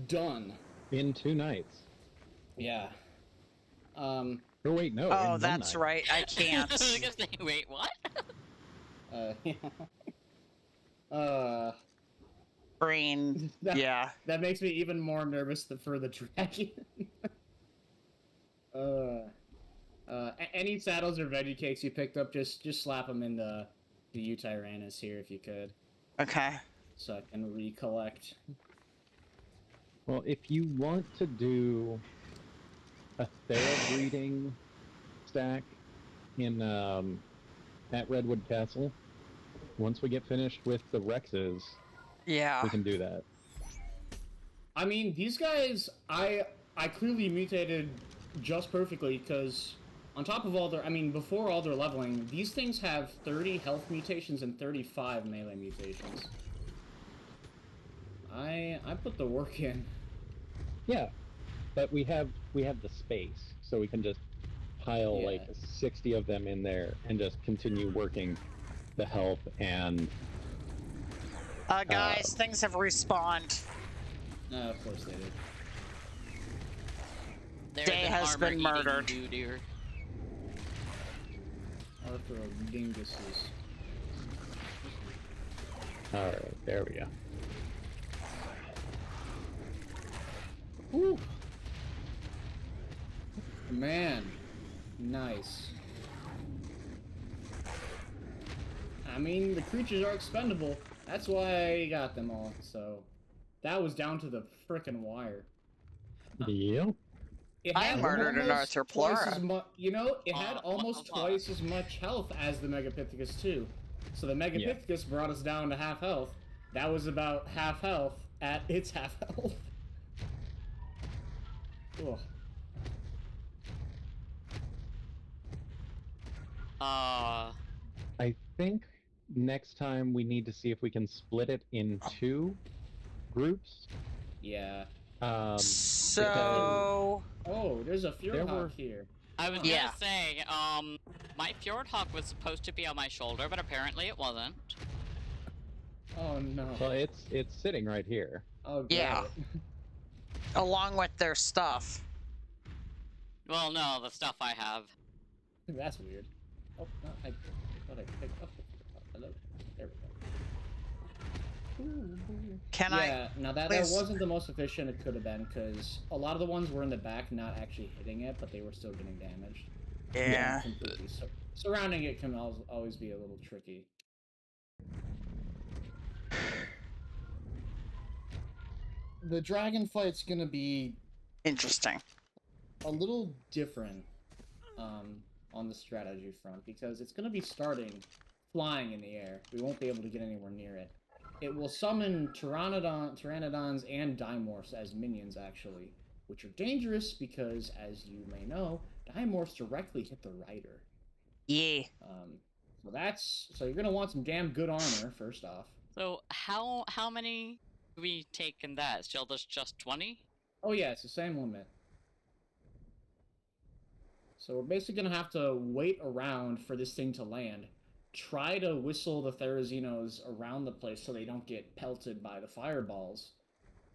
done. In 2 nights. Yeah. Oh wait, no. in Oh, one that's night. right. I I can't. was gonna say, wait, what? Brain. That, Yeah. That makes me even more nervous for the dragon. Any saddles or veggie cakes you picked up, just slap them in the Tyrannus here if you could, Okay. so I can recollect. Well, if you want to do a Thera breeding stack in at Redwood Castle, once we get finished with the Rexes, Yeah. we can do that. I mean, these guys, I clearly mutated just perfectly because on top of all their, before all their leveling, these things have 30 health mutations and 35 melee mutations. I put the work in. Yeah. but we have the space, so we can just pile Yeah. like 60 of them in there and just continue working the health and Guys, things have respawned. No, of course they did. There's Day an has been armor-eating murdered. dude here. Arthur of dinguses. all right, there we go. Whew. Man, nice. I mean, the creatures are expendable. That's why I got them all. So that was down to the frickin' wire. Yep. It I had murdered an almost Arthur twice Plura. as much. You know, it had almost Wow. twice as much health as the Megapithecus too. So the Megapithecus brought us down to half health. That was about half health at its half health. Ugh. I think next time we need to see if we can split it in 2 groups. Yeah. So Oh, there's a There were- Fjordhawk here. I was Yeah. gonna say, my Fjordhawk was supposed to be on my shoulder, but apparently it wasn't. Oh no. Well, it's sitting right here. Oh, Yeah. got it. along with their stuff. Well, no, the stuff I have. That's weird. Oh, no, I thought I picked up the Fjordhawk. Hello. There we go. Can Yeah, now that please- wasn't the most efficient it could have been, because a lot of the ones were in the back not actually hitting it, but they were still getting damaged. Yeah. Completely. So, surrounding it can always be a little tricky. The dragon fight's gonna be Interesting. a little different on the strategy front, because it's gonna be starting flying in the air. We won't be able to get anywhere near it. It will summon Pteranodons and Dimorphs as minions, actually, which are dangerous because, as you may know, Dimorphs directly hit the rider. Yeah. So you're gonna want some damn good armor first off. So how many do we take in that? Still just 20? Oh yeah, it's the same limit. So we're basically gonna have to wait around for this thing to land. Try to whistle the Therazinos around the place so they don't get pelted by the fireballs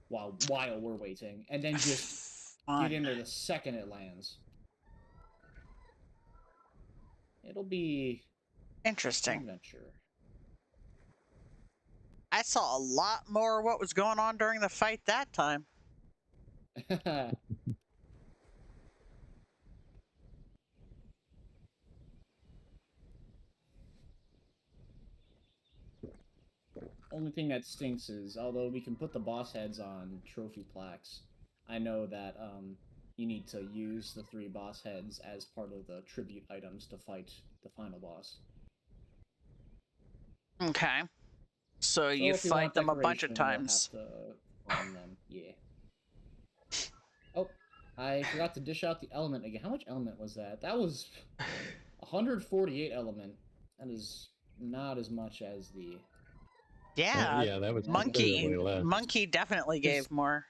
while we're waiting, and then just get in there the second it lands. It'll be an Interesting. adventure. I saw a lot more what was going on during the fight that time. Only thing that stinks is, although we can put the boss heads on trophy plaques, I know that you need to use the 3 boss heads as part of the tribute items to fight the final boss. Okay. So So you if we fight want them a bunch of decoration, we'll times. have to farm them. Yeah. Oh, I forgot to dish out the element again. How much element was that? That was 148 element. That is not as much as the... Yeah. Yeah, that was Monkey. considerably less. Monkey definitely gave more.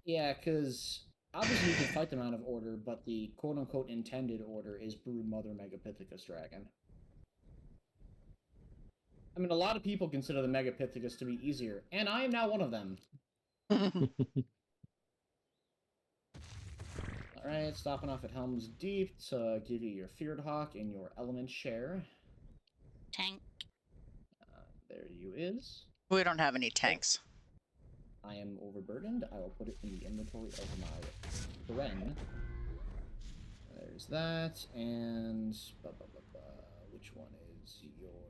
Yeah, because obviously you can fight them out of order, but the quote-unquote intended order is Brood Mother Megapithecus Dragon. I mean, a lot of people consider the Megapithecus to be easier, and I am now one of them. Alright, stopping off at Helm's Deep to give you your Fjordhawk and your element share. Tank. There you is. We don't have any tanks. I am overburdened. I will put it in the inventory of my friend. There's that, and... which one is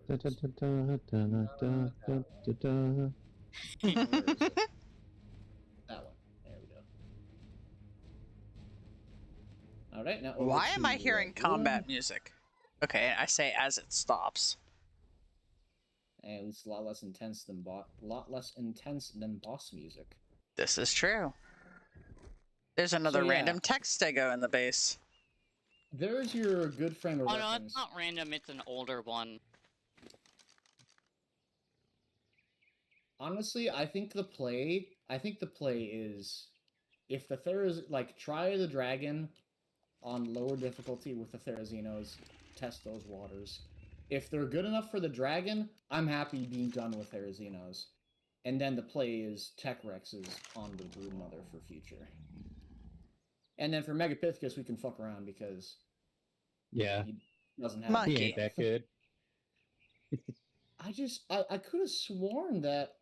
Da, yours? da, da, da, da, da, da, da. Where is it? That one. There we go. Alright, now over Why am to I hearing wood. combat music? Okay, I say as it stops. And it's a lot less intense than boss music. This is true. There's another yeah. random text stego in the base. There's your good frame of Oh no, reference. it's not random, it's an older one. Honestly, I think the play is if the try the dragon on lower difficulty with the Therazinos, test those waters. If they're good enough for the dragon, I'm happy being done with Therazinos. And then the play is Tech Rexes on the Broodmother for future. And then for Megapithecus, we can fuck around because Yeah, he doesn't have... he Monkey. ain't that good. I could have sworn that,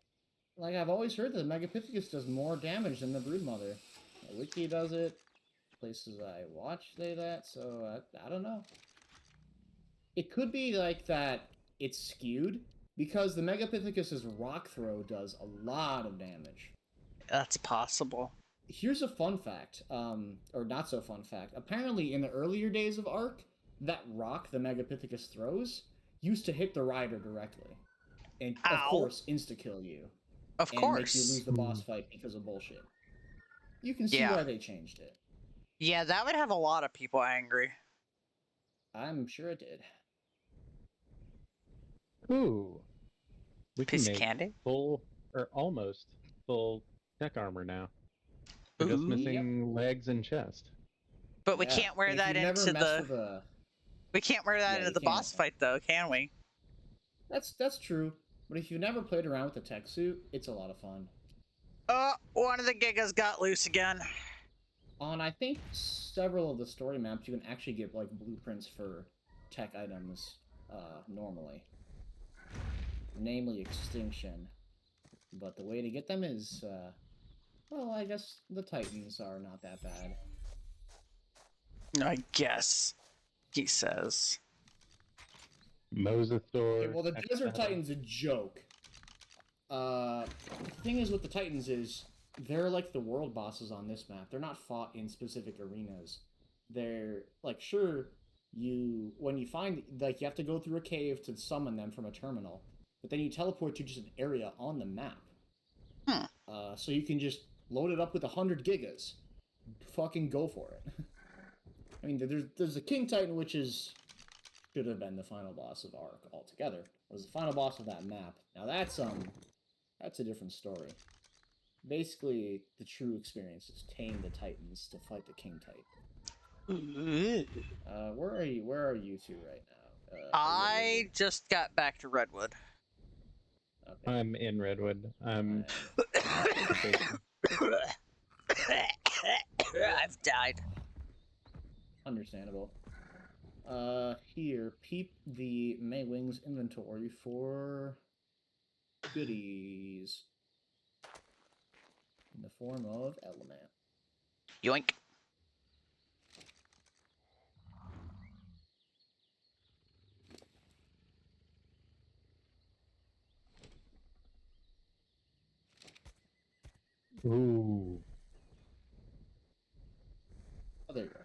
like, I've always heard that Megapithecus does more damage than the Broodmother. The Wiki does it, places I watch say that, so I don't know. It could be like that it's skewed, because the Megapithecus's Rock Throw does a lot of damage. That's possible. Here's a fun fact, or not so fun fact. Apparently, in the earlier days of ARK, that rock the Megapithecus throws used to hit the rider directly. And, of Ow. course, insta-kill you. Of And course. make you lose the boss fight because of bullshit. You can see Yeah. why they changed it. Yeah, that would have a lot of people angry. I'm sure it did. Ooh, we can Piece of make candy. full or almost full tech armor now. We're just Ooh. missing legs and chest. But we Yeah, can't wear if that you've never into messed the. with a... We can't wear that Yeah, into you the can't. boss fight, though, can we? That's true. But if you've never played around with the tech suit, it's a lot of fun. Oh, one of the gigas got loose again. On, I think, several of the story maps, you can actually get, like, blueprints for tech items normally. Namely, Extinction. But the way to get them is, well, I guess the Titans are not that bad. I guess, he says. Moses door. Okay, well, the Desert Titan's a joke. The thing is with the Titans is, they're like the world bosses on this map. They're not fought in specific arenas. They're, like, sure, when you find, like, you have to go through a cave to summon them from a terminal, but then you teleport to just an area on the map. So you can just load it up with 100 gigas. Fucking go for it. I mean, there's the King Titan, which should have been the final boss of ARK altogether. It was the final boss of that map. Now that's a different story. Basically, the true experience is tame the Titans to fight the King Titan. Where are you? Where are you two right now? I just got back to Redwood. Okay. I'm in Redwood. I'm. I've died. Understandable. Here, peep the Maywing's inventory for goodies in the form of element. Yoink. Ooh. Oh, there you go.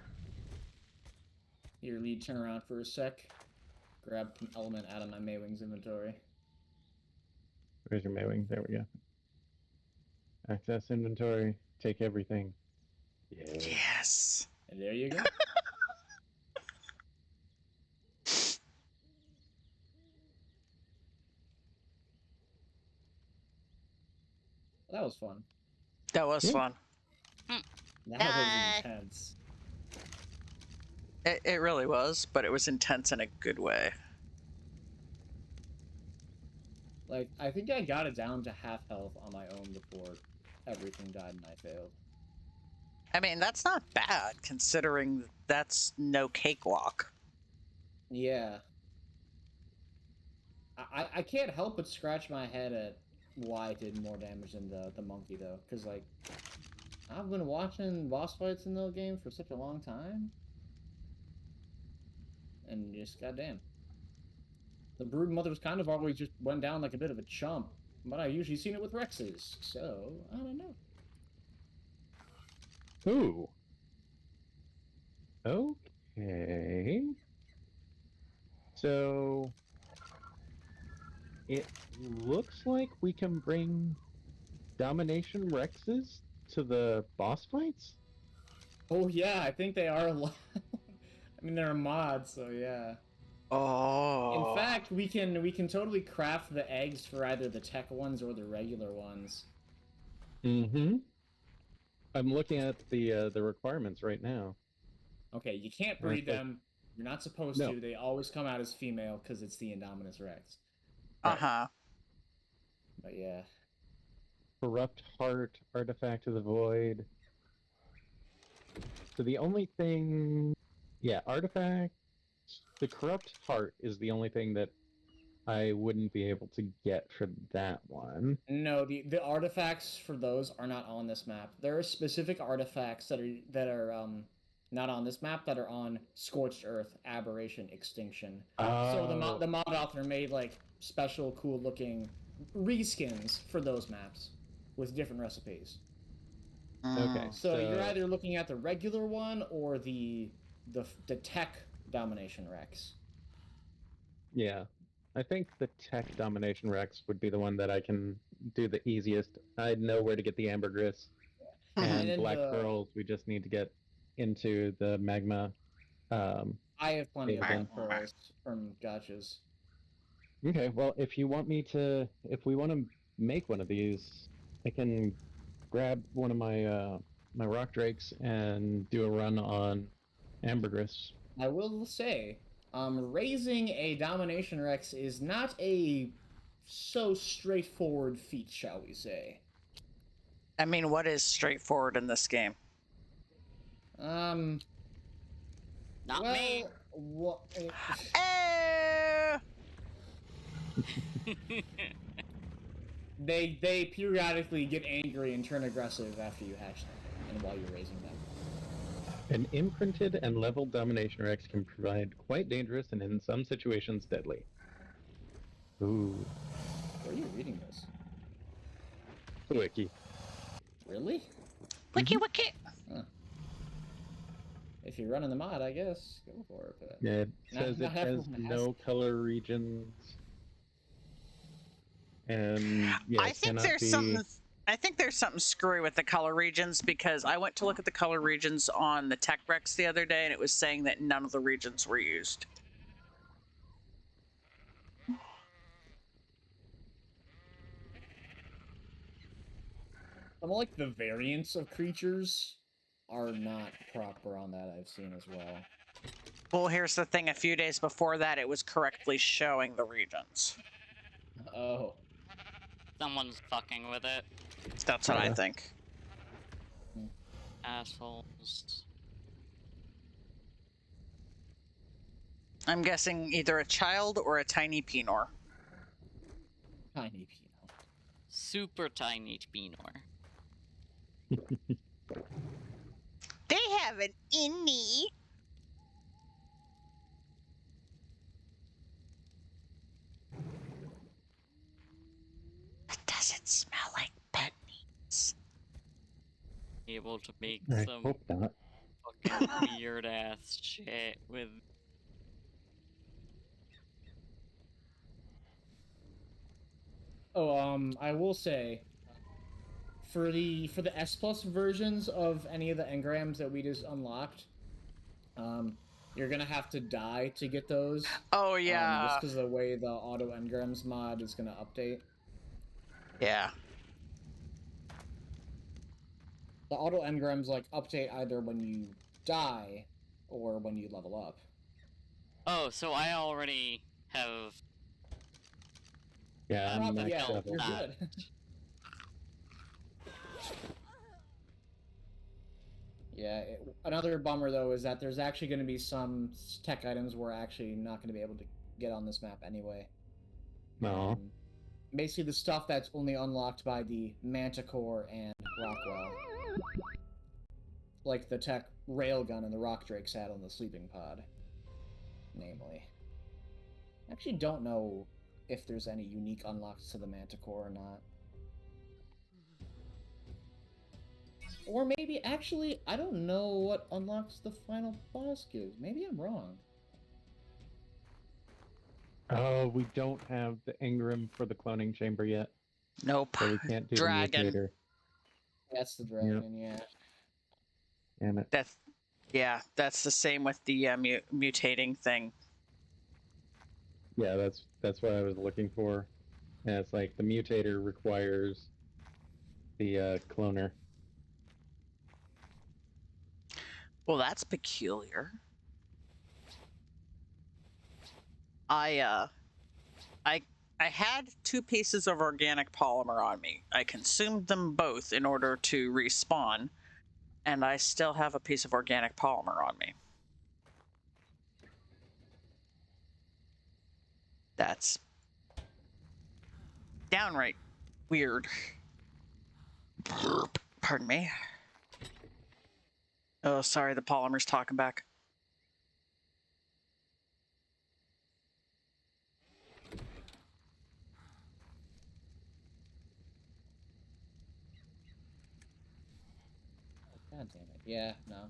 Here, Lee, turn around for a sec. Grab an element out of my Maywing's inventory. Where's your Maywing? There we go. Access inventory. Take everything. Yeah. Yes. And there you go. That was fun. That was Yeah. fun. That was intense. It really was, but it was intense in a good way. Like, I think I got it down to half health on my own before everything died and I failed. I mean, that's not bad, considering that's no cakewalk. Yeah. I can't help but scratch my head at why it did more damage than the monkey, though. Because, like, I've been watching boss fights in the game for such a long time. And just, goddamn. The Broodmother's kind of always just went down like a bit of a chump. But I've usually seen it with Rexes, so, I don't know. Ooh. Okay. So it looks like we can bring Domination Rexes to the boss fights? Oh, yeah, I think they are allowed. I mean, they're a mod, so yeah. Oh. In fact, we can totally craft the eggs for either the tech ones or the regular ones. Mm-hmm. I'm looking at the requirements right now. Okay, you can't Right, breed like- them. You're not supposed No. to. They always come out as female because it's the Indominus Rex. Uh-huh. But yeah. Corrupt Heart, Artifact of the Void. So the only thing, yeah, Artifact. The Corrupt Heart is the only thing that I wouldn't be able to get for that one. No, the artifacts for those are not on this map. There are specific artifacts that are not on this map that are on Scorched Earth, Aberration, Extinction. So Oh. the mod author made like special cool looking reskins for those maps with different recipes. Okay, So you're either looking at the regular one or the tech domination Rex. Yeah, I think the Tech Domination Rex would be the one that I can do the easiest. I know where to get the ambergris and then black the- pearls. We just need to get into the magma. I have plenty of Again. black pearls from gotchas. Okay, well, if you want me to, if we want to make one of these, I can grab one of my my rock drakes and do a run on ambergris. I will say, raising a domination Rex is not a so straightforward feat, shall we say. I mean, what is straightforward in this game? Um, Not well, me. Eh, they periodically get angry and turn aggressive after you hatch them and while you're raising them. An imprinted and leveled domination Rex can provide quite dangerous and in some situations deadly. Ooh, Where are you reading this? the wiki. Really? wiki wiki. If you're running the mod, I guess go for it. But Yeah, it says not it has everyone has no it. color regions. And yeah, I it think cannot there's be... something. I think there's something screwy with the color regions because I went to look at the color regions on the Tech Rex the other day and it was saying that none of the regions were used. Some of like the variants of creatures are not proper on that I've seen as well. Well, here's the thing. A few days before that, it was correctly showing the regions. Oh. Someone's fucking with it. That's what I Yeah. think. Assholes. I'm guessing either a child or a tiny Pinor. Tiny Pino. Super tiny Beanor. They have an innie. It doesn't smell like pet meats. Able to make I some hope not. fucking weird ass shit with. Oh, I will say, for the S plus versions of any of the engrams that we just unlocked, you're gonna have to die to get those. Oh yeah. Just because of the way the auto engrams mod is gonna update. Yeah. The auto engrams like update either when you die or when you level up. Oh, so I already have. Yeah, I'm Probably, max yeah, level. you're Ah. good. Yeah, another bummer though is that there's actually going to be some tech items we're actually not going to be able to get on this map anyway. No. Basically the stuff that's only unlocked by the Manticore and Rockwell. Like the tech railgun and the Rock Drake sat on the sleeping pod. Namely. I actually don't know if there's any unique unlocks to the Manticore or not. Or maybe, actually, I don't know what unlocks the final boss gives. Maybe I'm wrong. Oh, we don't have the Engram for the cloning chamber yet, Nope. so we can't do Dragon. the mutator. That's the dragon, yeah. Damn it. That's the same with the mutating thing. Yeah, that's what I was looking for. And it's like the mutator requires the cloner. Well, that's peculiar. I had 2 pieces of organic polymer on me. I consumed them both in order to respawn, and I still have a piece of organic polymer on me. That's downright weird. Pardon me. Oh, sorry, the polymer's talking back. God damn it. Yeah, no.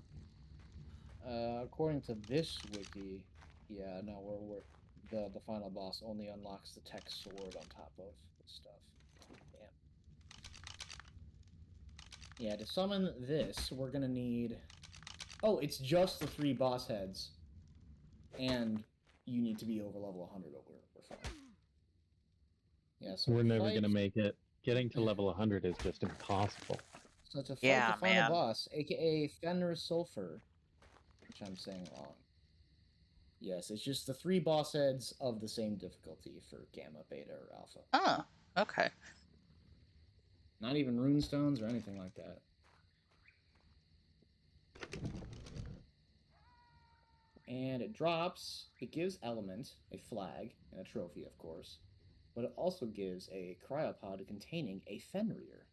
According to this wiki, yeah, no, we're the final boss only unlocks the tech sword on top of the stuff. Damn. Yeah, to summon this, we're gonna need. Oh, it's just the 3 boss heads, and you need to be over level 100. We're fine. Yeah, so We're never fight... gonna make it. Getting to level 100 is just impossible. So to fight Yeah, the final man. boss, aka Fenrir Sulfur, which I'm saying wrong. Yes, it's just the 3 boss heads of the same difficulty for Gamma, Beta, or Alpha. Oh, okay. Not even runestones or anything like that. And it drops, it gives Element, a flag, and a trophy, of course, but it also gives a cryopod containing a Fenrir.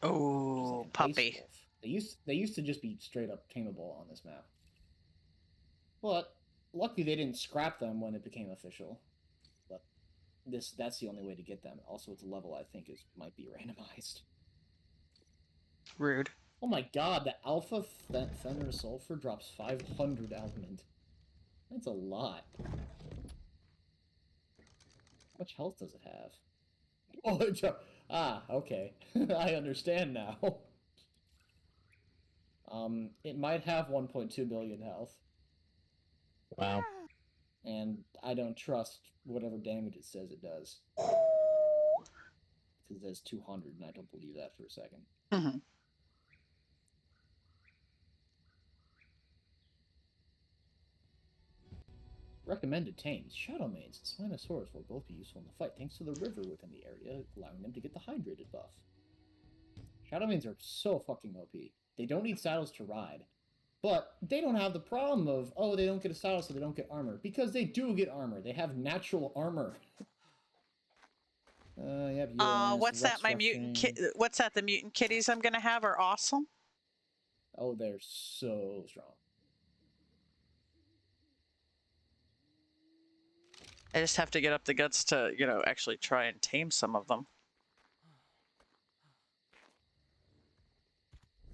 Oh, Like puppy. They used to just be straight up tameable on this map. But luckily they didn't scrap them when it became official. But that's the only way to get them. Also, its level I think might be randomized. Rude. Oh my god, the Alpha Fenrir Sulfur drops 500 element. That's a lot. How much health does it have? Oh, okay. I understand now. It might have 1.2 billion health. Wow. And I don't trust whatever damage it says it does. Because it says 200, and I don't believe that for a second. Mm-hmm. Recommended tames. Shadow Mains and Spinosaurus will both be useful in the fight, thanks to the river within the area, allowing them to get the hydrated buff. Shadow Mains are so fucking OP. They don't need saddles to ride. But they don't have the problem of, oh, they don't get a saddle so they don't get armor. Because they do get armor. They have natural armor. Yep, What's that? My mutant what's that? The mutant kitties I'm gonna have are awesome. Oh, they're so strong. I just have to get up the guts to, actually try and tame some of them.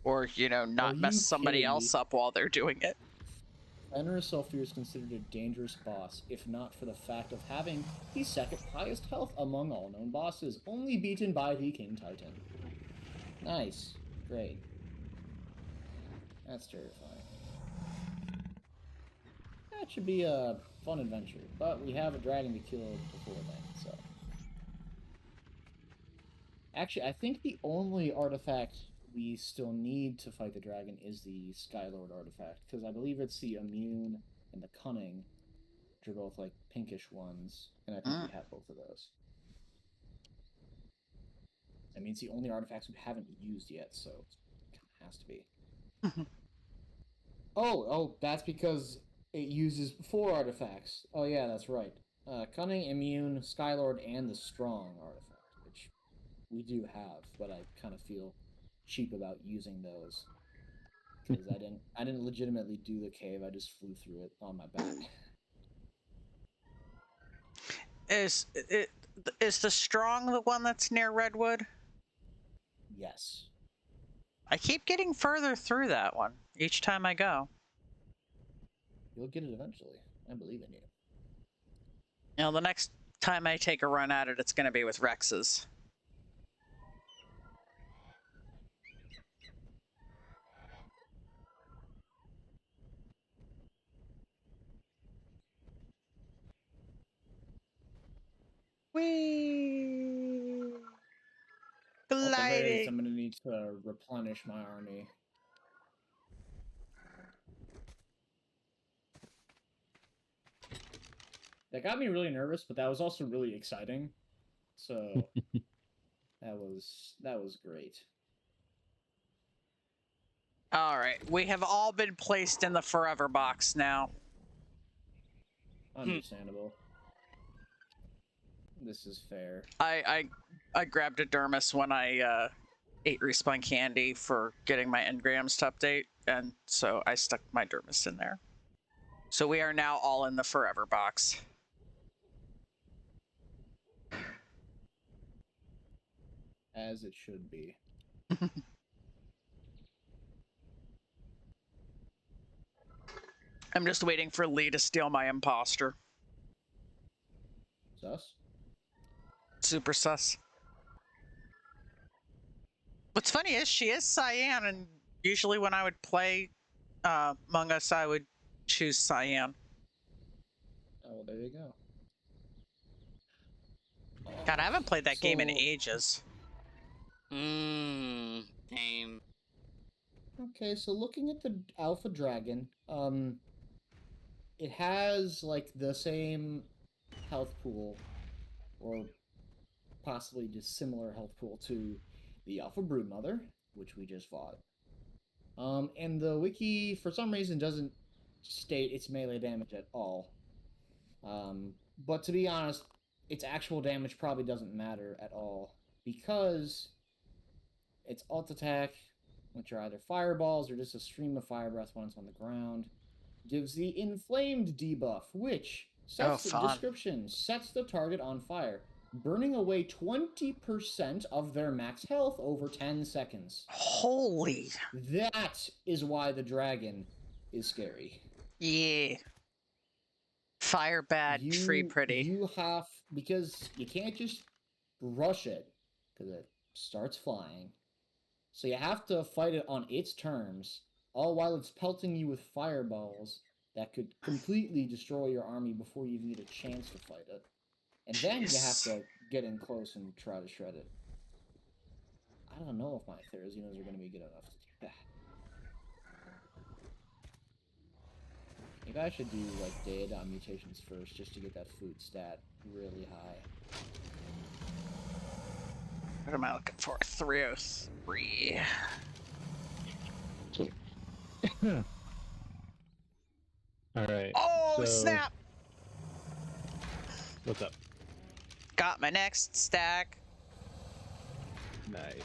Or, not mess somebody else up while they're doing it. Fenrir Sulfur is considered a dangerous boss, if not for the fact of having the 2nd highest health among all known bosses, only beaten by the King Titan. Nice. Great. That's terrifying. That should be a fun adventure, but we have a dragon to kill before then, so... Actually, I think the only artifact we still need to fight the dragon is the Skylord artifact, because I believe it's the Immune and the Cunning, which are both, like, pinkish ones, and I think we have both of those. I mean, it's the only artifacts we haven't used yet, so it has to be. Oh, that's because it uses 4 artifacts. Oh yeah, that's right. Cunning, Immune, Skylord, and the Strong artifact, which we do have, but I kind of feel cheap about using those because I didn't legitimately do the cave. I just flew through it on my back. Is the Strong the one that's near Redwood? Yes. I keep getting further through that one each time I go. You'll get it eventually. I believe in you. The next time I take a run at it, it's going to be with Rex's. Whee! At the very least, Gliding. I'm going to need to replenish my army. That got me really nervous, but that was also really exciting. So that was great. All right, we have all been placed in the forever box now. Understandable. This is fair. I grabbed a dermis when I ate respawn candy for getting my engrams to update, and so I stuck my dermis in there. So we are now all in the forever box. As it should be. I'm just waiting for Lee to steal my imposter. Sus? Super sus. What's funny is she is Cyan, and usually when I would play Among Us, I would choose Cyan. Oh, well, there you go. God, I haven't played that game in So- ages. Same. Okay, so looking at the Alpha Dragon, it has like the same health pool, or possibly just similar health pool to the Alpha Broodmother, which we just fought. And the wiki for some reason doesn't state its melee damage at all. But to be honest, its actual damage probably doesn't matter at all because its alt attack, which are either fireballs or just a stream of fire breath when it's on the ground, gives the inflamed debuff, which sets the fun. description sets the target on fire, burning away 20% of their max health over 10 seconds. Holy. That is why the dragon is scary. Yeah. Fire bad, tree pretty. You have, because you can't just rush it, because it starts flying. So you have to fight it on its terms, all while it's pelting you with fireballs that could completely destroy your army before you even get a chance to fight it. And then you have to get in close and try to shred it. I don't know if my Therazinos are going to be good enough to do that. Maybe I should do like Daedon mutations first, just to get that food stat really high. What am I looking for? 303. All right. Oh, so, snap! What's up? Got my next stack. Nice.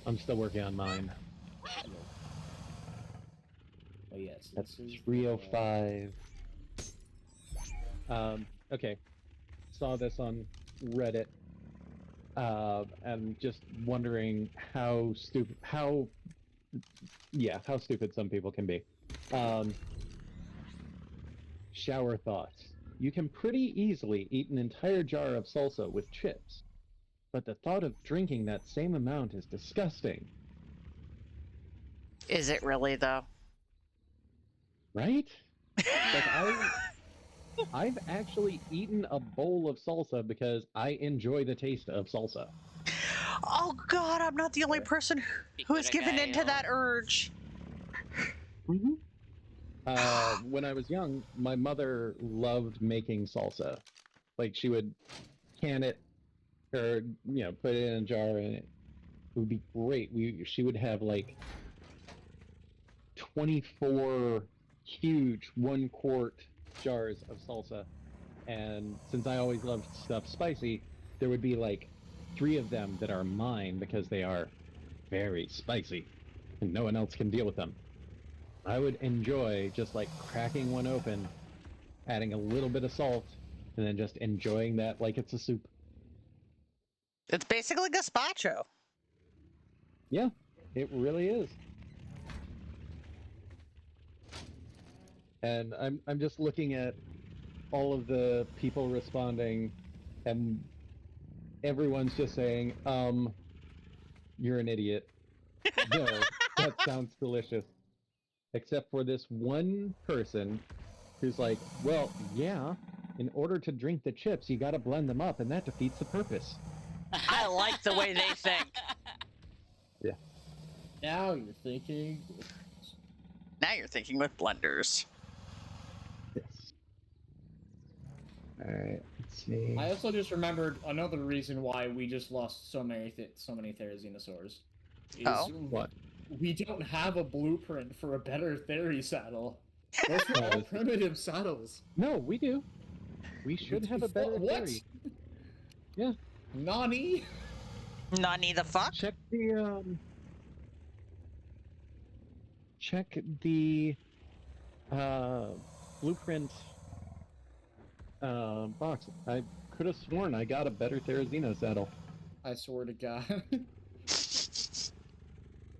I'm still working on mine. Oh yes, That's this is 305. Okay. Saw this on Reddit. And just wondering how stupid some people can be. Shower thoughts. You can pretty easily eat an entire jar of salsa with chips, but the thought of drinking that same amount is disgusting. Is it really, though? Right? Like, I've actually eaten a bowl of salsa because I enjoy the taste of salsa. Oh, God, I'm not the only person who has given in to that urge. Mm-hmm. When I was young, my mother loved making salsa. Like, she would can it, or put it in a jar, and it would be great. She would have like 24 huge 1-quart jars of salsa, and since I always loved stuff spicy, there would be like 3 of them that are mine because they are very spicy, and no one else can deal with them. I would enjoy just like cracking one open, adding a little bit of salt, and then just enjoying that like it's a soup. It's basically gazpacho. Yeah, it really is. And I'm just looking at all of the people responding, and everyone's just saying, you're an idiot. No, that sounds delicious. Except for this one person who's like, well, yeah, in order to drink the chips, you gotta blend them up, and that defeats the purpose. I like the way they think. Yeah. Now you're thinking. Now you're thinking with blenders. Yes. Alright, let's see. I also just remembered another reason why we just lost so many Therizinosaurs. Is Oh. What? we don't have a blueprint for a better Theri saddle. Those were all primitive saddles. No, we do. We should have a better What? theory. Yeah. Nani? Nani the fuck? Check the blueprint box. I could have sworn I got a better Therizino saddle. I swear to God.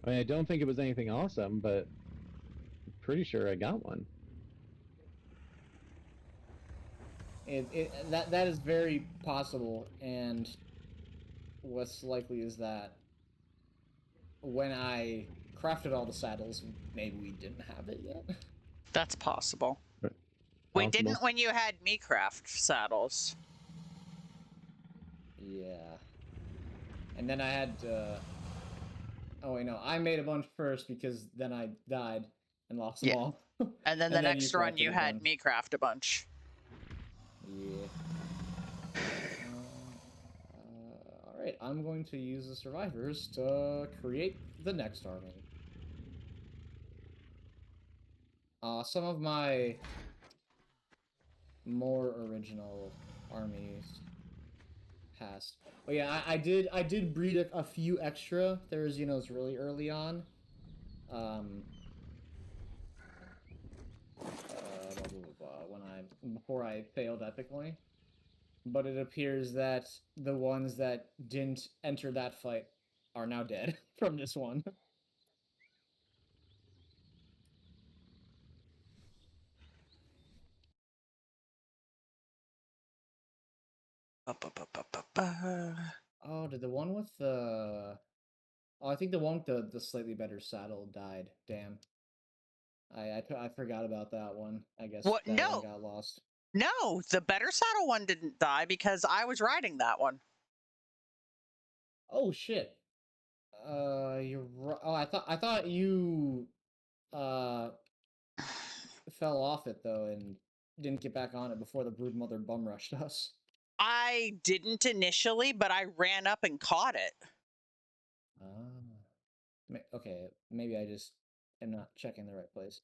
I mean, I don't think it was anything awesome, but I'm pretty sure I got one. That is very possible, and what's likely is that when I crafted all the saddles, maybe we didn't have it yet. That's possible. Right. We Possible. didn't when you had me craft saddles. Yeah. And then I had oh wait, no, I made a bunch first because then I died and lost them Yeah. all. And then the then next you run crafted you a had bunch. me craft a bunch. Yeah. Alright, I'm going to use the survivors to create the next army. Some of my more original armies passed. But yeah, I did breed a few extra Therizinos really early on. Before I failed epically. But it appears that the ones that didn't enter that fight are now dead from this one. Oh, did the one with the... Oh, I think the one with the slightly better saddle died. Damn. I forgot about that one. I guess What? that No. one got lost. No, the better saddle one didn't die because I was riding that one. Oh shit. You're right. Oh, I thought you fell off it though and didn't get back on it before the broodmother bum rushed us. I didn't initially, but I ran up and caught it. Okay, maybe I just am not checking the right place.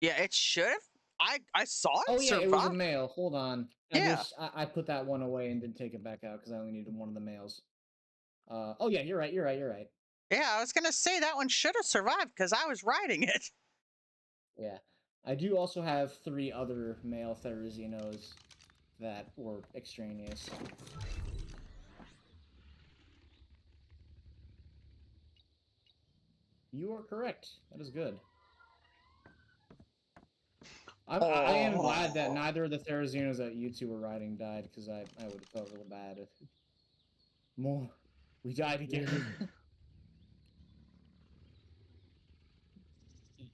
Yeah, it should have. I saw it Oh yeah, it was a survive. male. Hold on. Yeah. I put that one away and didn't take it back out because I only needed one of the males. Oh yeah, you're right. Yeah, I was gonna say that one should have survived because I was riding it. Yeah, I do also have 3 other male Therizinos that were extraneous. You are correct. That is good. I am glad that neither of the Therizinos that you two were riding died, because I would have felt real bad if more. We died again.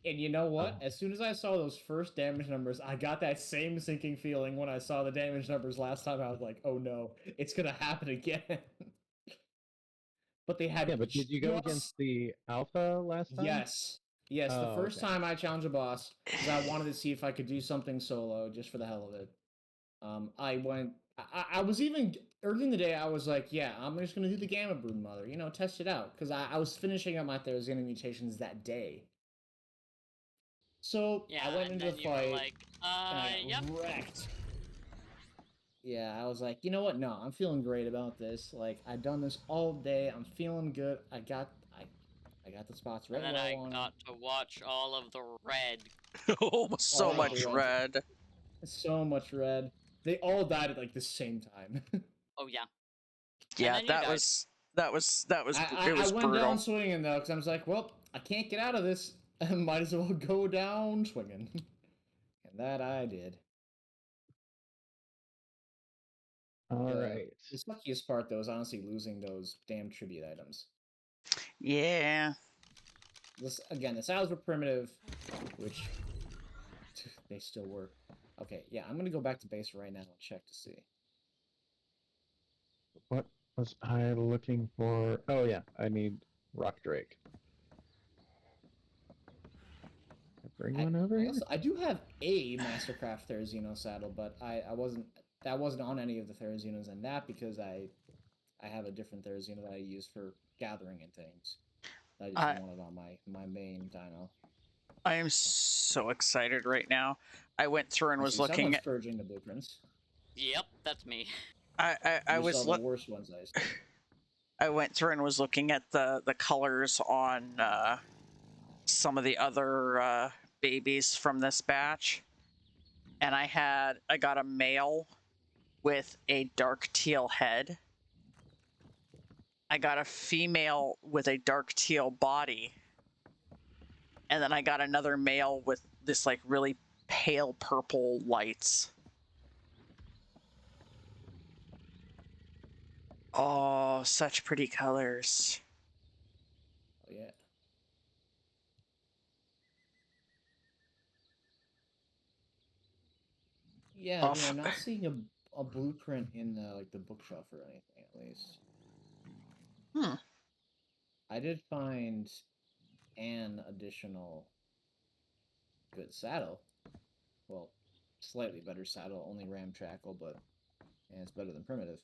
And you know what? As soon as I saw those first damage numbers, I got that same sinking feeling when I saw the damage numbers last time. I was like, oh no, it's gonna happen again. But they had... Yeah, but did you go against the alpha last time? Yes. Yes, the Oh, first okay. time I challenged a boss, because I wanted to see if I could do something solo, just for the hell of it. I was even, early in the day, I was like, yeah, I'm just going to do the Gamma Broodmother, you know, test it out. Because I was finishing up my Therizino mutations that day. So, Yeah, I went and into then the you were fight, like, and I yep. got wrecked. Yeah, I was like, you know what? No, I'm feeling great about this. Like, I've done this all day. I'm feeling good. I got the spots right And then where I I want got to watch all of the red. Oh, so All of much the red. So much red. They all died at like the same time. Oh yeah. Yeah, then you that died. was I it was went brutal. down swinging though, because I was like, well, I can't get out of this. I might as well go down swinging. And that I did. All right. The suckiest part though is honestly losing those damn tribute items. Yeah. This again, the saddles were primitive, which they still were. Okay, yeah, I'm gonna go back to base right now and check to see. What was I looking for? Oh yeah, I need Rock Drake. Bring one over here. I do have a Mastercraft Therizino saddle, but I wasn't that wasn't on any of the Therazinos, and that because I have a different Therazino that I use for gathering and things. I just I- wanted on my main dino. I am so excited right now. I went through and I was see looking someone's at. purging the blueprints. Yep, that's me. I You was saw the worst ones I saw. I went through and was looking at the colors on some of the other babies from this batch, and I got a male with a dark teal head. I got a female with a dark teal body, and then I got another male with this like really pale purple lights. Oh, such pretty colors. Oh yeah. Yeah, Oh, I'm not seeing a blueprint in the like the bookshelf or anything at least. Hmm. I did find an additional good saddle. Well, slightly better saddle, only ram shackle, but yeah, it's better than primitive.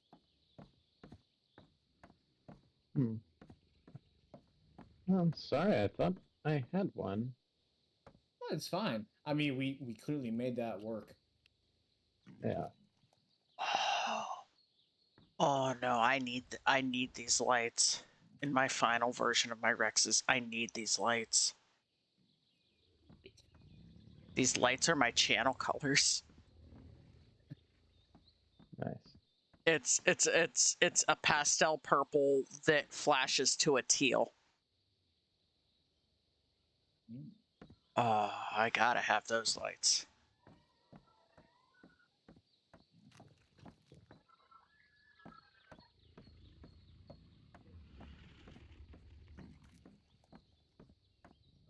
I'm sorry, I thought I had one. Well, it's fine. I mean, we clearly made that work. Yeah. Oh no, I need these lights. In my final version of my Rexes, I need these lights. These lights are my channel colors. Nice. It's a pastel purple that flashes to a teal. Mm. Oh, I gotta have those lights.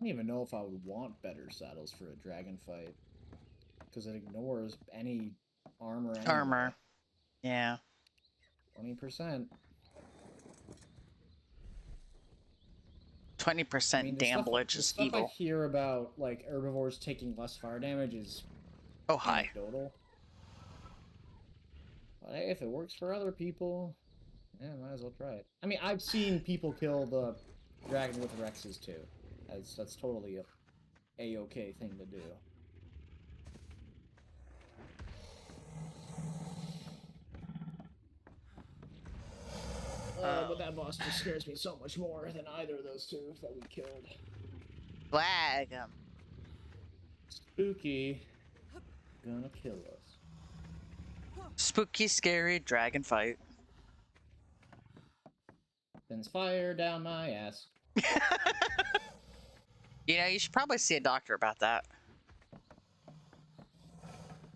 I don't even know if I would want better saddles for a dragon fight, because it ignores any armor anyway. Armor. Yeah. 20%. 20% the damage is stuff I evil. hear about like herbivores taking less fire damage is Oh, hi. anecdotal. But hey, if it works for other people, yeah, might as well try it. I mean, I've seen people kill the dragon with Rexes too. That's totally a A-okay thing to do. But that boss just scares me so much more than either of those two that we killed. Flag 'em. Spooky. Gonna kill us. Spooky, scary dragon fight. Sends fire down my ass. You know, you should probably see a doctor about that.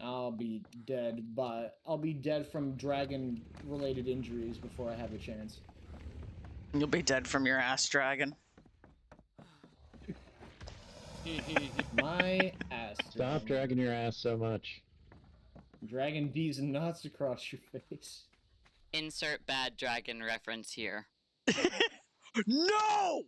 I'll be dead from dragon-related injuries before I have a chance. You'll be dead from your ass dragon. My ass. Stop dragging your ass so much. Dragging D's and nuts across your face. Insert bad dragon reference here. No!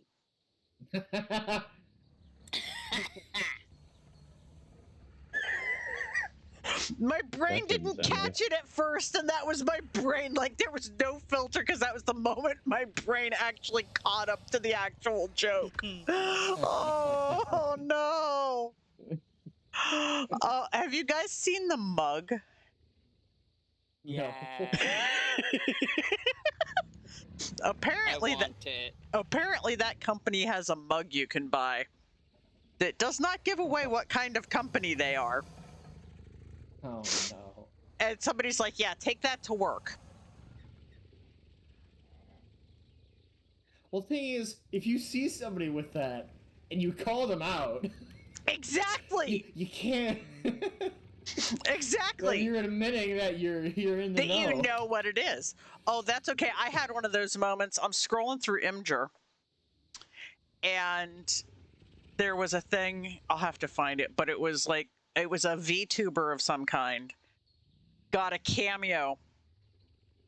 My brain That didn't didn't sound catch good. it at first, and that was my brain. Like, there was no filter because that was the moment my brain actually caught up to the actual joke. Oh, no. Have you guys seen the mug? No. Apparently, I want it. apparently that company has a mug you can buy that does not give away what kind of company they are. Oh no. And somebody's like, yeah, take that to work. Well, the thing is, if you see somebody with that and you call them out, Exactly. you can't. Exactly. You're admitting that you're in the That know. you know what it is. Oh, that's okay. I had one of those moments. I'm scrolling through Imgur, and there was a thing. I'll have to find it, but it was like it was a VTuber of some kind. Got a cameo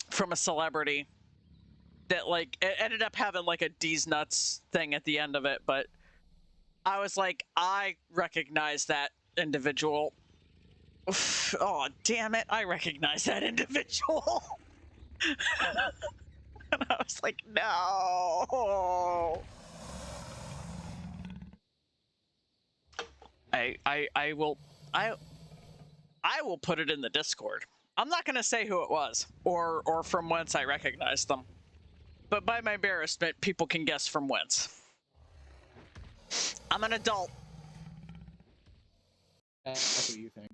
from a celebrity that like it ended up having like a D's nuts thing at the end of it, but I was like, I recognize that individual. Oh, damn it. I recognize that individual. And I was like, no. I will put it in the Discord. I'm not gonna say who it was or from whence I recognized them. But by my embarrassment, people can guess from whence. I'm an adult. That's what you think.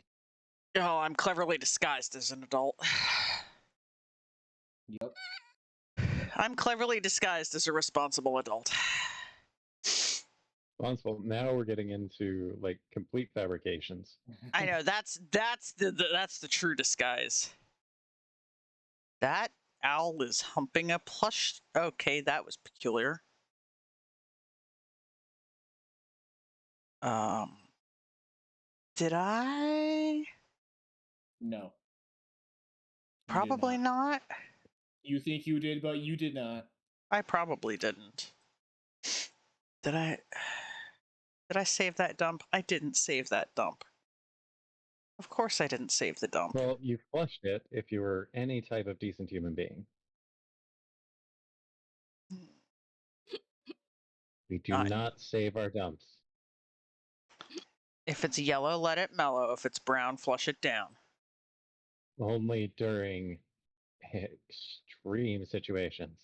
Oh, I'm cleverly disguised as an adult. Yep. I'm cleverly disguised as a responsible adult. Responsible. Now we're getting into like complete fabrications. I know that's the true disguise. That owl is humping a plush. Okay, that was peculiar. Did I? No. You did Probably not. You think you did, but you did not. I probably didn't. Did I? Did I save that dump? I didn't save that dump. Of course I didn't save the dump. Well, you flushed it if you were any type of decent human being. We do not save our dumps. If it's yellow, let it mellow. If it's brown, flush it down. Only during extreme situations.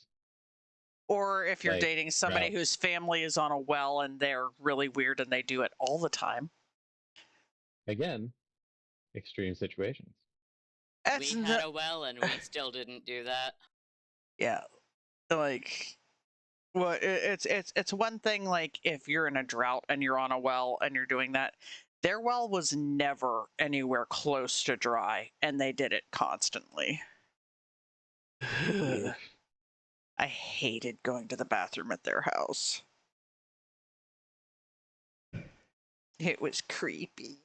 Or if you're Like dating somebody drought. whose family is on a well and they're really weird and they do it all the time. Again, extreme situations. That's We had a well and we still didn't do that. yeah, like, well, it's one thing like if you're in a drought and you're on a well and you're doing that. Their well was never anywhere close to dry, and they did it constantly. I hated going to the bathroom at their house. It was creepy.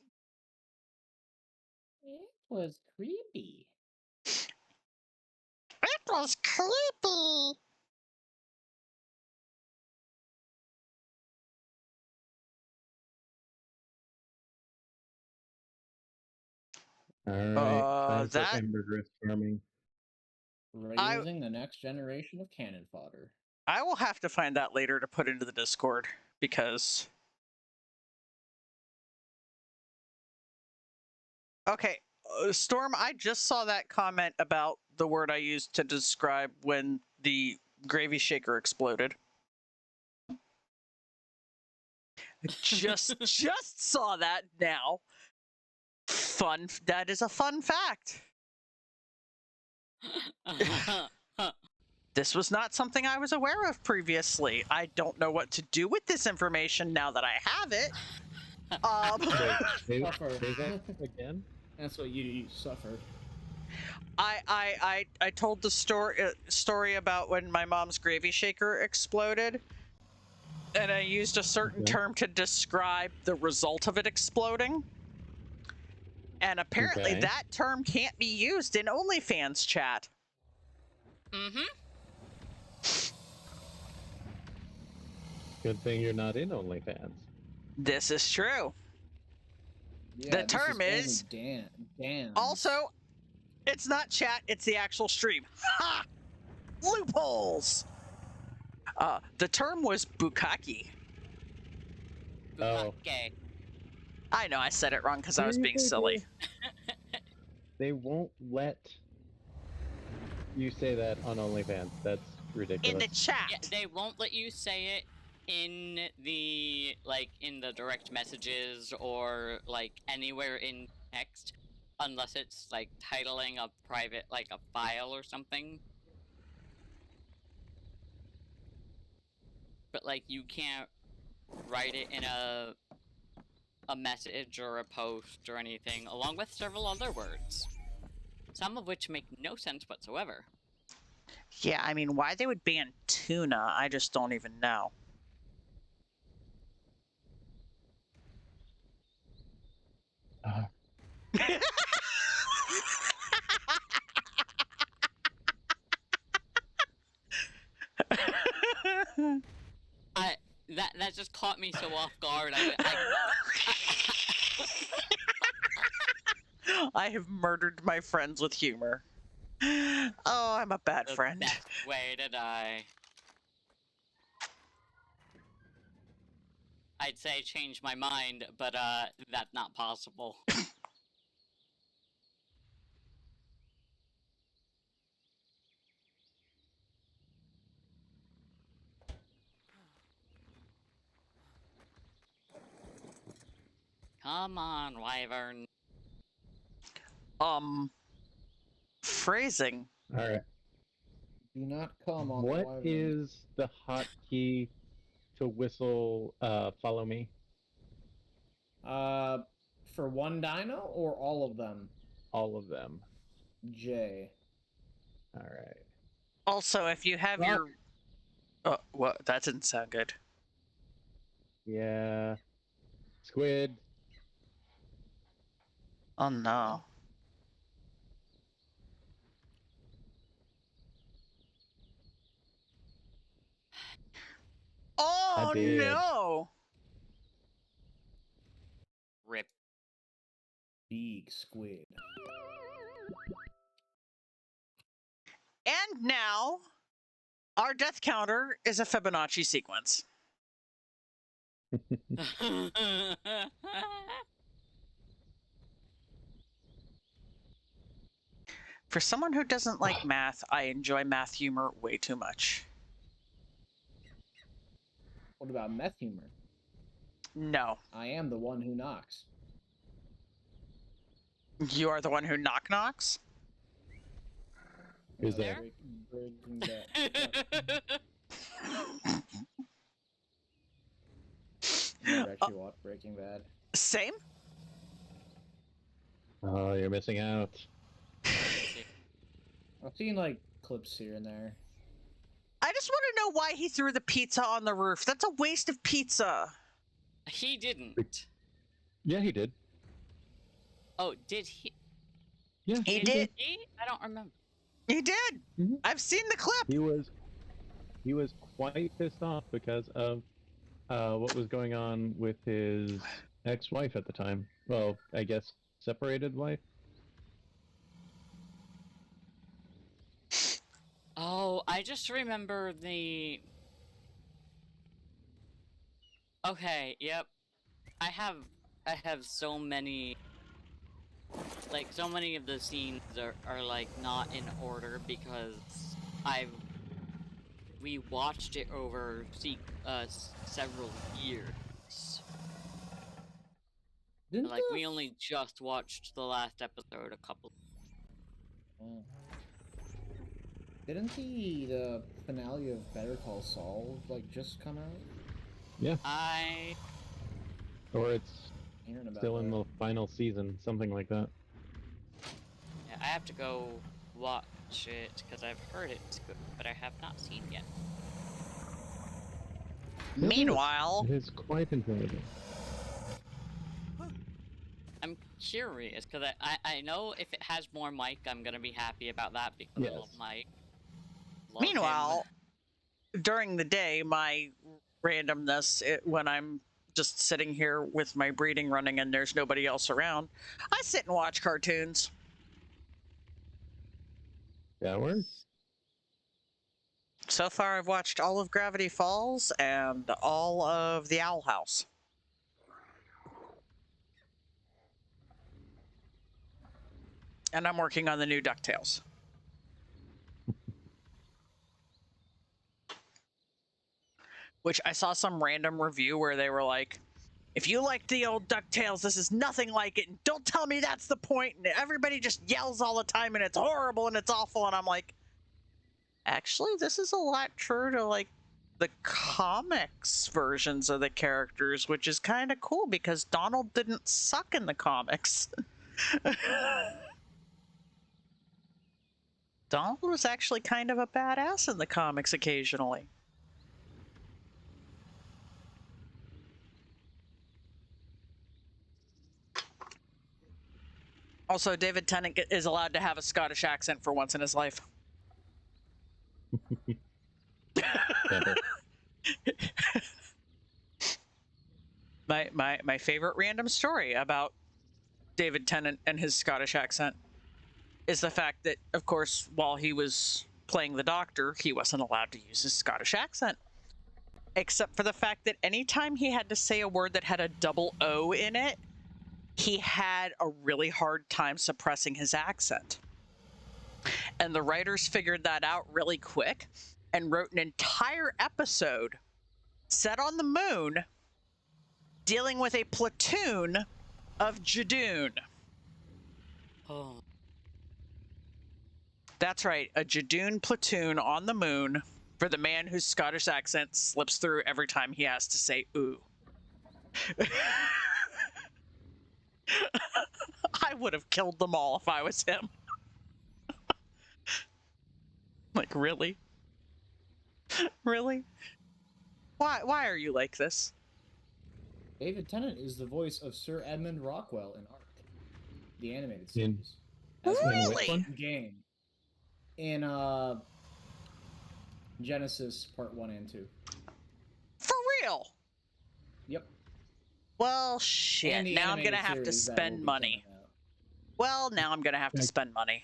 It was creepy. It was creepy. All right, time for that- ambergris farming. Raising the next generation of cannon fodder. I will have to find that later to put into the Discord because. Okay, Storm, I just saw that comment about the word I used to describe when the gravy shaker exploded. Just saw that now. Fun. That is a fun fact. This was not something I was aware of previously. I don't know what to do with this information now that I have it. Suffer. Say that again? That's what you suffered. I told the story about when my mom's gravy shaker exploded, and I used a certain term to describe the result of it exploding. And apparently that term can't be used in OnlyFans chat. Mm-hmm. Good thing you're not in OnlyFans. This is true. Yeah, The term is Dan. Also, it's not chat, it's the actual stream. Ha! Loopholes! The term was bukkake. Oh. Okay. I know I said it wrong because I was being silly. They won't let you say that on OnlyFans. That's ridiculous. In the chat. Yeah, they won't let you say it in the direct messages or like anywhere in text unless it's like titling a private like a file or something. But like you can't write it in a message or a post or anything, along with several other words. Some of which make no sense whatsoever. Yeah, I mean, why they would ban tuna, I just don't even know. That just caught me so off guard. I have murdered my friends with humor. Oh, I'm a bad The friend. best way to die. I'd say change my mind, but that's not possible. Come on, Wyvern. Phrasing. All right. Do not come on What the wyvern. is the hotkey to whistle? Follow me. For one dino or all of them? All of them. J. All right. Also, if you have Rock. your... Oh, what? That didn't sound good. Yeah. Squid. Oh, no. Oh, did. no! Rip. Big squid. And now, our death counter is a Fibonacci sequence. For someone who doesn't like math, I enjoy math humor way too much. What about meth humor? No. I am the one who knocks. You are the one who knocks? Who's there? Breaking Bad. Never actually watched Breaking Bad. Same? Oh, you're missing out. I've seen like clips here and there. I just want to know why he threw the pizza on the roof. That's a waste of pizza. He didn't. Yeah, he did. Oh, did he? Yeah, He did. I don't remember. He did. Mhm. I've seen the clip. He was quite pissed off because of what was going on with his ex-wife at the time. Well, I guess separated wife. Oh, I just remember the... Okay, yep. I have so many... Like, so many of the scenes are like, not in order because we watched it over several years. Didn't Like, we only just watched the last episode a couple... Didn't the finale of Better Call Saul like just come out? Yeah. Or it's Hearing about still in that. the final season, something like that. Yeah, I have to go watch it because I've heard it's good, but I have not seen yet. Meanwhile, It is quite enjoyable. I'm curious because I know if it has more Mike, I'm gonna be happy about that because I love Yes. Mike. Love him. meanwhile, during the day, my randomness, when I'm just sitting here with my breeding running and there's nobody else around, I sit and watch cartoons. That works. So far, I've watched all of Gravity Falls and all of The Owl House. And I'm working on the new DuckTales. Which I saw some random review where they were like, if you liked the old DuckTales, this is nothing like it. And don't tell me that's the point. And everybody just yells all the time and it's horrible and it's awful. And I'm like, actually, this is a lot true to like the comics versions of the characters, which is kind of cool because Donald didn't suck in the comics. Donald was actually kind of a badass in the comics occasionally. Also, David Tennant is allowed to have a Scottish accent for once in his life. Never. My favorite random story about David Tennant and his Scottish accent is the fact that, of course, while he was playing the Doctor, he wasn't allowed to use his Scottish accent. Except for the fact that anytime he had to say a word that had a double O in it, he had a really hard time suppressing his accent. And the writers figured that out really quick and wrote an entire episode set on the moon dealing with a platoon of Jadoon. Oh. That's right, a Jadoon platoon on the moon for the man whose Scottish accent slips through every time he has to say ooh. I would have killed them all if I was him. Like, really? Really? Why are you like this? David Tennant is the voice of Sir Edmund Rockwell in ARK, the animated In- series. Really? Game. In Genesis Part 1 and 2. For real? Yep. Well, shit. And the Now I'm gonna animated have to series that will spend be money. coming out. Well, now I'm gonna have to Okay. spend money.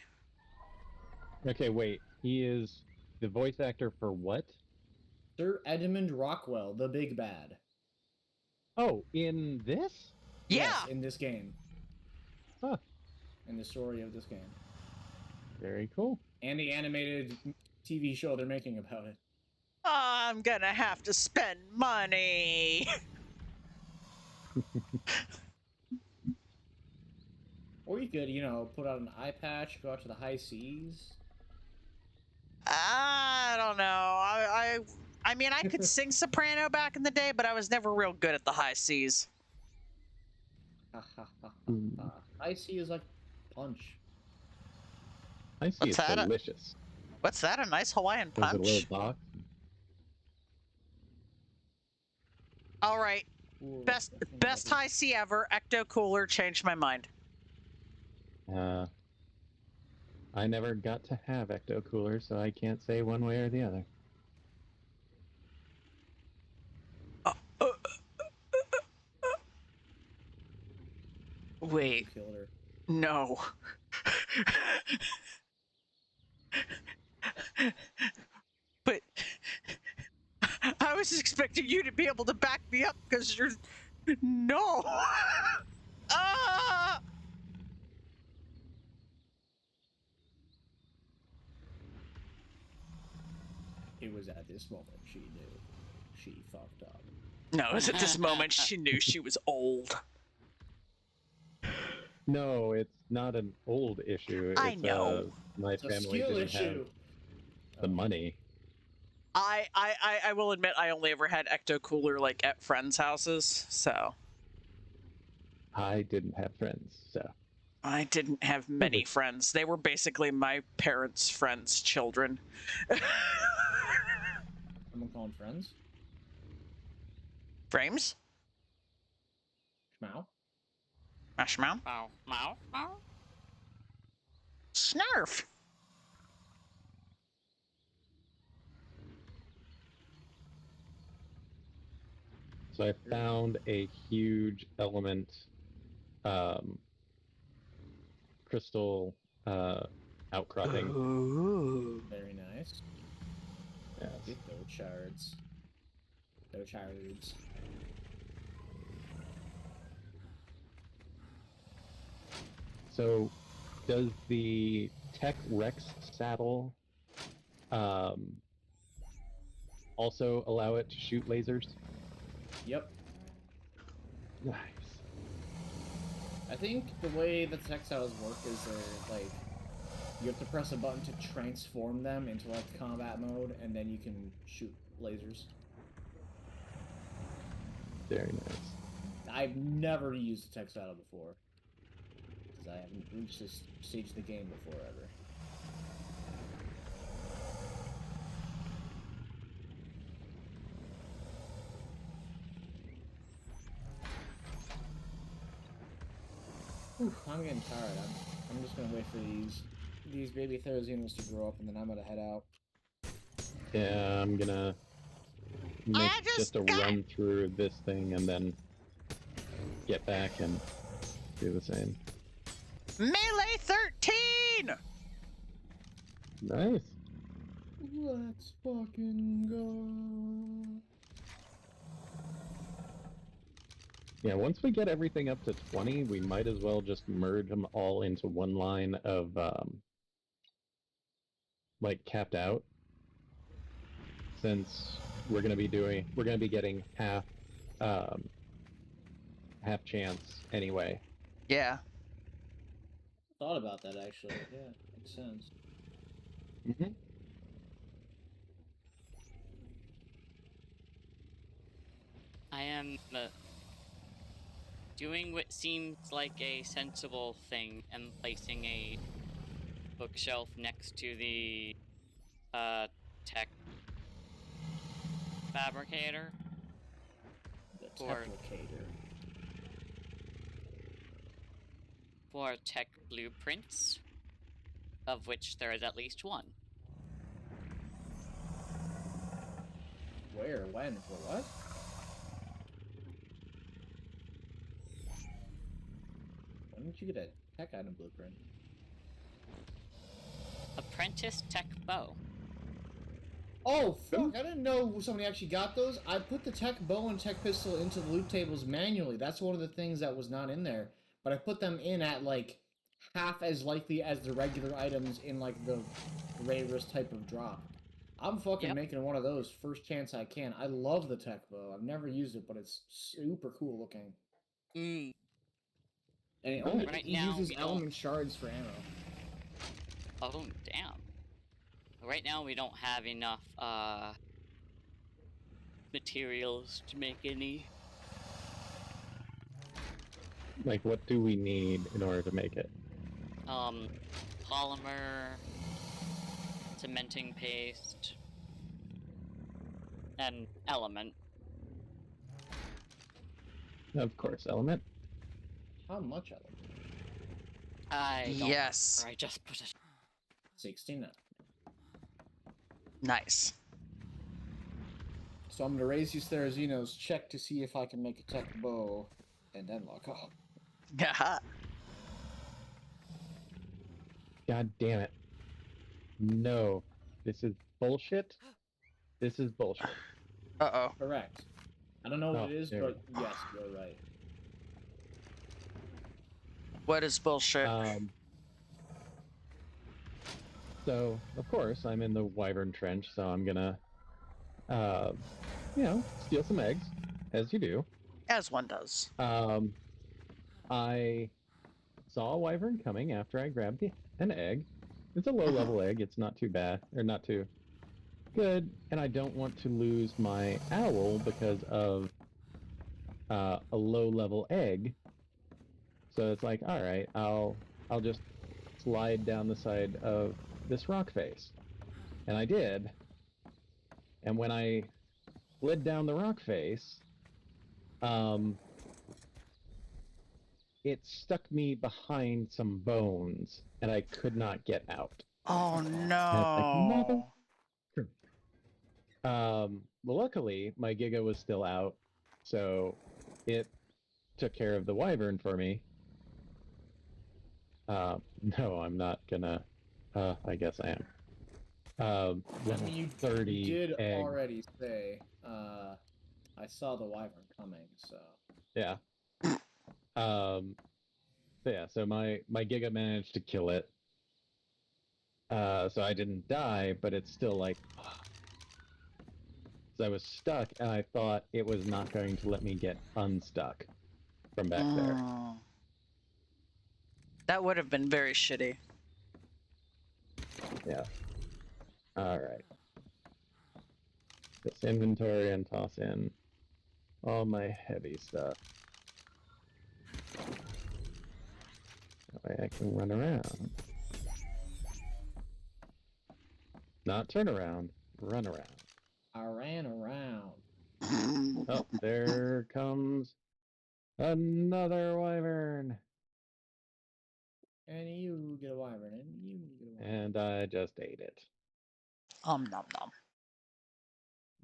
Okay, wait. He is the voice actor for what? Sir Edmund Rockwell, the big bad. Oh, in this? Yeah. Yes, in this game. Huh. In the story of this game. Very cool. And the animated TV show they're making about it. I'm gonna have to spend money. Or you could, put out an eye patch, go out to the high seas. I don't know. I mean, I could sing soprano back in the day, but I was never real good at the high C's. Ha ha ha ha ha. High sea is like punch. I see. What's It's that? delicious. What's that? A nice Hawaiian There's a punch? little box. All right. Ooh, Best that's high C ever. Ecto Cooler changed my mind. I never got to have ecto cooler, so I can't say one way or the other. Wait. Killed her. No. But I was expecting you to be able to back me up because you're... No! Ah! It was at this moment she knew. She fucked up. No, it was at this moment she knew she was old. No, it's not an old issue. I It's, know. my It's a family skill didn't issue. have the money. I will admit I only ever had Ecto Cooler like at friends' houses, so I didn't have friends, so. I didn't have many friends. They were basically my parents' friends' children. Someone calling friends? Frames? Schmau? Mashmouth? Mow. Mow. Mow. Snarf! So I found a huge element crystal outcropping. Ooh. Very nice. Yes. Get those shards. Those shards. So, does the Tech Rex saddle also allow it to shoot lasers? Yep. Nice. I think the way the textiles work is they're like you have to press a button to transform them into like combat mode, and then you can shoot lasers. Very nice. I've never used a textile before because I haven't reached this stage of the game before ever. Whew, I'm getting tired. I'm just gonna wait for these baby Therazinos to grow up, and then I'm gonna head out. Yeah, I'm gonna make just just a got- run through this thing and then get back and do the same. Melee 13! Nice. Let's fucking go. Yeah, once we get everything up to 20, we might as well just merge them all into one line of, like, capped out. Since we're gonna be getting half chance anyway. Yeah. Thought about that actually. Yeah, makes sense. Mm-hmm. I am doing what seems like a sensible thing and placing a bookshelf next to the tech fabricator. The Or- Teplicator. For tech blueprints, of which there is at least one. Where? When? For what? When did you get a tech item blueprint? Apprentice tech bow. Oh, fuck, I didn't know somebody actually got those. I put the tech bow and tech pistol into the loot tables manually. That's one of the things that was not in there. But I put them in at, like, half as likely as the regular items in, like, the rarest type of drop. I'm fucking Yep. making one of those first chance I can. I love the tech bow. I've never used it, but it's super cool looking. Mm, And it, Right it now, uses we don't- element shards for ammo. oh, damn. Right now, we don't have enough materials to make any. Like, what do we need in order to make it? Polymer, cementing paste, and element. Of course, element. How much element? I don't Yes. remember, I just put it. 69. Nice. So I'm gonna raise you Therizino's check to see if I can make a tech bow, and then lock up. God damn it. No. This is bullshit. This is bullshit. Uh-oh. Correct. I don't know what Oh, it is, there but yes, you're right. What is bullshit? So, of course, I'm in the Wyvern Trench, so I'm gonna, steal some eggs, as you do. As one does. I saw a Wyvern coming after I grabbed an egg. It's a low-level egg. It's not too bad, or not too good, and I don't want to lose my owl because of a low-level egg. So it's like, all right, I'll just slide down the side of this rock face, and I did. And when I slid down the rock face, it stuck me behind some bones, and I could not get out. Oh And I was like, no. well, luckily, my Giga was still out, so it took care of the Wyvern for me. No, I'm not gonna. I guess I am. I mean, you 30 did egg. already say, I saw the wyvern coming, so. Yeah. So my Giga managed to kill it. So I didn't die, but it's still like. So I was stuck, and I thought it was not going to let me get unstuck from back there. That would have been very shitty. Yeah. Alright. This inventory and toss in all my heavy stuff. That way I can run around. Not turn around, run around. I ran around. Oh, there comes another wyvern. And you get a wyvern, and you get a wyvern. And I just ate it. Nom nom.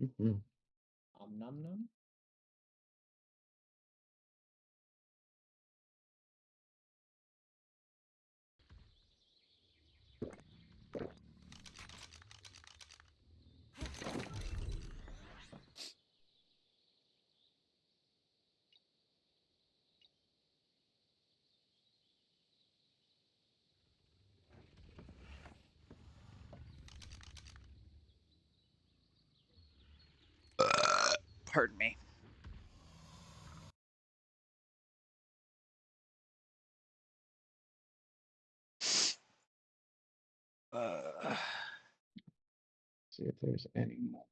Mm-hmm. Nom nom. Pardon me. See if there's any more.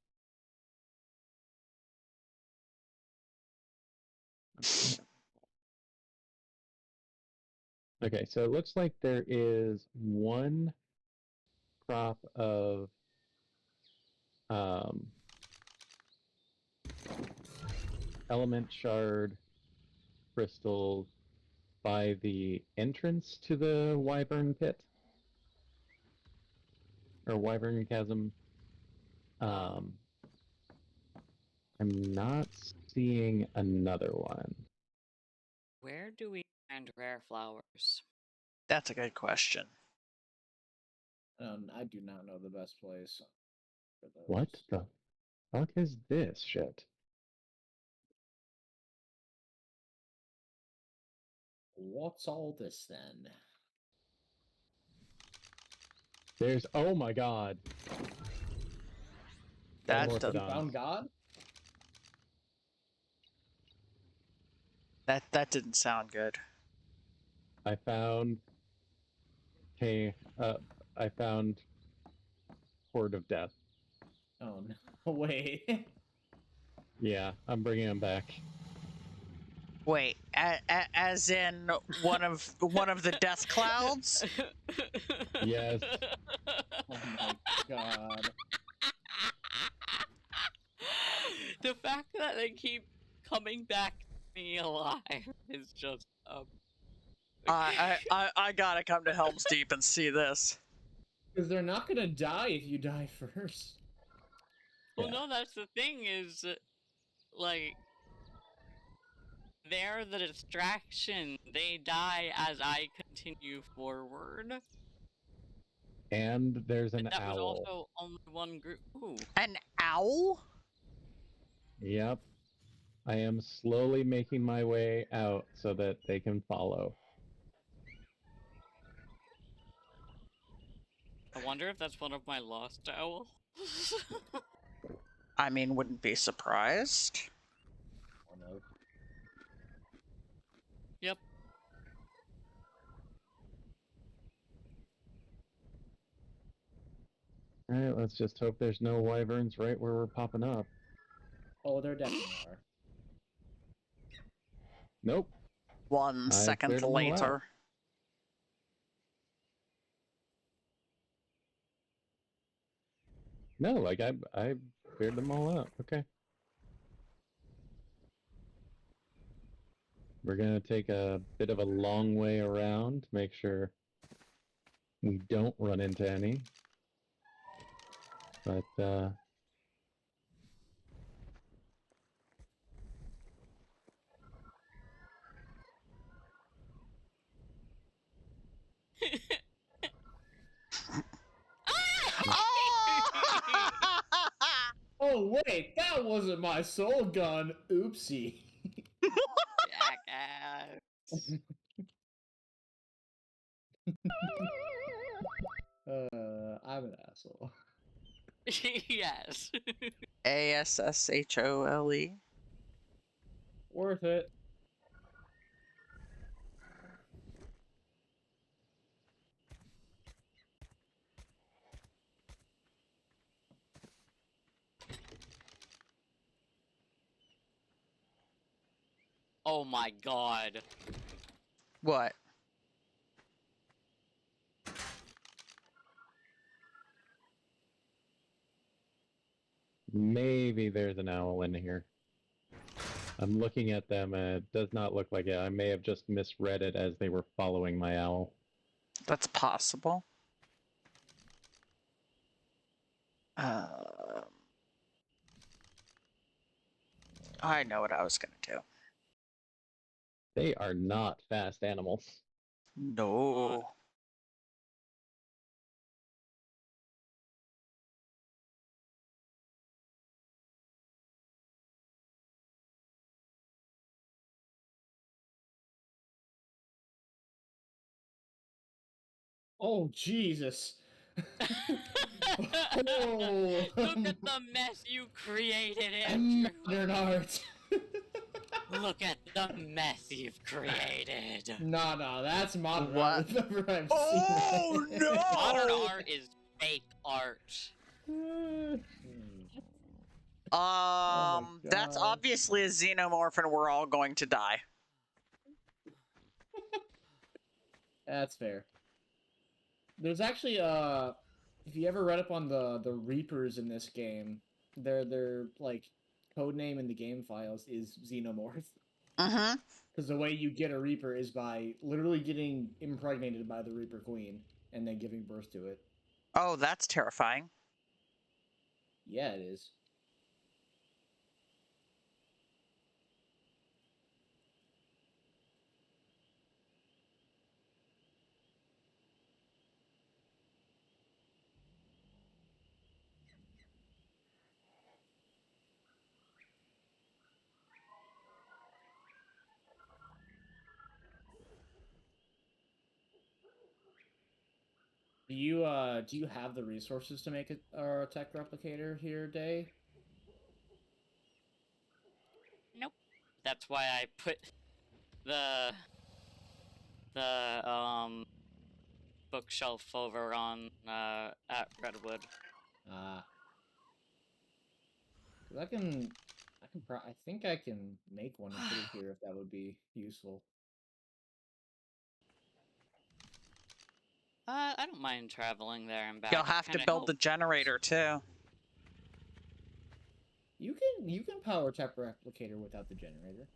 Okay, so it looks like there is one crop of element shard crystals by the entrance to the wyvern pit or wyvern chasm. I'm not seeing another one. Where do we find rare flowers? That's a good question. I do not know the best place for those. What the fuck is this shit? What's all this then? There's, oh my god. That More does, You Phodons. found God? that didn't sound good. I found I found Horde of Death. Oh no! Wait. Yeah, I'm bringing him back. Wait, as in one of the death clouds? Yes. Oh my god. The fact that they keep coming back to me alive is just I gotta come to Helm's Deep and see this. Because they're not gonna die if you die first. Well, Yeah. no, that's the thing is, like, they're the distraction. They die as I continue forward. And there's an But that was owl. also only one group. Ooh. An owl? Yep. I am slowly making my way out so that they can follow. I wonder if that's one of my lost owls. I mean, wouldn't be surprised. Oh no. Yep. Alright, let's just hope there's no wyverns right where we're popping up. Oh, there definitely are. Nope. One I second cleared them all out. later. No, like I cleared them all out. Okay. We're gonna take a bit of a long way around to make sure we don't run into any. But Oh wait, that wasn't my soul gun. Oopsie. Jackass. I'm an asshole. Yes. ASSHOLE. Worth it. Oh my god. What? maybe there's an owl in here. I'm looking at them and it does not look like it. I may have just misread it as they were following my owl. That's possible. I know what I was gonna do. They are not fast animals. No. Oh Jesus. Oh. Look at the mess you created, Modern Andrew. art. Look at the mess you've created. No, that's modern What? art if ever I've Oh seen it. no! Modern art is fake art. my That's God. obviously a xenomorph, and we're all going to die. That's fair. There's actually if you ever read up on the Reapers in this game, their like code name in the game files is Xenomorph. Mm-hmm. Because the way you get a Reaper is by literally getting impregnated by the Reaper Queen and then giving birth to it. Oh, that's terrifying. Yeah, it is. Do you have the resources to make a tech replicator here, Day? Nope. That's why I put the bookshelf over on at Redwood. Ah. Cause I think I can make one and put it here if that would be useful. I don't mind traveling there and back. You'll have to Kinda build the helps. generator too. You can power tech replicator without the generator.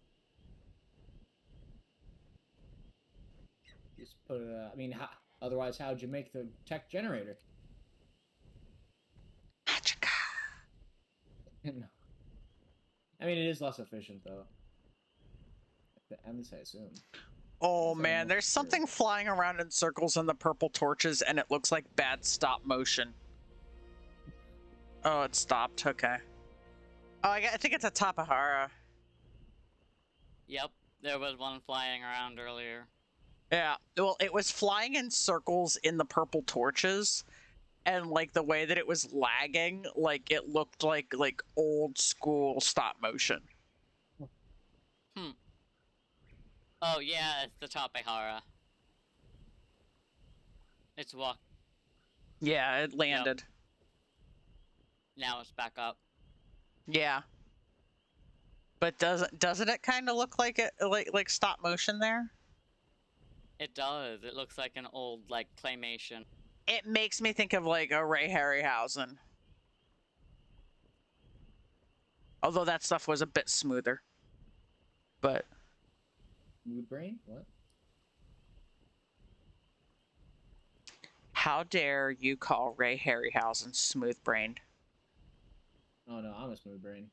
Just put I mean, otherwise, how'd you make the tech generator? Magica. No. I mean, it is less efficient though. At least I assume. Oh It's man, almost there's something flying around in circles in the purple torches, and it looks like bad stop motion. Oh, it stopped. Okay. Oh, I think it's a Tapahara. Yep, there was one flying around earlier. Yeah. Well, it was flying in circles in the purple torches, and like the way that it was lagging, like it looked like old school stop motion. Oh yeah, it's the Tapehara. It's walk. Yeah, it landed. Now it's back up. Yeah. But doesn't it kind of look like it like stop motion there? It does. It looks like an old like claymation. It makes me think of like a Ray Harryhausen. Although that stuff was a bit smoother. But Mood brain? What? how dare you call Ray Harryhausen smooth-brained? Oh no, I'm a smooth brain.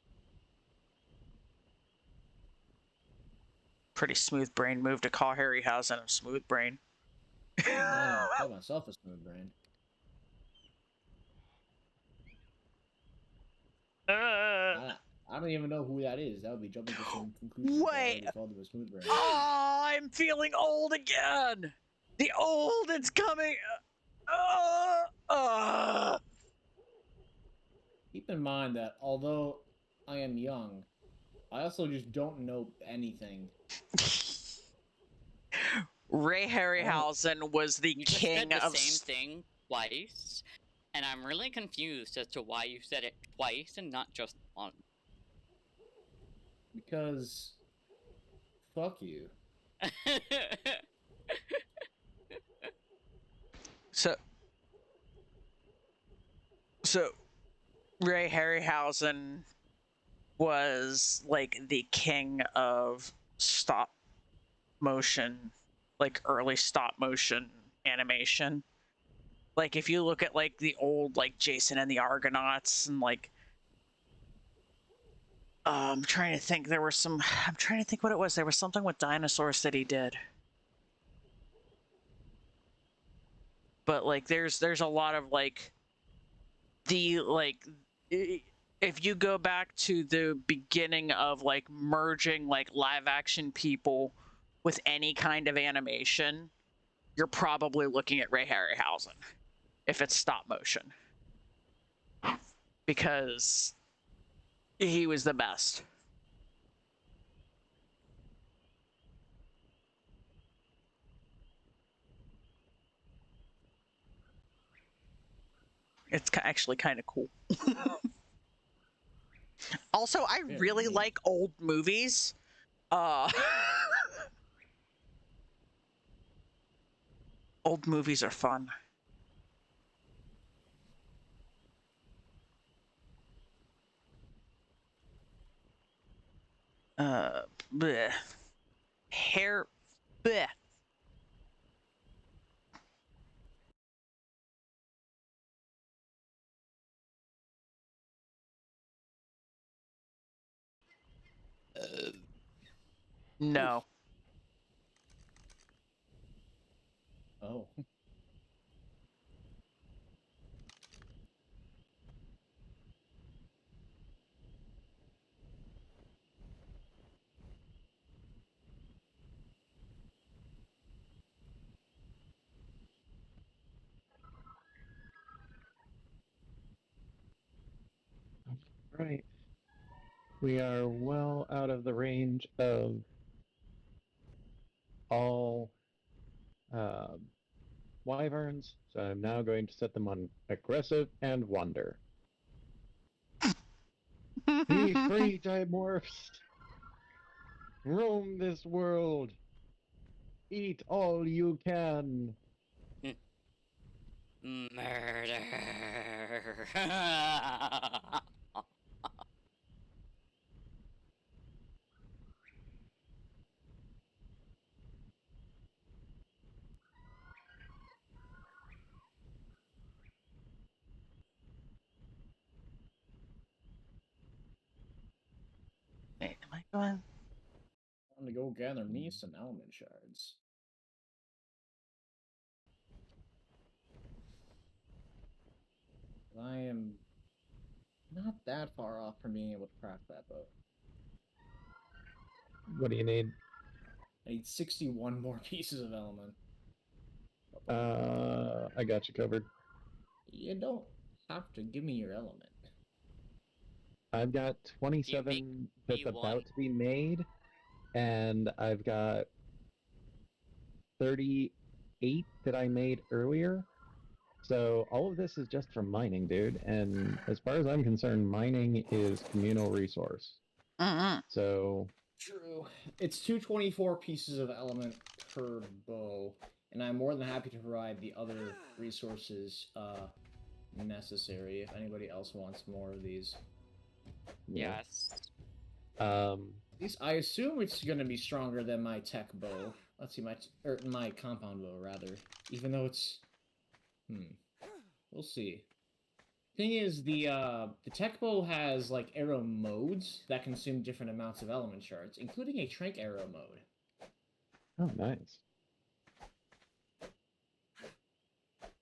Pretty smooth-brained move to call Harryhausen a smooth brain. No, I call myself a smooth brain. I don't even know who that is. That would be jumping to some conclusions. Wait. I already called him a smooth brain. Oh, I'm feeling old again. The old, it's coming. Keep in mind that although I am young, I also just don't know anything. Ray Harryhausen was the You just king said the of same thing twice, and I'm really confused as to why you said it twice and not just once. Because fuck you. So Ray Harryhausen was like the king of stop motion, like early stop motion animation. Like if you look at like the old like Jason and the Argonauts and like I'm trying to think what it was. There was something with dinosaurs that he did. But like there's a lot of like the like if you go back to the beginning of like merging like live action people with any kind of animation, you're probably looking at Ray Harryhausen. if it's stop motion. Because he was the best. It's actually kind of cool. Also, I Very really neat. like old movies. Old movies are fun. Bleh. Hair. Bleh. No. Oh. Right. We are well out of the range of all wyverns, so I'm now going to set them on aggressive and wander. Be free, dimorphs! Roam this world! Eat all you can! Murder. Wait, am I going? I'm gonna go gather me some element shards. I am not that far off from being able to craft that bow. What do you need? I need 61 more pieces of element. I got you covered. You don't have to give me your element. I've got 27 that's me one? about to be made, and I've got 38 that I made earlier. So all of this is just for mining, dude. And as far as I'm concerned, mining is communal resource. Mm-hmm. So True. It's 224 pieces of element per bow, and I'm more than happy to provide the other resources necessary if anybody else wants more of these. yeah. Yes. At least I assume it's going to be stronger than my tech bow. Let's see, my compound bow rather. Even though it's, we'll see. Thing is, the tech bow has like arrow modes that consume different amounts of element shards, including a trank arrow mode. Oh, nice.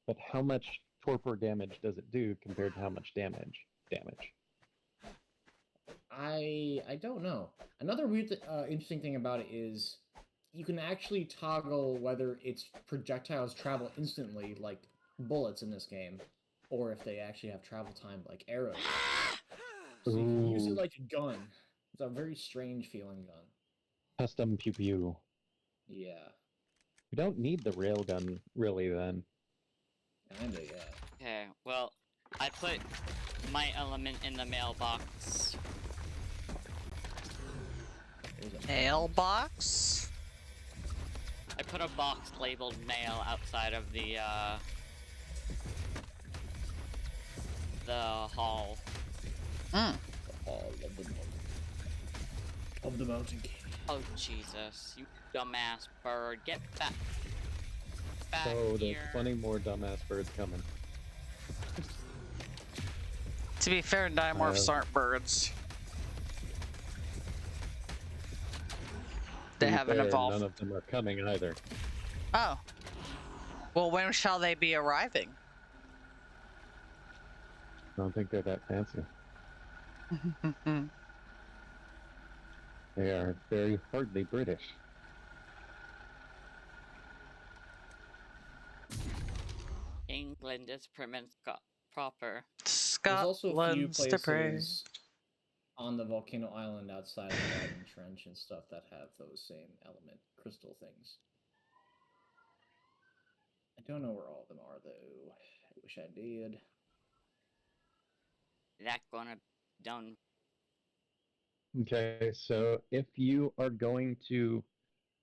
But how much torpor damage does it do compared to how much damage? I don't know. Another weird, interesting thing about it is you can actually toggle whether its projectiles travel instantly, like bullets in this game, or if they actually have travel time, like arrows. So you can use it Ooh. like a gun. It's a very strange feeling gun. Custom pew pew. Yeah, We don't need the railgun, really, then. kinda, yeah. Okay, well, I put my element in the mailbox. There's a Mailbox? I put a box labeled mail outside of the hall. Mm. all of the mountain king. Oh, Jesus, you dumbass bird. Get back. Back Oh, there's here. plenty more dumbass birds coming. To be fair, dimorphs aren't birds. They To be haven't fair, evolved. None of them are coming either. Oh. Well, when shall they be arriving? I don't think they're that fancy. They are very hardly British. England is prim and proper. There's also a few Scotland's to praise. places on the volcano island outside of the Lightning Trench and stuff that have those same element crystal things. I don't know where all of them are though. I wish I did. That gonna be done. Okay, so if you are going to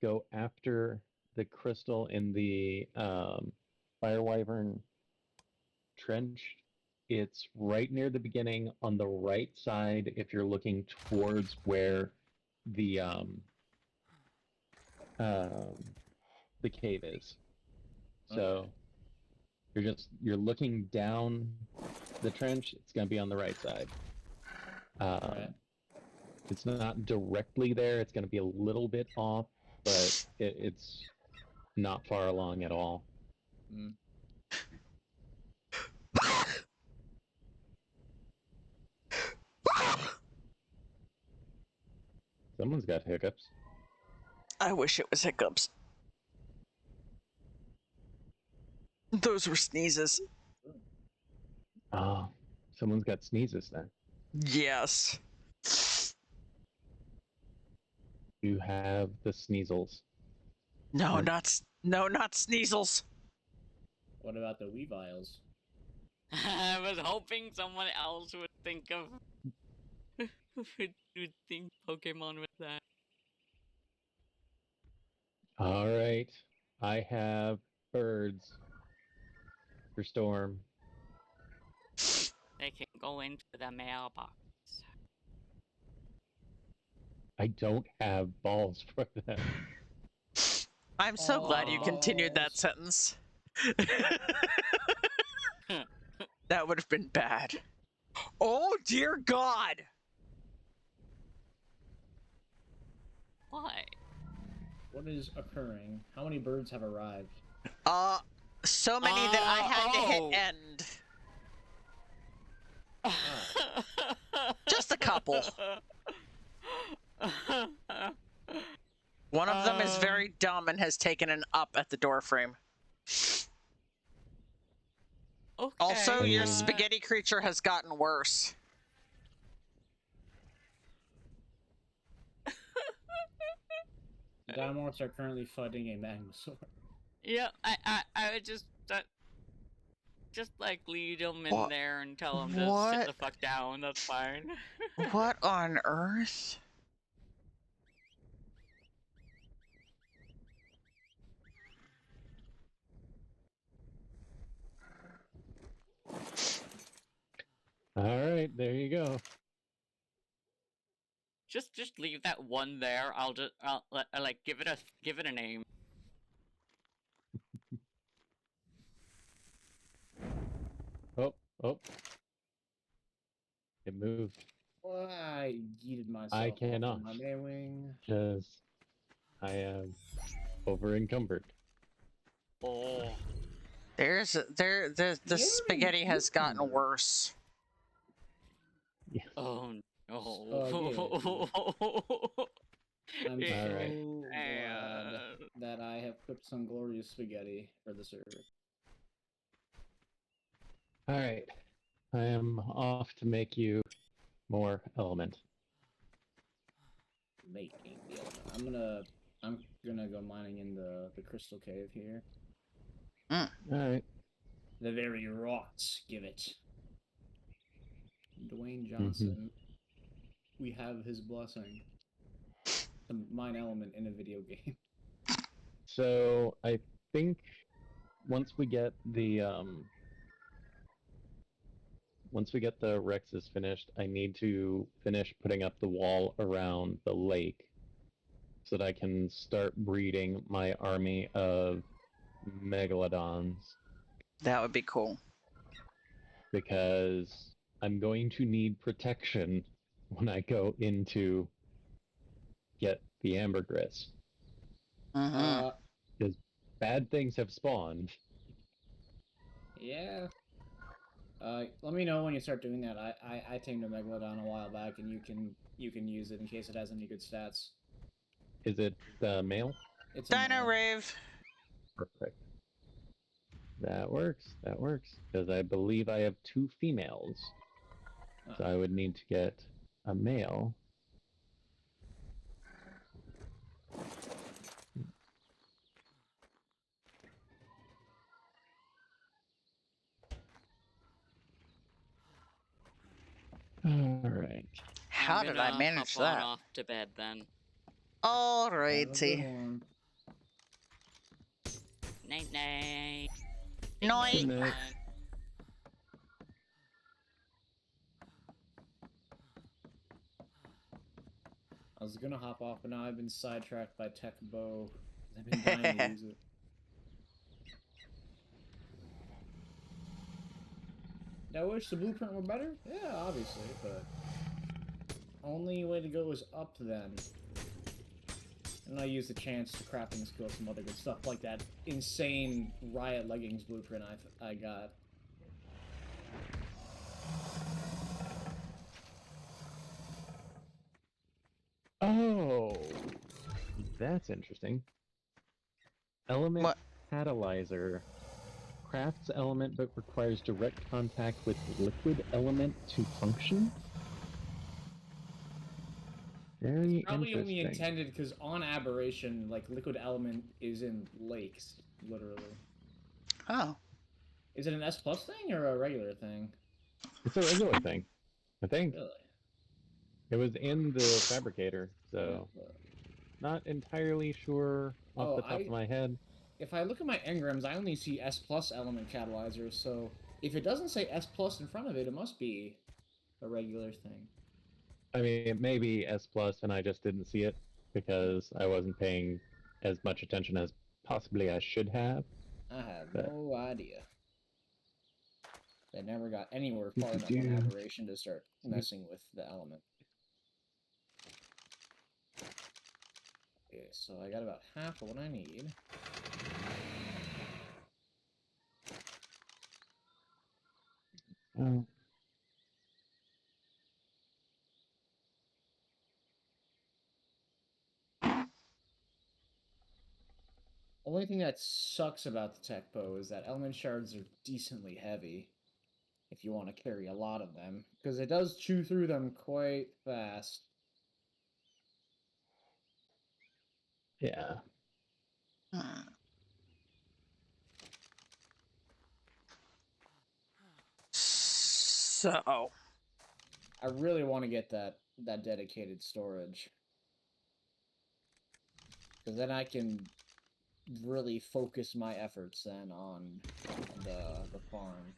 go after the crystal in the Fire Wyvern Trench, it's right near the beginning on the right side if you're looking towards where the cave is. So you're looking down the trench, it's gonna be on the right side. Right. It's not directly there, it's gonna be a little bit off, but it's not far along at all. Mm. Someone's got hiccups. I wish it was hiccups. Those were sneezes. Oh, someone's got sneezes then. Yes. You have the sneezels. No, Yep. not sneezels. What about the Weaviles? I was hoping someone else would think of would think Pokemon with that. All right, I have birds for Storm. They can go into the mailbox. I don't have balls for them. I'm so glad you continued that Balls. sentence. That would have been bad. Oh dear God! Why? What is occurring? How many birds have arrived? So many that I had to hit Oh. end. Just a couple. One of them is very dumb and has taken an up at the doorframe. Okay. Also, your Mm. spaghetti creature has gotten worse. The Dynamorphs are currently fighting a Magmasaur. Yeah, I would just like lead them in What? there and tell them to What? sit the fuck down. That's fine. What on earth? All right, there you go. Just leave that one there. I'll like give it a name. Oh. It moved. Well, I yeeted myself. I off cannot. My Maywing. Because I am over encumbered. Oh. The spaghetti has gotten worse. Oh no. I'm Yeah. so Alright. glad that I have cooked some glorious spaghetti for the server. All right, I am off to make you more element. Making the element. I'm gonna go mining in the crystal cave here. All right. The very rocks give it. Dwayne Johnson. We have his blessing. To mine element in a video game. So I think once we get the Rexes finished, I need to finish putting up the wall around the lake so that I can start breeding my army of megalodons, That would be cool. because I'm going to need protection when I go into get the ambergris. Mm-hmm. Because bad things have spawned. Yeah. Let me know when you start doing that. I tamed a megalodon a while back, and you can use it in case it has any good stats. Is it male? It's a Dino male. Rave. Perfect. That works. That works. Because I believe I have 2 females. So I would need to get a male. Alright. How did I manage hop on that? off to bed then. Have a good Alrighty. one. Night night. Night. Good night. I was gonna hop off, but now I've been sidetracked by Tech Bow. I've been dying to use it. I wish the blueprint were better? Yeah, obviously, but only way to go is up then. And I use the chance to crafting skill some other good stuff like that insane riot leggings blueprint I got. Oh, that's interesting. Element What? catalyzer crafts element but requires direct contact with liquid element to function. Very Probably only interesting. intended because on aberration, like liquid element is in lakes, literally. Oh. Is it an S plus thing or a regular thing? It's a regular thing, I think. Really? It was in the fabricator, so not entirely sure off the top of my head. If I look at my engrams, I only see S plus element catalyzers, so if it doesn't say S plus in front of it, it must be a regular thing. I mean, it may be S plus, and I just didn't see it because I wasn't paying as much attention as possibly I should have. I have But- no idea. I never got anywhere far enough on aberration to start messing with the element. Okay, so I got about half of what I need. Oh. Only thing that sucks about the tech bow is that element shards are decently heavy if you want to carry a lot of them, because it does chew through them quite fast. Yeah. Hmm. So. I really want to get that dedicated storage, because then I can really focus my efforts then on the farm.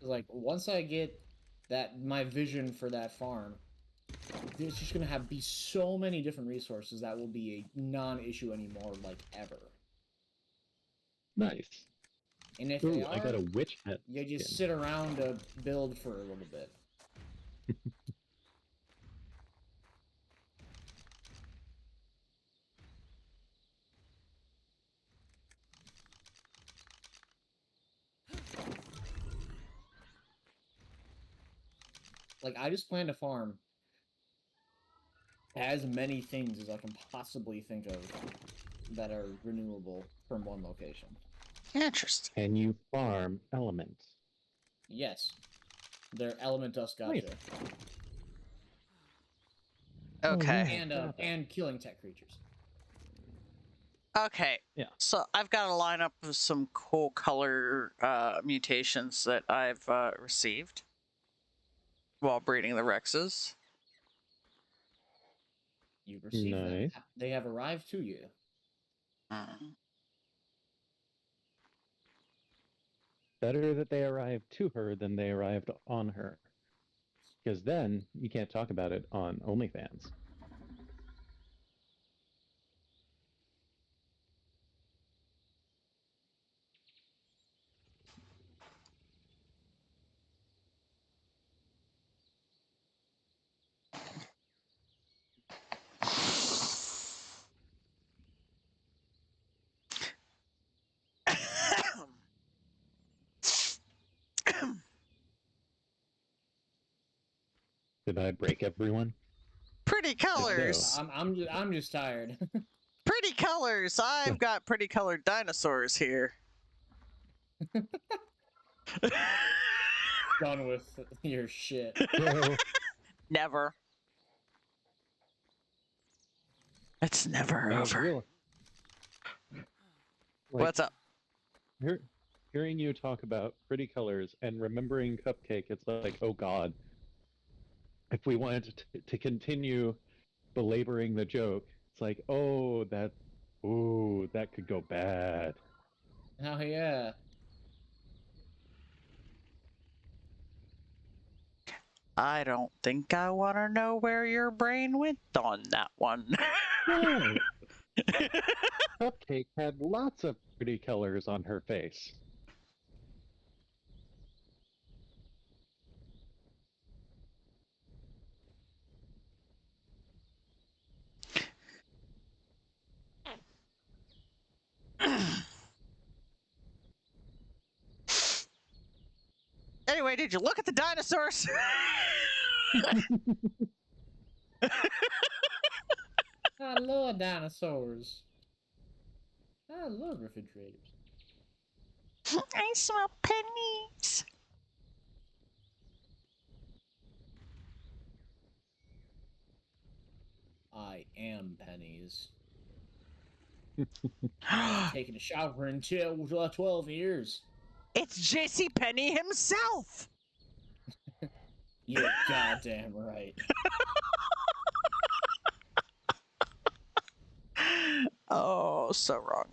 Like once I get my vision for that farm, there's just gonna be so many different resources that will be a non-issue anymore, like ever. Nice. And if Ooh, they are, I got a witch hat. you just skin. sit around to build for a little bit. Like, I just plan to farm as many things as I can possibly think of that are renewable from one location. Interesting. Can you farm elements? Yes. They're element dust gotcha. Nice. Okay. yeah. And killing tech creatures. Okay. Yeah. So I've got a lineup of some cool color mutations that I've received while breeding the Rexes. You've received them. Nice. They have arrived to you. Mm. Better that they arrived to her than they arrived on her. Because then you can't talk about it on OnlyFans. Did I break everyone? Pretty colors. so. I'm just tired. Pretty colors. colors. I've got pretty colored dinosaurs here. Done with your shit. So, Never. It's never over. What's up? Hearing you talk about pretty colors and remembering Cupcake, it's like, oh god. If we wanted to continue belaboring the joke, it's like, oh, that could go bad. Oh yeah. I don't think I want to know where your brain went on that one. No, Cupcake had lots of pretty colors on her face. Anyway, did you look at the dinosaurs? I love dinosaurs. I love refrigerators. I smell pennies. I am pennies. Taking a shower in 12 years. It's J.C. Penny himself. You're goddamn right. Oh, so wrong.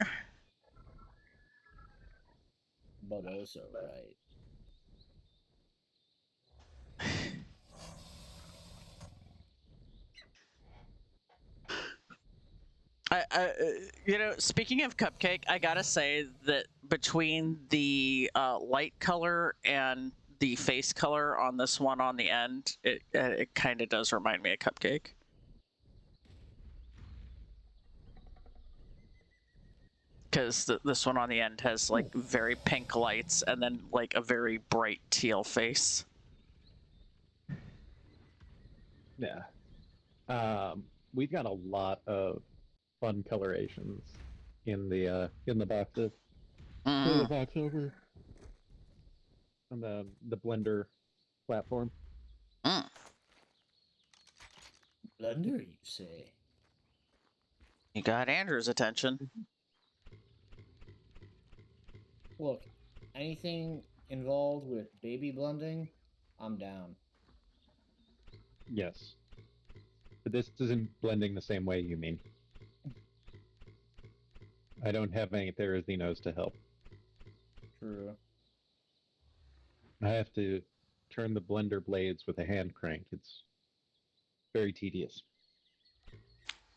But also right. Speaking of Cupcake, I gotta say that between the light color and the face color on this one on the end, it kind of does remind me of Cupcake. Because this one on the end has like very pink lights and then like a very bright teal face. Yeah. We've got a lot of fun colorations in the boxes. The box over on the Blender platform. Blender, you say? You got Andrew's attention. Look, anything involved with baby blending, I'm down. Yes. But this isn't blending the same way you mean. I don't have any Therazinos to help. True. I have to turn the blender blades with a hand crank. It's very tedious.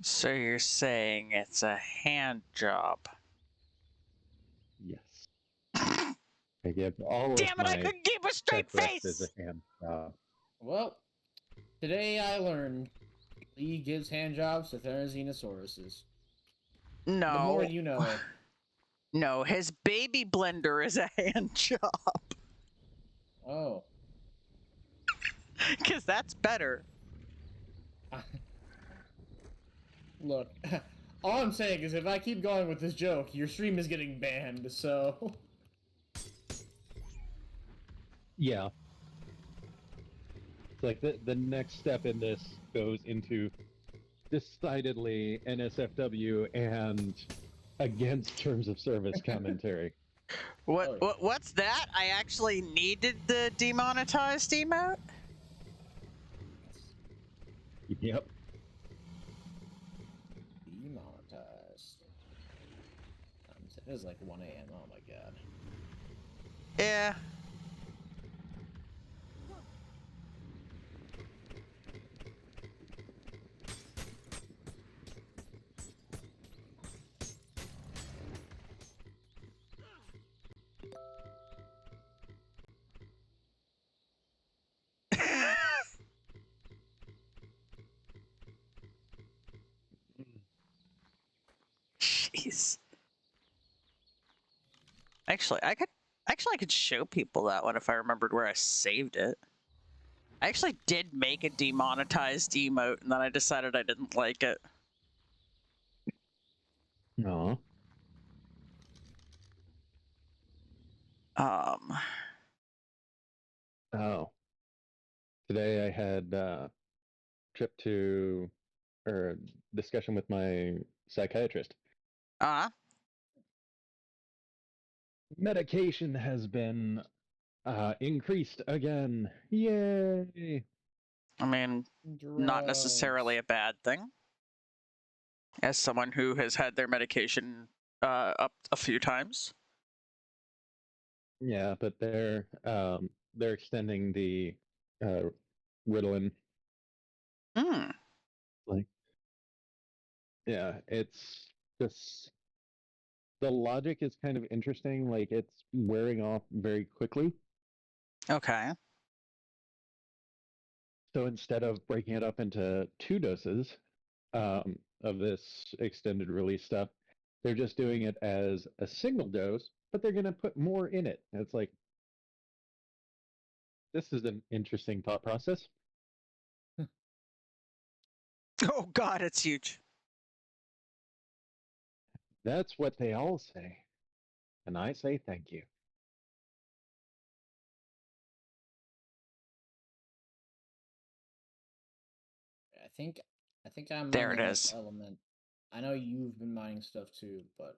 So you're saying it's a hand job? Yes. I give all Damn of it! I my couldn't keep a straight tech rep face. as a hand job. Well, today I learned Lee gives hand jobs to Therizinosaurus. No. The more you know. No, his baby blender is a hand job. Oh. Because that's better. Look, all I'm saying is if I keep going with this joke, your stream is getting banned, so... Yeah. It's like the next step in this goes into decidedly NSFW and against terms of service commentary. What's that? I actually needed the demonetized emote? Yep. Demonetized. It is like 1 a.m. Oh my god. Yeah. Jeez. Actually, I could show people that one if I remembered where I saved it. I actually did make a demonetized emote, and then I decided I didn't like it. Aw. Um, Oh. Today I had trip to or discussion with my psychiatrist. uh, Medication has been increased again. Yay! I mean, not necessarily a bad thing. As someone who has had their medication up a few times. Yeah, but they're extending the Ritalin. Hmm. Like, yeah, it's just the logic is kind of interesting. Like, it's wearing off very quickly. Okay. So instead of breaking it up into 2 doses of this extended release stuff, they're just doing it as a single dose, but they're going to put more in it. And it's like, this is an interesting thought process. Oh God, it's huge. That's what they all say. And I say thank you. I think I'm There mining it enough is. element. I know you've been mining stuff too, but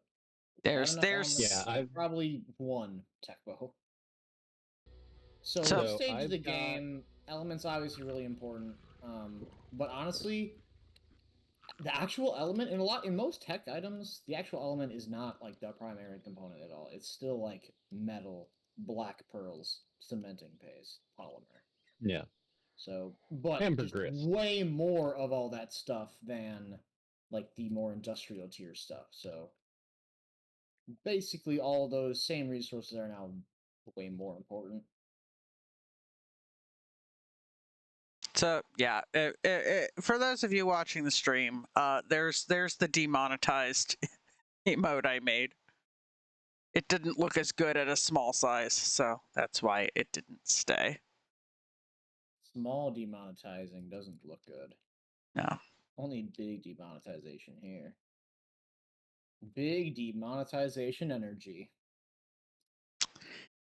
There's enough elements. Yeah, I've probably one tech bow. So, So- this stage of I've the got- game, elements obviously really important. But honestly, the actual element in most tech items, the actual element is not like the primary component at all. It's still like metal, black pearls, cementing paste, polymer. Yeah. So, but just Ambergris. way more of all that stuff than like the more industrial tier stuff. So, basically, all those same resources are now way more important. So yeah, for those of you watching the stream, there's the demonetized emote I made. It didn't look as good at a small size, so that's why it didn't stay. Small demonetizing doesn't look good. No. Only big demonetization here. Big demonetization energy.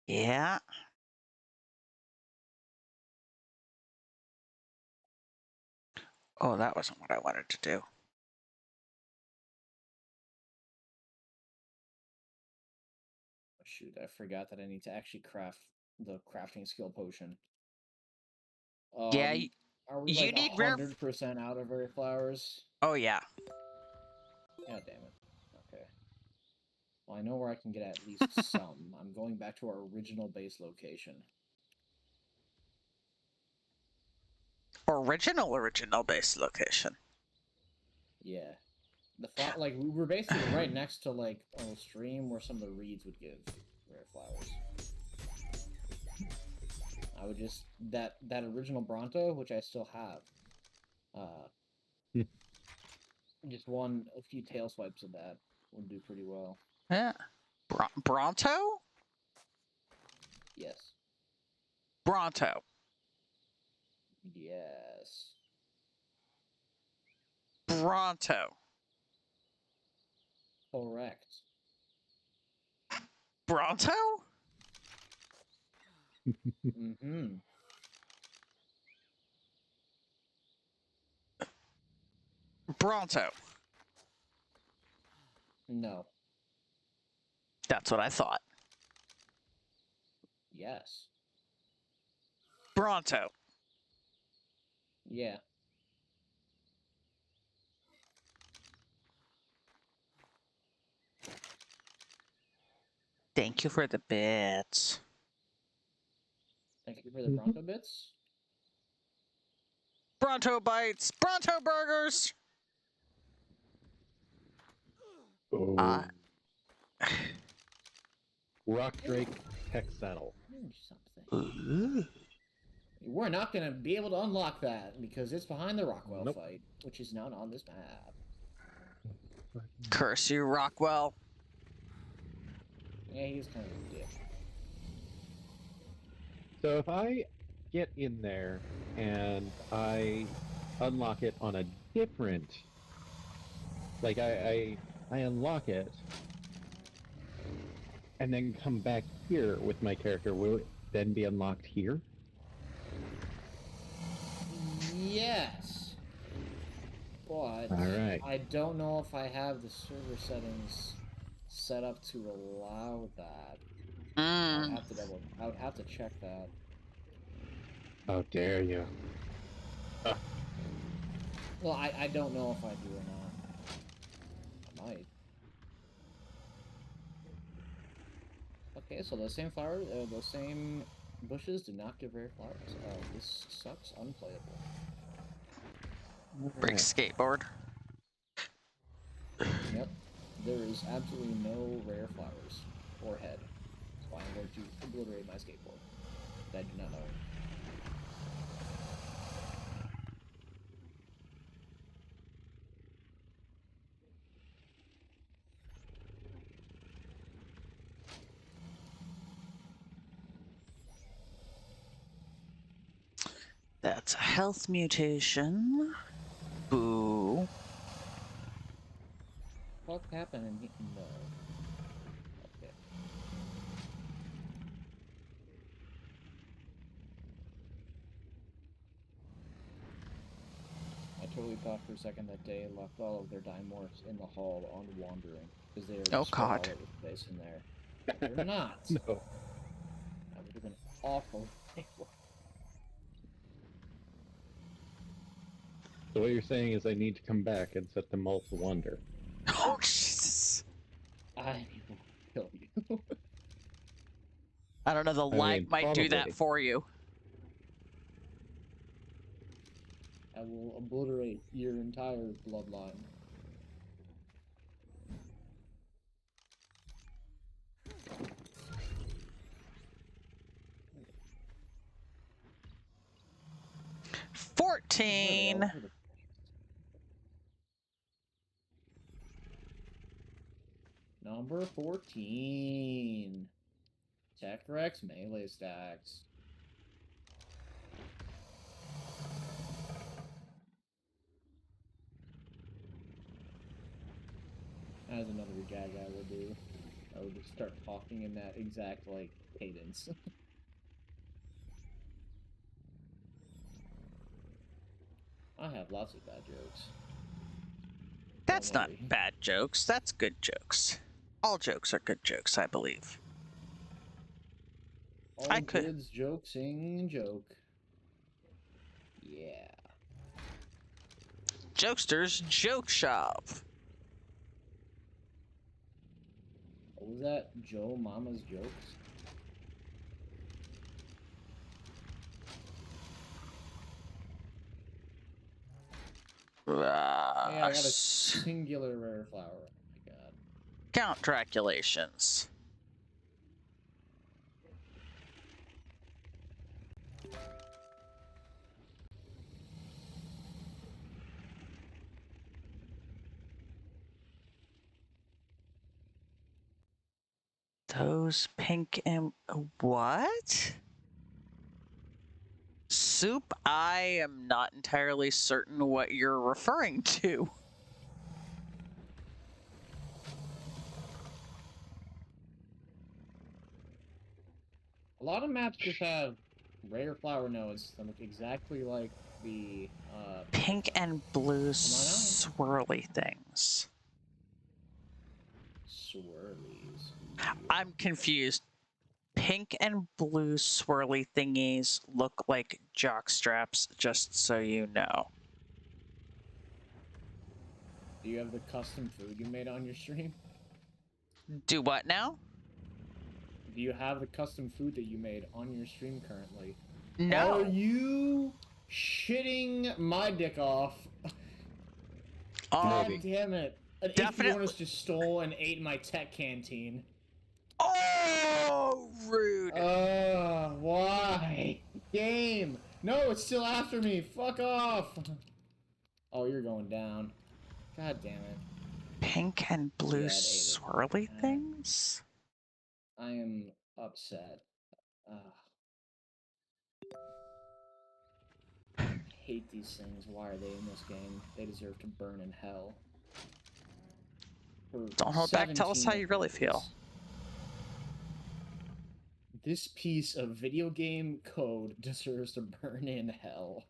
Yeah. Oh, that wasn't what I wanted to do. Oh, shoot, I forgot that I need to actually craft the crafting skill potion. Yeah, are we you like need rare 100% out of rare flowers? Oh yeah. God damn it. Okay. Well, I know where I can get at least some. I'm going back to our original base location. Original base location. Yeah. Like we were basically right next to like a stream where some of the reeds would give rare flowers. I would just that original Bronto, which I still have. Just a few tail swipes of that would do pretty well. Yeah. Bronto? Yes. Bronto. Yes. Bronto. Correct. Bronto? Mm-hmm. Bronto. No. That's what I thought. Yes. Bronto. Yeah. Thank you for the bits. Thank you for the Bronto bits. Bronto bites. Bronto burgers. Oh. Rock Drake tech saddle. Something. We're not going to be able to unlock that because it's behind the Rockwell Nope. fight, which is not on this map. Curse you, Rockwell. Yeah, he's kind of a dick. So if I get in there and I unlock it on a different, like I I unlock it, and then come back here with my character, will it then be unlocked here? Yes. But Alright. I don't know if I have the server settings set up to allow that. I would have to check that. How dare you. Well, I don't know if I do or not. I might. Okay, so those same flowers, those same bushes do not give rare flowers. This sucks. Unplayable. Break skateboard. Yep. There is absolutely no rare flowers or head. So I'm going to obliterate my skateboard. That I do not own. That's a health mutation. Boo. What happened in here? No. Okay. I totally thought for a second that they left all of their dimorphs in the hall on wandering because they are Oh, just spread all God. over the place in there. But they're not. No. That would have been awful. So what you're saying is I need to come back and set them all to wonder. Oh, Jesus. I will kill you. I don't know, the lag mean, might do that probably. for you. I will obliterate your entire bloodline. Where are they 14. all over the- Number 14. Tech Rex melee stacks. That is another gag I would do. I would just start talking in that exact, like, cadence. I have lots of bad jokes. That's Don't not worry. bad jokes. That's good jokes. All jokes are good jokes, I believe. All I could- kids joking joke. Yeah. Jokesters Joke Shop. What was that? Joe Mama's jokes? Hey, I got a singular rare flower. Oh my god. Count Draculations. Those pink and what? Soup, I am not entirely certain what you're referring to. A lot of maps just have rare flower nodes that look exactly like the Pink and blue Come on out. swirly things. swirlies. I'm confused. Pink and blue swirly thingies look like jock straps, just so you know. Do you have the custom food you made on your stream? Do what now? Do you have the custom food that you made on your stream currently? No. Are you shitting my dick off? God Maybe. damn it. An Definitely- Atheonus just stole and ate my tech canteen. Oh, rude. Why? Game! No, it's still after me! Fuck off! Oh, you're going down. God damn it. Pink and blue Yeah, it ate it. swirly things? I am upset. I hate these things. Why are they in this game? They deserve to burn in hell. For Don't hold back. Tell us 17 how you really feel. approaches. This piece of video game code deserves to burn in hell.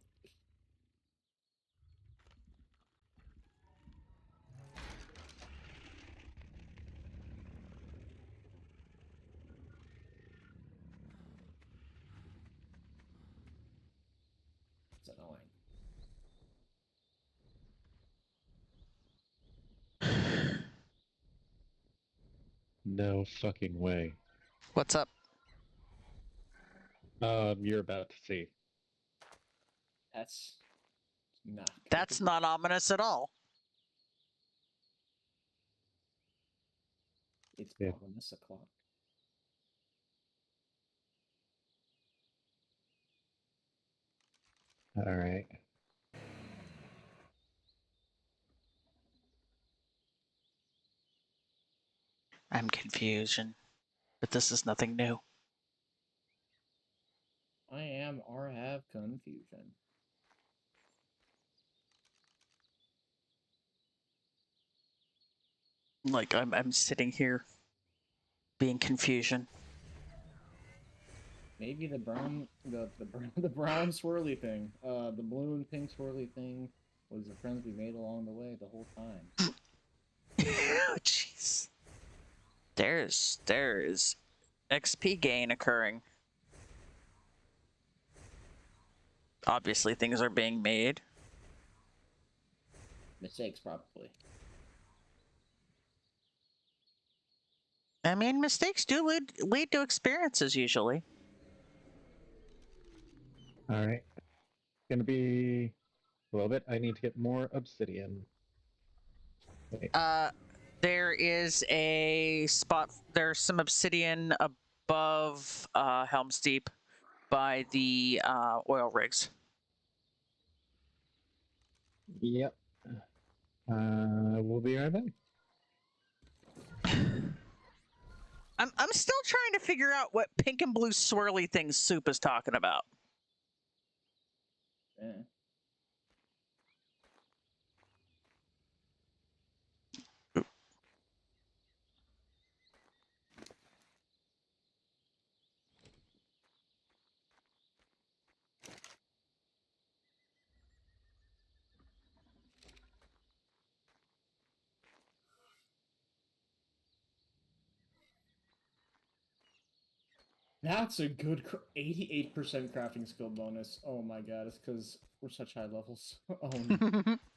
It's annoying. No fucking way. What's up? You're about to see. That's not good. That's not ominous at all. It's Yeah. ominous o'clock. All right. I'm confusion, but this is nothing new. I am or have confusion. Like I'm sitting here being confusion. Maybe the brown, the brown swirly thing, the blue and pink swirly thing was the friends we made along the way the whole time. Oh, jeez. There is XP gain occurring. Obviously, things are being made. Mistakes, probably. I mean, mistakes do lead to experiences usually. All right. Gonna be a little bit. I need to get more obsidian. Wait. There is a spot. There's some obsidian above Helm's Deep by the oil rigs. Yep. We'll be right back. I'm still trying to figure out what pink and blue swirly thing Soup is talking about. Yeah. That's a good 88% crafting skill bonus. Oh my god, it's because we're such high levels. Oh,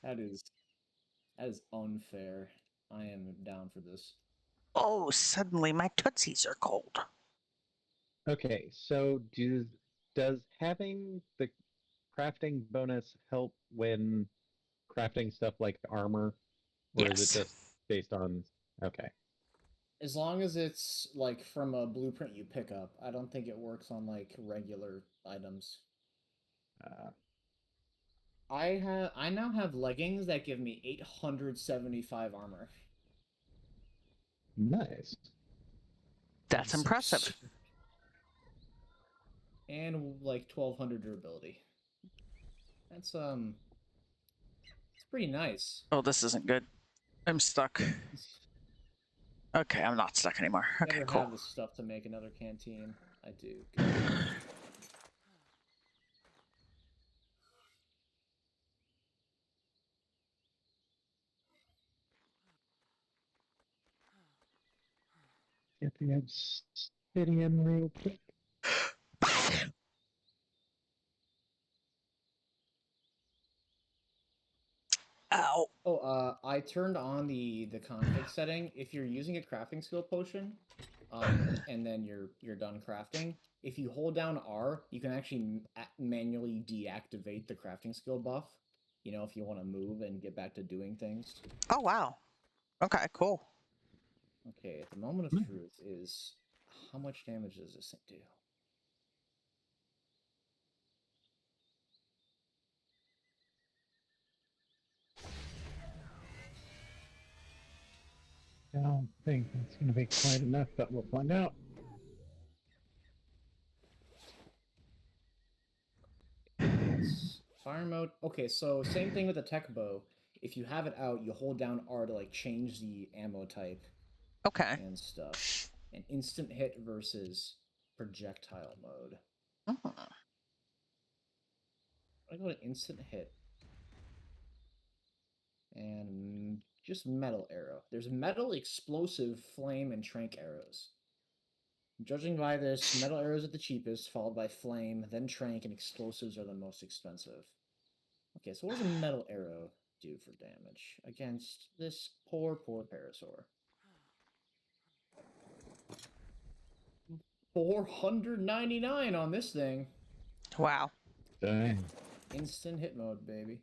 that is unfair. I am down for this. Oh, suddenly my tootsies are cold. Okay, so does having the crafting bonus help when crafting stuff like armor? Or is Yes. it just based on... Okay. As long as it's like from a blueprint you pick up, I don't think it works on like regular items. I now have leggings that give me 875 armor. Nice. That's impressive. And like 1200 durability. That's it's pretty nice. Oh, this isn't good. I'm stuck. Okay, I'm not stuck anymore. Okay, Never cool. have the stuff to make another canteen. I do. Good. Get the obsidian real quick. Ow. Oh, I turned on the config setting. If you're using a crafting skill potion, and then you're done crafting, if you hold down R, you can actually manually deactivate the crafting skill buff. You know, if you want to move and get back to doing things. Oh, wow. Okay, cool. Okay, the moment of truth is how much damage does this thing do? I don't think it's going to be quite enough, but we'll find out. Fire mode. Okay, so same thing with the tech bow. If you have it out, you hold down R to like change the ammo type Okay. and stuff. An instant hit versus projectile mode. Oh. I go to instant hit. And just metal arrow. There's metal, explosive, flame, and trank arrows. Judging by this, metal arrows are the cheapest, followed by flame, then trank, and explosives are the most expensive. Okay, so what does a metal arrow do for damage against this poor parasaur? 499 on this thing. Wow. Dang. Instant hit mode, baby.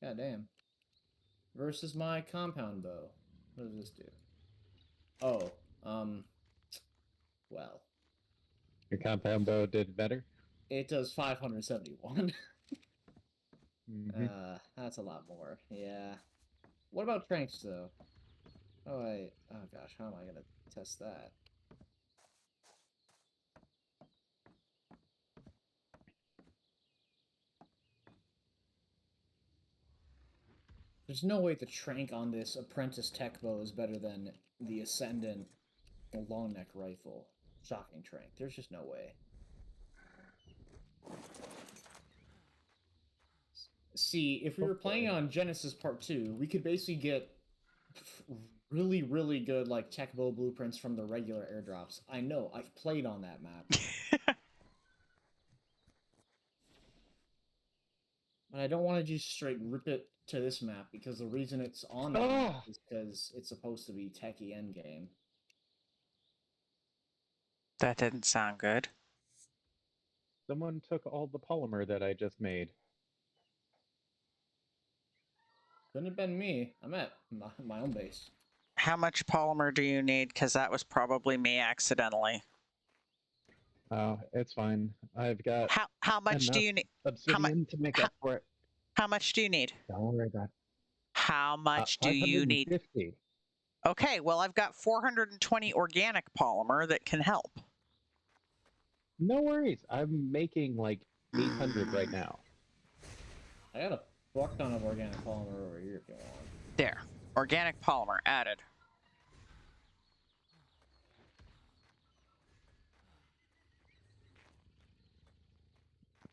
God damn. Versus my compound bow. What does this do? Oh, well, Your compound bow did better. it does 571. Mhm. That's a lot more. Yeah. What about tranks though? Oh gosh, how am I gonna test that? There's no way the trank on this apprentice tech bow is better than the ascendant long neck rifle shocking trank. There's just no way. See, if we were playing on Genesis Part 2, we could basically get really, really good like tech bow blueprints from the regular airdrops. I know, I've played on that map. But I don't want to just straight rip it to this map because the reason it's on that map is because it's supposed to be techie endgame. That didn't sound good. Someone took all the polymer that I just made. Couldn't have been me. I'm at my own base. How much polymer do you need? Because that was probably me accidentally. Oh, it's fine. I've got How much do enough you need? obsidian to make up for it. How much do you need? Don't worry about it. How much do you need? 550. Okay, well, I've got 420 organic polymer that can help. No worries. I'm making like 800 right now. I got a fuck ton of organic polymer over here if you want. There. Organic polymer added.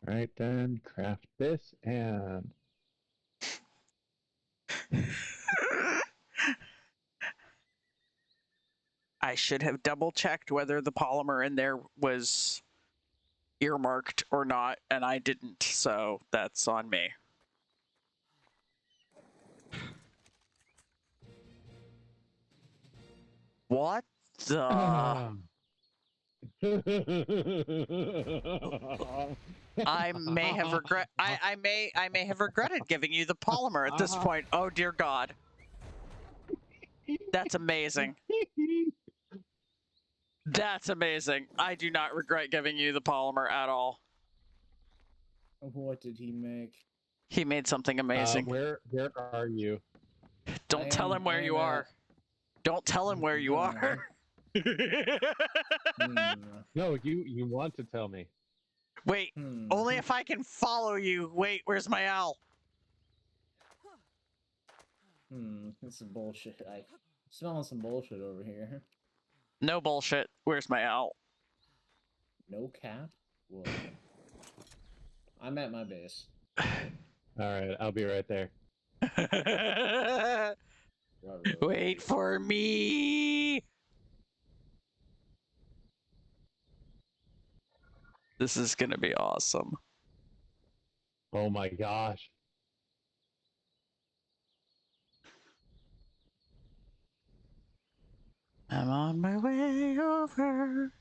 All right, then craft this and I should have double checked whether the polymer in there was earmarked or not, and I didn't, so that's on me. What the? I may have I may have regretted giving you the polymer at this point. Oh dear God. That's amazing. That's amazing. I do not regret giving you the polymer at all. What did he make? He made something amazing. Where are you? Don't tell him where you are. Don't tell him where you are. No, you want to tell me. Wait, only if I can follow you. Wait, where's my owl? This is bullshit. I'm smelling some bullshit over here. No bullshit. Where's my owl? No cap? Whoa. I'm at my base. All right, I'll be right there. Wait for me. This is gonna be awesome. Oh my gosh. I'm on my way over.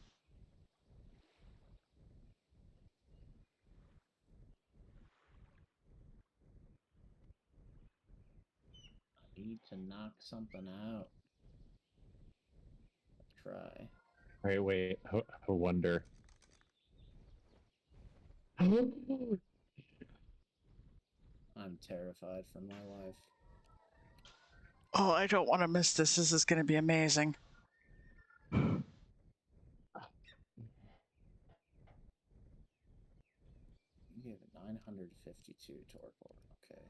I need to knock something out. Try. All right, wait. I wonder. I'm terrified for my life. Oh, I don't want to miss this. This is gonna be amazing. You have 952 torpor. Okay.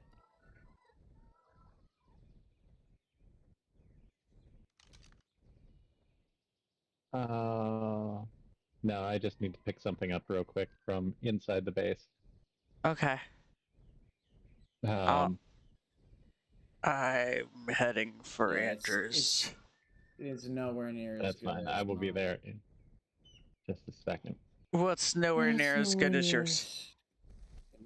No, I just need to pick something up real quick from inside the base. Okay. Um, I'm heading for Yeah, Andrews. it's nowhere near as that's good fine. as I will be mine. there in just a second. What's nowhere It's near as good nowhere as near yours?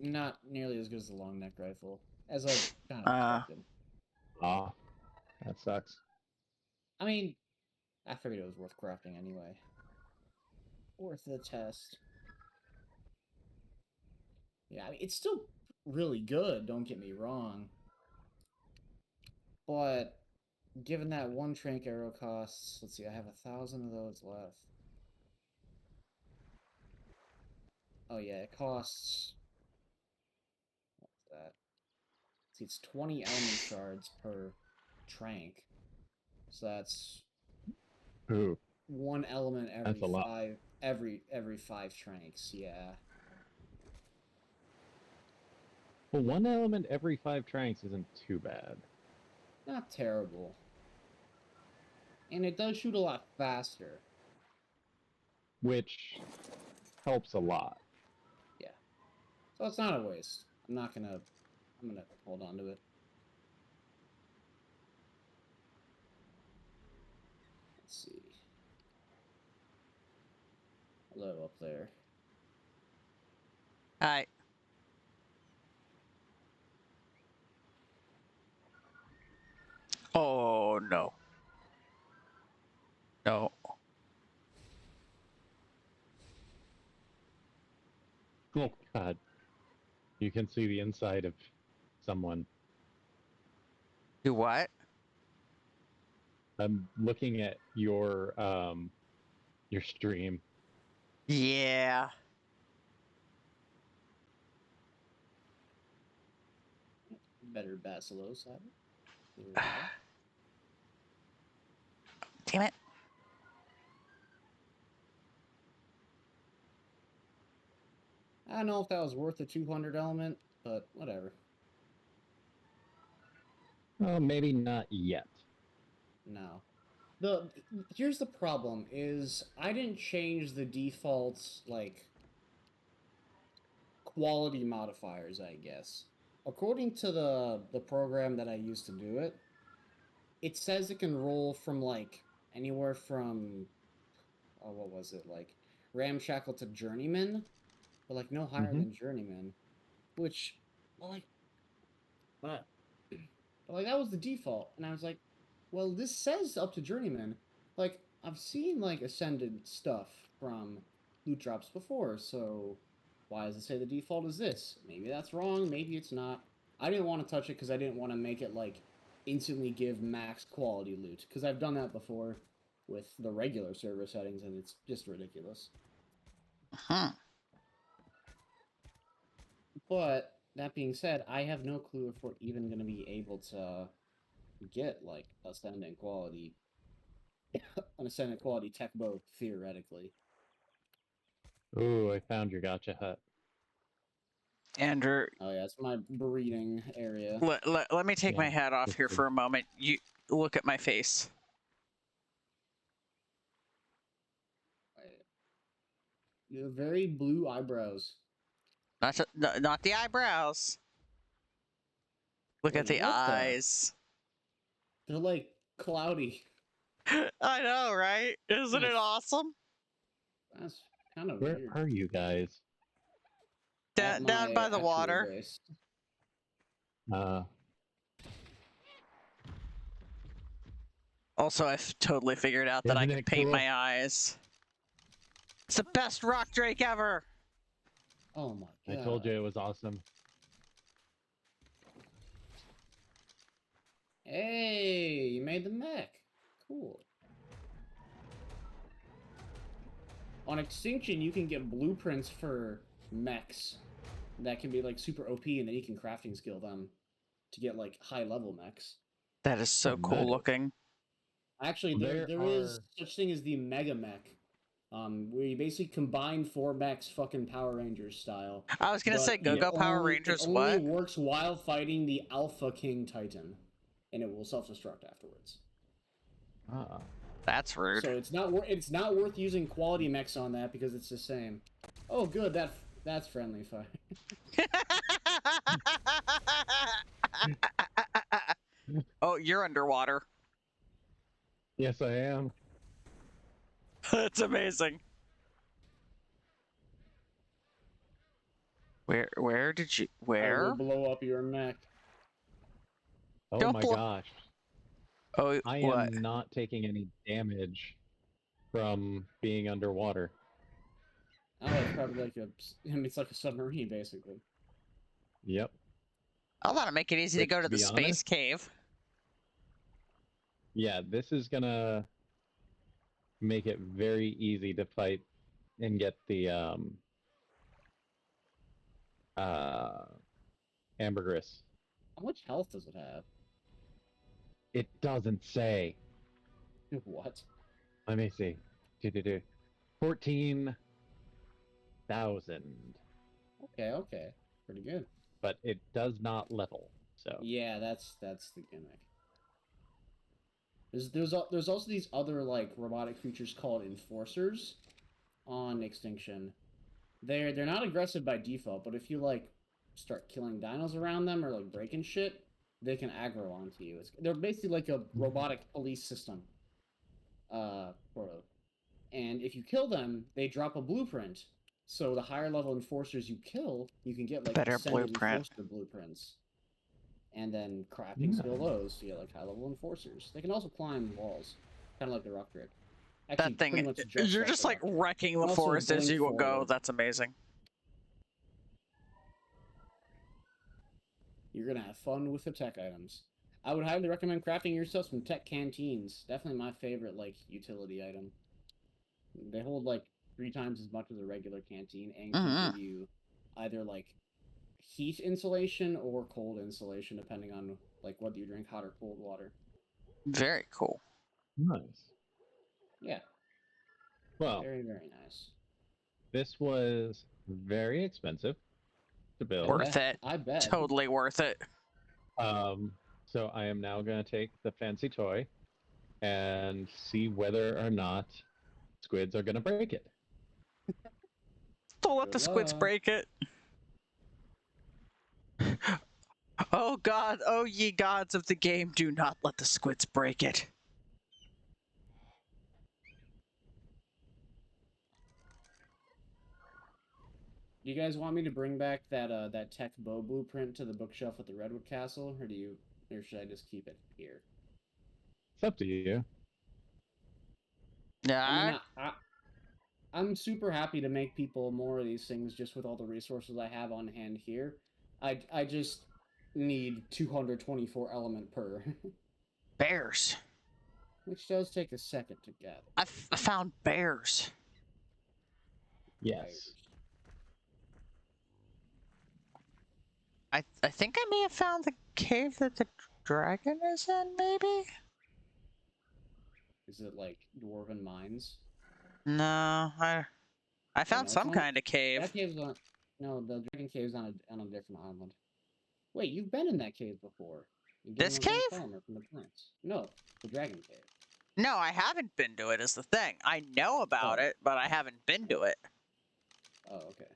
Not nearly as good as the long neck rifle, as I kind of expected. Ah, that sucks. I mean, I figured it was worth crafting anyway. Worth the test. Yeah, I mean, it's still really good, don't get me wrong. But given that one trank arrow costs, let's see, I have 1,000 of those left. Oh yeah, it costs. What's that? See, it's 20 element shards per trank, so that's Ooh, one element every that's a lot. every 5 tranks. Yeah. Well, one element every 5 tranks isn't too bad. Not terrible. And it does shoot a lot faster. Which helps a lot. Yeah. So it's not a waste. I'm gonna hold on to it. Let's see. Hello up there. Hi. Oh no. No. Oh god. You can see the inside of someone. Do what? I'm looking at your stream. Yeah. Better Basilos have it. There we go. Damn it. I don't know if that was worth the 200 element, but whatever. Oh, maybe not yet. No. Here's the problem is I didn't change the default like quality modifiers, I guess. According to the program that I used to do it, it says it can roll from like anywhere from what was it, like ramshackle to journeyman, but like no higher than journeyman, which well, like but like that was the default, and I was like, well, this says up to journeyman. Like I've seen like ascended stuff from loot drops before, so why does it say the default is this? Maybe that's wrong. Maybe it's not. I didn't want to touch it because I didn't want to make it like instantly give max quality loot because I've done that before with the regular server settings, and it's just ridiculous. Huh. But that being said, I have no clue if we're even going to be able to get like ascendant quality, an ascendant quality tech bow theoretically. Ooh, I found your gotcha hut. Andrew, Oh yeah, it's my breeding area. let me take my Yeah, hat off that's here good. for a moment. You look at my face. You have very blue eyebrows. Not the eyebrows. Look at Wait, the what eyes. They're like cloudy. I know, right? Isn't it awesome? That's kind of Where weird. are you guys? At Down my by the actual water. base. Also, I've totally figured out that I Isn't can it paint cool? my eyes. It's the best rock drake ever. Oh my god. I told you it was awesome. Hey, you made the mech. Cool. On Extinction, you can get blueprints for mechs that can be like super OP, and then you can crafting skill them to get like high level mechs. That is so Oh, cool nice. looking. Actually, There there is such thing as the mega mech, where you basically combine 4 mechs, fucking Power Rangers style. I was gonna say Go Go Power It Rangers. only What? works while fighting the Alpha King Titan, and it will self-destruct afterwards. Ah. That's rude. So it's not worth using quality mechs on that because it's the same. Oh, good. That's friendly fire. Oh, you're underwater. Yes, I am. That's amazing. Where did you I will where? blow up your mech. Oh Don't my blow- gosh. Oh, I what? am not taking any damage from being underwater. Oh, it's probably like it's like a submarine basically. Yep. I thought it'd make it easy to Which, go to to the be space honest- cave. Yeah, this is gonna make it very easy to fight and get the ambergris. How much health does it have? It doesn't say. What? Let me see. 14,000. Okay. Pretty good. But it does not level. So Yeah, that's the gimmick. There's also these other like robotic creatures called enforcers on Extinction. They're not aggressive by default, but if you like start killing dinos around them or like breaking shit, they can aggro onto you. They're basically like a robotic police system. Sort of. And if you kill them, they drop a blueprint. So the higher level enforcers you kill, you can get like Better ascended blueprint. enforcer blueprints. And then crafting skill those, so you get like high level enforcers. They can also climb walls, kind of like the rock grid. Actually, That thing, pretty much you're just the like rock grid. wrecking the Also forest as blink you go. forward. That's amazing. You're gonna have fun with the tech items. I would highly recommend crafting yourself some tech canteens. Definitely my favorite like utility item. They hold like 3 times as much as a regular canteen and can give you either like heat insulation or cold insulation depending on like whether you drink hot or cold water. Very cool. nice. Yeah, Well, very nice. this was very expensive to build. Worth it. I bet. Totally worth it. So I am now going to take the fancy toy and see whether or not squids are going to break it. Don't let Good the squids luck. break it. Oh God, oh ye gods of the game, do not let the squids break it. Do you guys want me to bring back that tech bow blueprint to the bookshelf at the Redwood Castle, or should I just keep it here? It's up to you. Yeah, I mean, I'm super happy to make people more of these things just with all the resources I have on hand here. I just need 224 element per, bears. which does take a second to get. I found bears. Yes. I think I may have found the cave that the dragon is in, maybe? Is it like dwarven mines? No, I found no, some it's on- kind of cave. That cave's on. No, the dragon cave's on a different island. Wait, you've been in that cave before. You This didn't know cave? Palmer from the plants. No, the dragon cave. No, I haven't been to it is the thing. I know about Oh. it, but I haven't been to it. Oh, okay.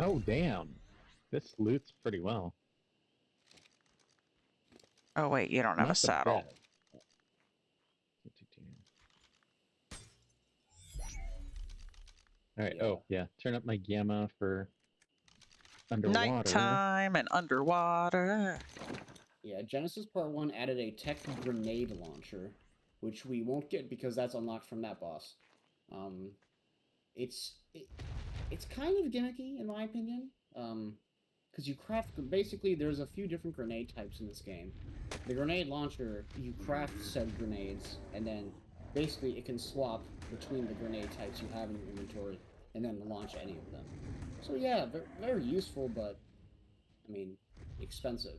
Oh, damn. This loots pretty well. Oh wait, you don't have a Not the saddle. best. All right. Yeah. Oh, yeah. Turn up my gamma for underwater. Nighttime and underwater. Yeah, Genesis Part 1 added a tech grenade launcher, which we won't get because that's unlocked from that boss. It's kind of gimmicky in my opinion. Because you craft basically there's a few different grenade types in this game. The grenade launcher, you craft said grenades, and then basically it can swap between the grenade types you have in your inventory, and then launch any of them. So yeah, very useful, but I mean, expensive.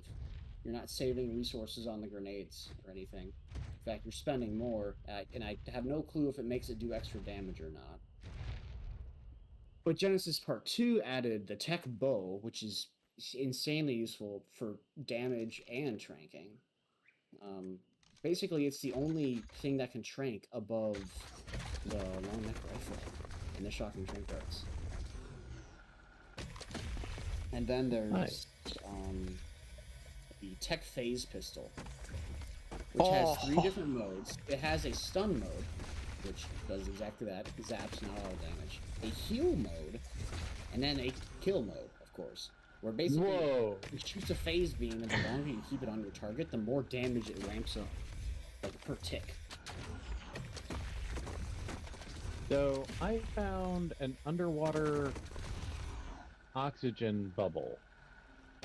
You're not saving resources on the grenades or anything. In fact, you're spending more, and I have no clue if it makes it do extra damage or not. But Genesis Part 2 added the tech bow, which is insanely useful for damage and tranking. Basically, it's the only thing that can trank above the long neck rifle and the shocking trank darts. And then there's Nice. the Tech Phase pistol, which has 3 Oh. different modes. It has a stun mode, which does exactly that, zaps not all damage. A heal mode, and then a kill mode, of course, where basically Whoa! it shoots a phase beam, and the longer you keep it on your target, the more damage it ramps up, like per tick. So I found an underwater oxygen bubble.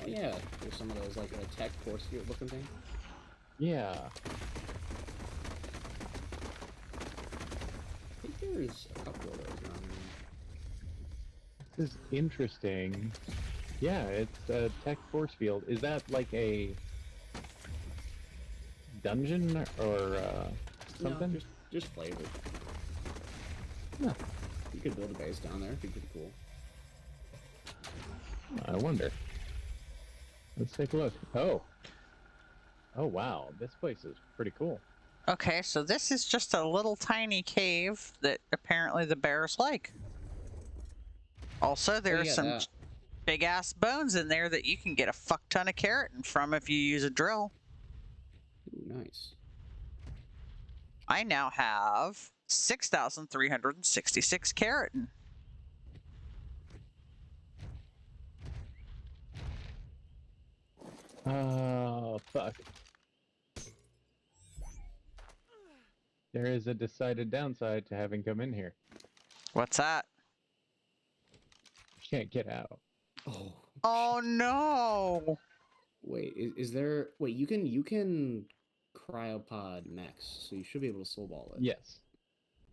Oh yeah, there's some of those like tech force field looking thing. Yeah. I think there's a couple of those around here. This is interesting. Yeah, it's a tech force field. Is that like a dungeon or something? No, just flavor. Huh. You could build a base down there. It'd be pretty cool. I wonder. Let's take a look. Oh. Oh wow, this place is pretty cool. Okay, so this is just a little tiny cave that apparently the bears like. Also, there's yeah, some that. big ass bones in there that you can get a fuck ton of keratin from if you use a drill. Ooh, nice. I now have 6,366 keratin. Oh fuck. There is a decided downside to having come in here. What's that? You can't get out. Oh. Oh no! Wait, is there? Wait, you can cryopod mechs, so you should be able to soul ball it. Yes.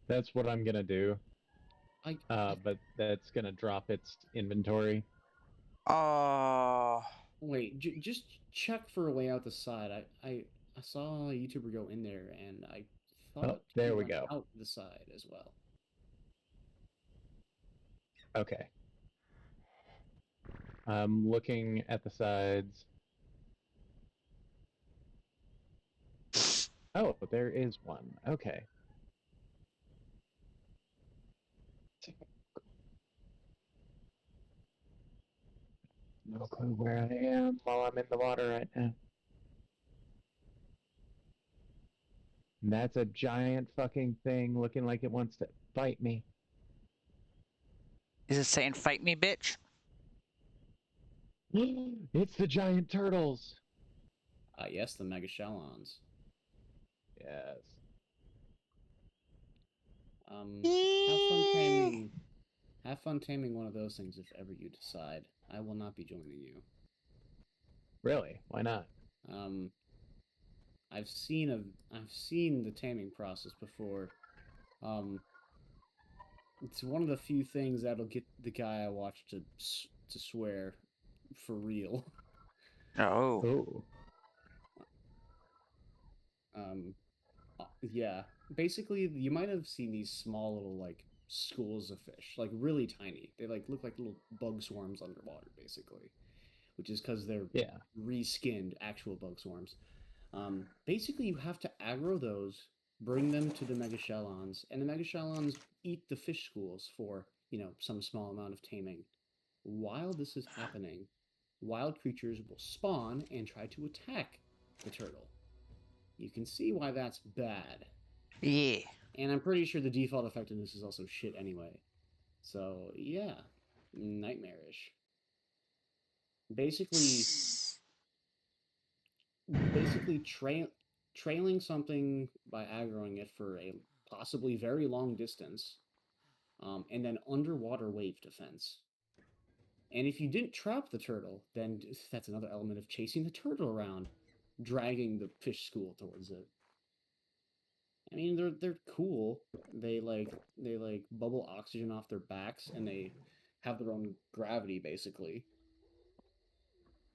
That's what I'm gonna do. I But that's gonna drop its inventory. Oh. wait, just check for a way out the side. I saw a YouTuber go in there, and I thought there he we went go. out the side as well. Okay. I'm looking at the sides. Oh, there is one. Okay. No clue where I am while I'm in the water right now. And that's a giant fucking thing looking like it wants to fight me. Is it saying fight me, bitch? It's the giant turtles. Yes, the Mega Shallons. Yes. Have fun taming. Have fun taming one of those things if ever you decide. I will not be joining you. Really? Why not? I've seen the taming process before. It's one of the few things that'll get the guy I watch to swear for real. Oh. Oh. Yeah. Basically, you might have seen these small little like schools of fish, like really tiny. They like look like little bug swarms underwater, basically, which is because they're Yeah. reskinned actual bug swarms. Basically, you have to aggro those, bring them to the Megashallons, and the Megashallons eat the fish schools for, some small amount of taming. While this is happening, wild creatures will spawn and try to attack the turtle. You can see why that's bad. Yeah. And I'm pretty sure the default effectiveness is also shit anyway. So, yeah, nightmarish. Basically trailing something by aggroing it for a possibly very long distance, and then underwater wave defense. And if you didn't trap the turtle, then that's another element of chasing the turtle around, dragging the fish school towards it. I mean, they're cool. They bubble oxygen off their backs, and they have their own gravity basically.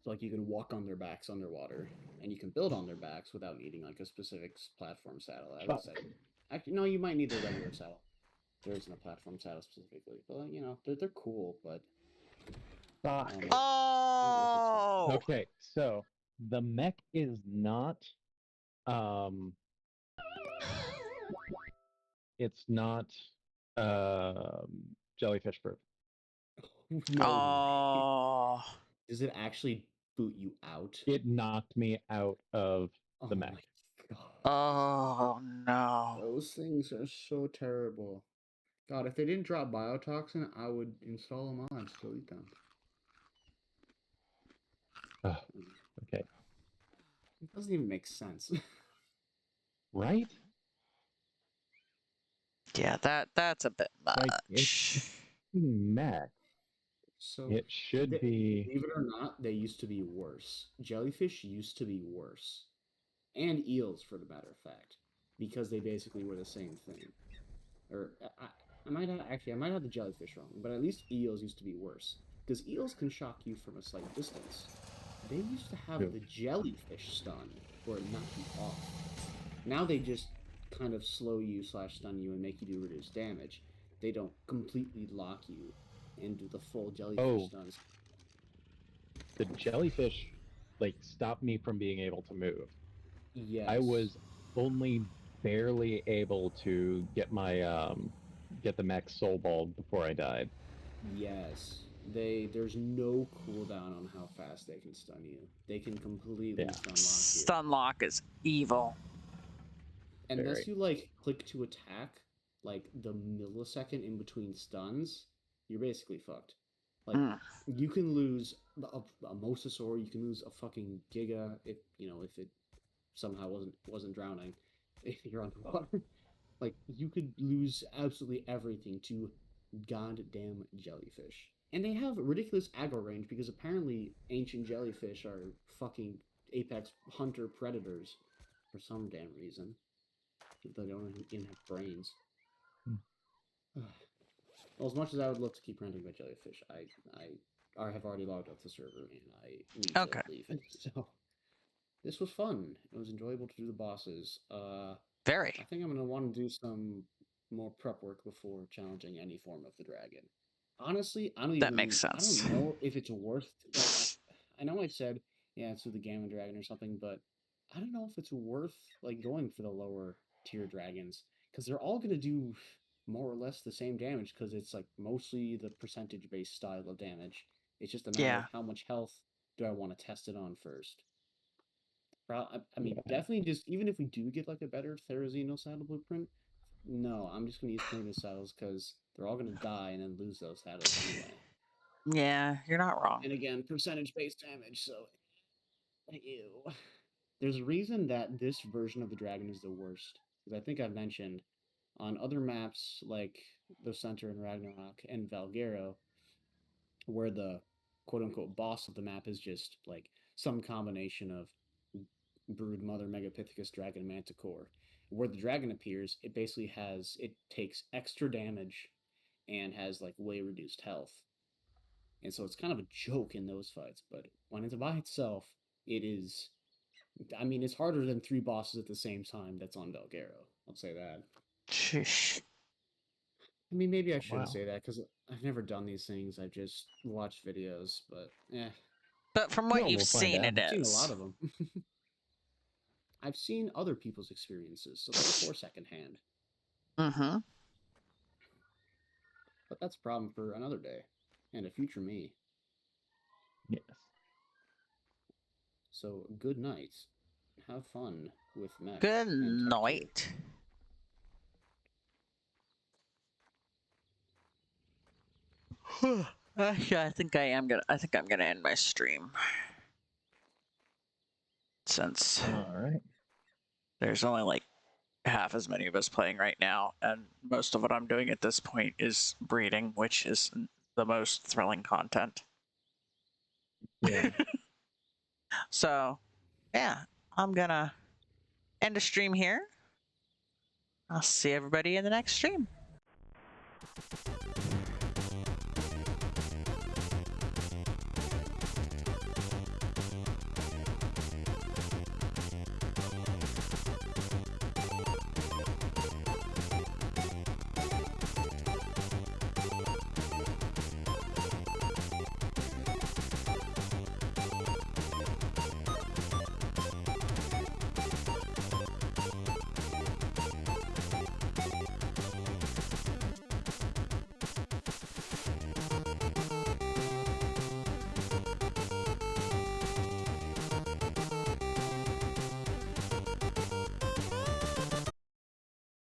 So like you can walk on their backs underwater, and you can build on their backs without needing like a specific platform saddle. I would say. Actually, no, you might need the regular saddle. There isn't a platform saddle specifically, but they're cool. But Fuck. Oh. Okay, so the mech is not it's not jellyfish proof. No way. Oh. Does it actually boot you out? It knocked me out of the Oh mech. my god. Oh no. Those things are so terrible. God, if they didn't drop biotoxin, I would install them on and still eat them. Oh, okay. It doesn't even make sense. Right? Yeah, that's a bit much. Like, it's mech. So, It should be. believe it or not, they used to be worse. Jellyfish used to be worse. And eels, for the matter of fact. Because they basically were the same thing. Or, I might have, actually, I might have the jellyfish wrong, but at least eels used to be worse. Because eels can shock you from a slight distance. They used to have True. the jellyfish stun, or knock you off. Now they just kind of slow you / stun you and make you do reduced damage. They don't completely lock you and do the full jellyfish stuns. The jellyfish, like, stopped me from being able to move. Yes. I was only barely able to get my get the mech soul balled before I died. Yes. There's no cooldown on how fast they can stun you. They can completely Yeah. stun lock you. Stun lock is evil. Unless you like click to attack like the millisecond in between stuns, you're basically fucked. Like you can lose a Mosasaur, you can lose a fucking Giga if if it somehow wasn't drowning, if you're underwater. Like you could lose absolutely everything to goddamn jellyfish. And they have ridiculous aggro range because apparently ancient jellyfish are fucking apex hunter predators for some damn reason. They don't even have brains. Well, as much as I would love to keep ranting about jellyfish, I have already logged off the server and I need to leave. So this was fun. It was enjoyable to do the bosses. Very. I think I'm gonna want to do some more prep work before challenging any form of the dragon. Honestly, I don't even. That makes sense. I don't know if it's worth. Like, I know I said it's with the Gamma Dragon or something, but I don't know if it's worth like going for the lower tier dragons because they're all gonna do more or less the same damage because it's like mostly the percentage based style of damage. It's just a matter of how much health do I want to test it on first. I mean, definitely just even if we do get like a better Therizino saddle blueprint, no, I'm just gonna use primitive saddles because they're all gonna die and then lose those saddles anyway. Yeah, you're not wrong. And again, percentage based damage, so ew. There's a reason that this version of the dragon is the worst. Because I think I've mentioned on other maps like the Center in Ragnarok and Valguero, where the quote unquote boss of the map is just like some combination of Brood Mother Megapithecus Dragon Manticore. Where the dragon appears, it basically takes extra damage and has like way reduced health. And so it's kind of a joke in those fights, but when it's by itself, it is. I mean, it's harder than 3 bosses at the same time that's on Valguero. I'll say that. Sheesh. I mean, maybe I shouldn't say that because I've never done these things. I've just watched videos, but But from what you've seen, it is. I've seen a lot of them. I've seen other people's experiences, so therefore secondhand. Mm-hmm. But that's a problem for another day and a future me. Yes. So good night. Have fun with mech. Good night. Yeah, I think I'm gonna end my stream. Since there's only like half as many of us playing right now, and most of what I'm doing at this point is breeding, which is the most thrilling content. Yeah. So, yeah, I'm gonna end a stream here. I'll see everybody in the next stream.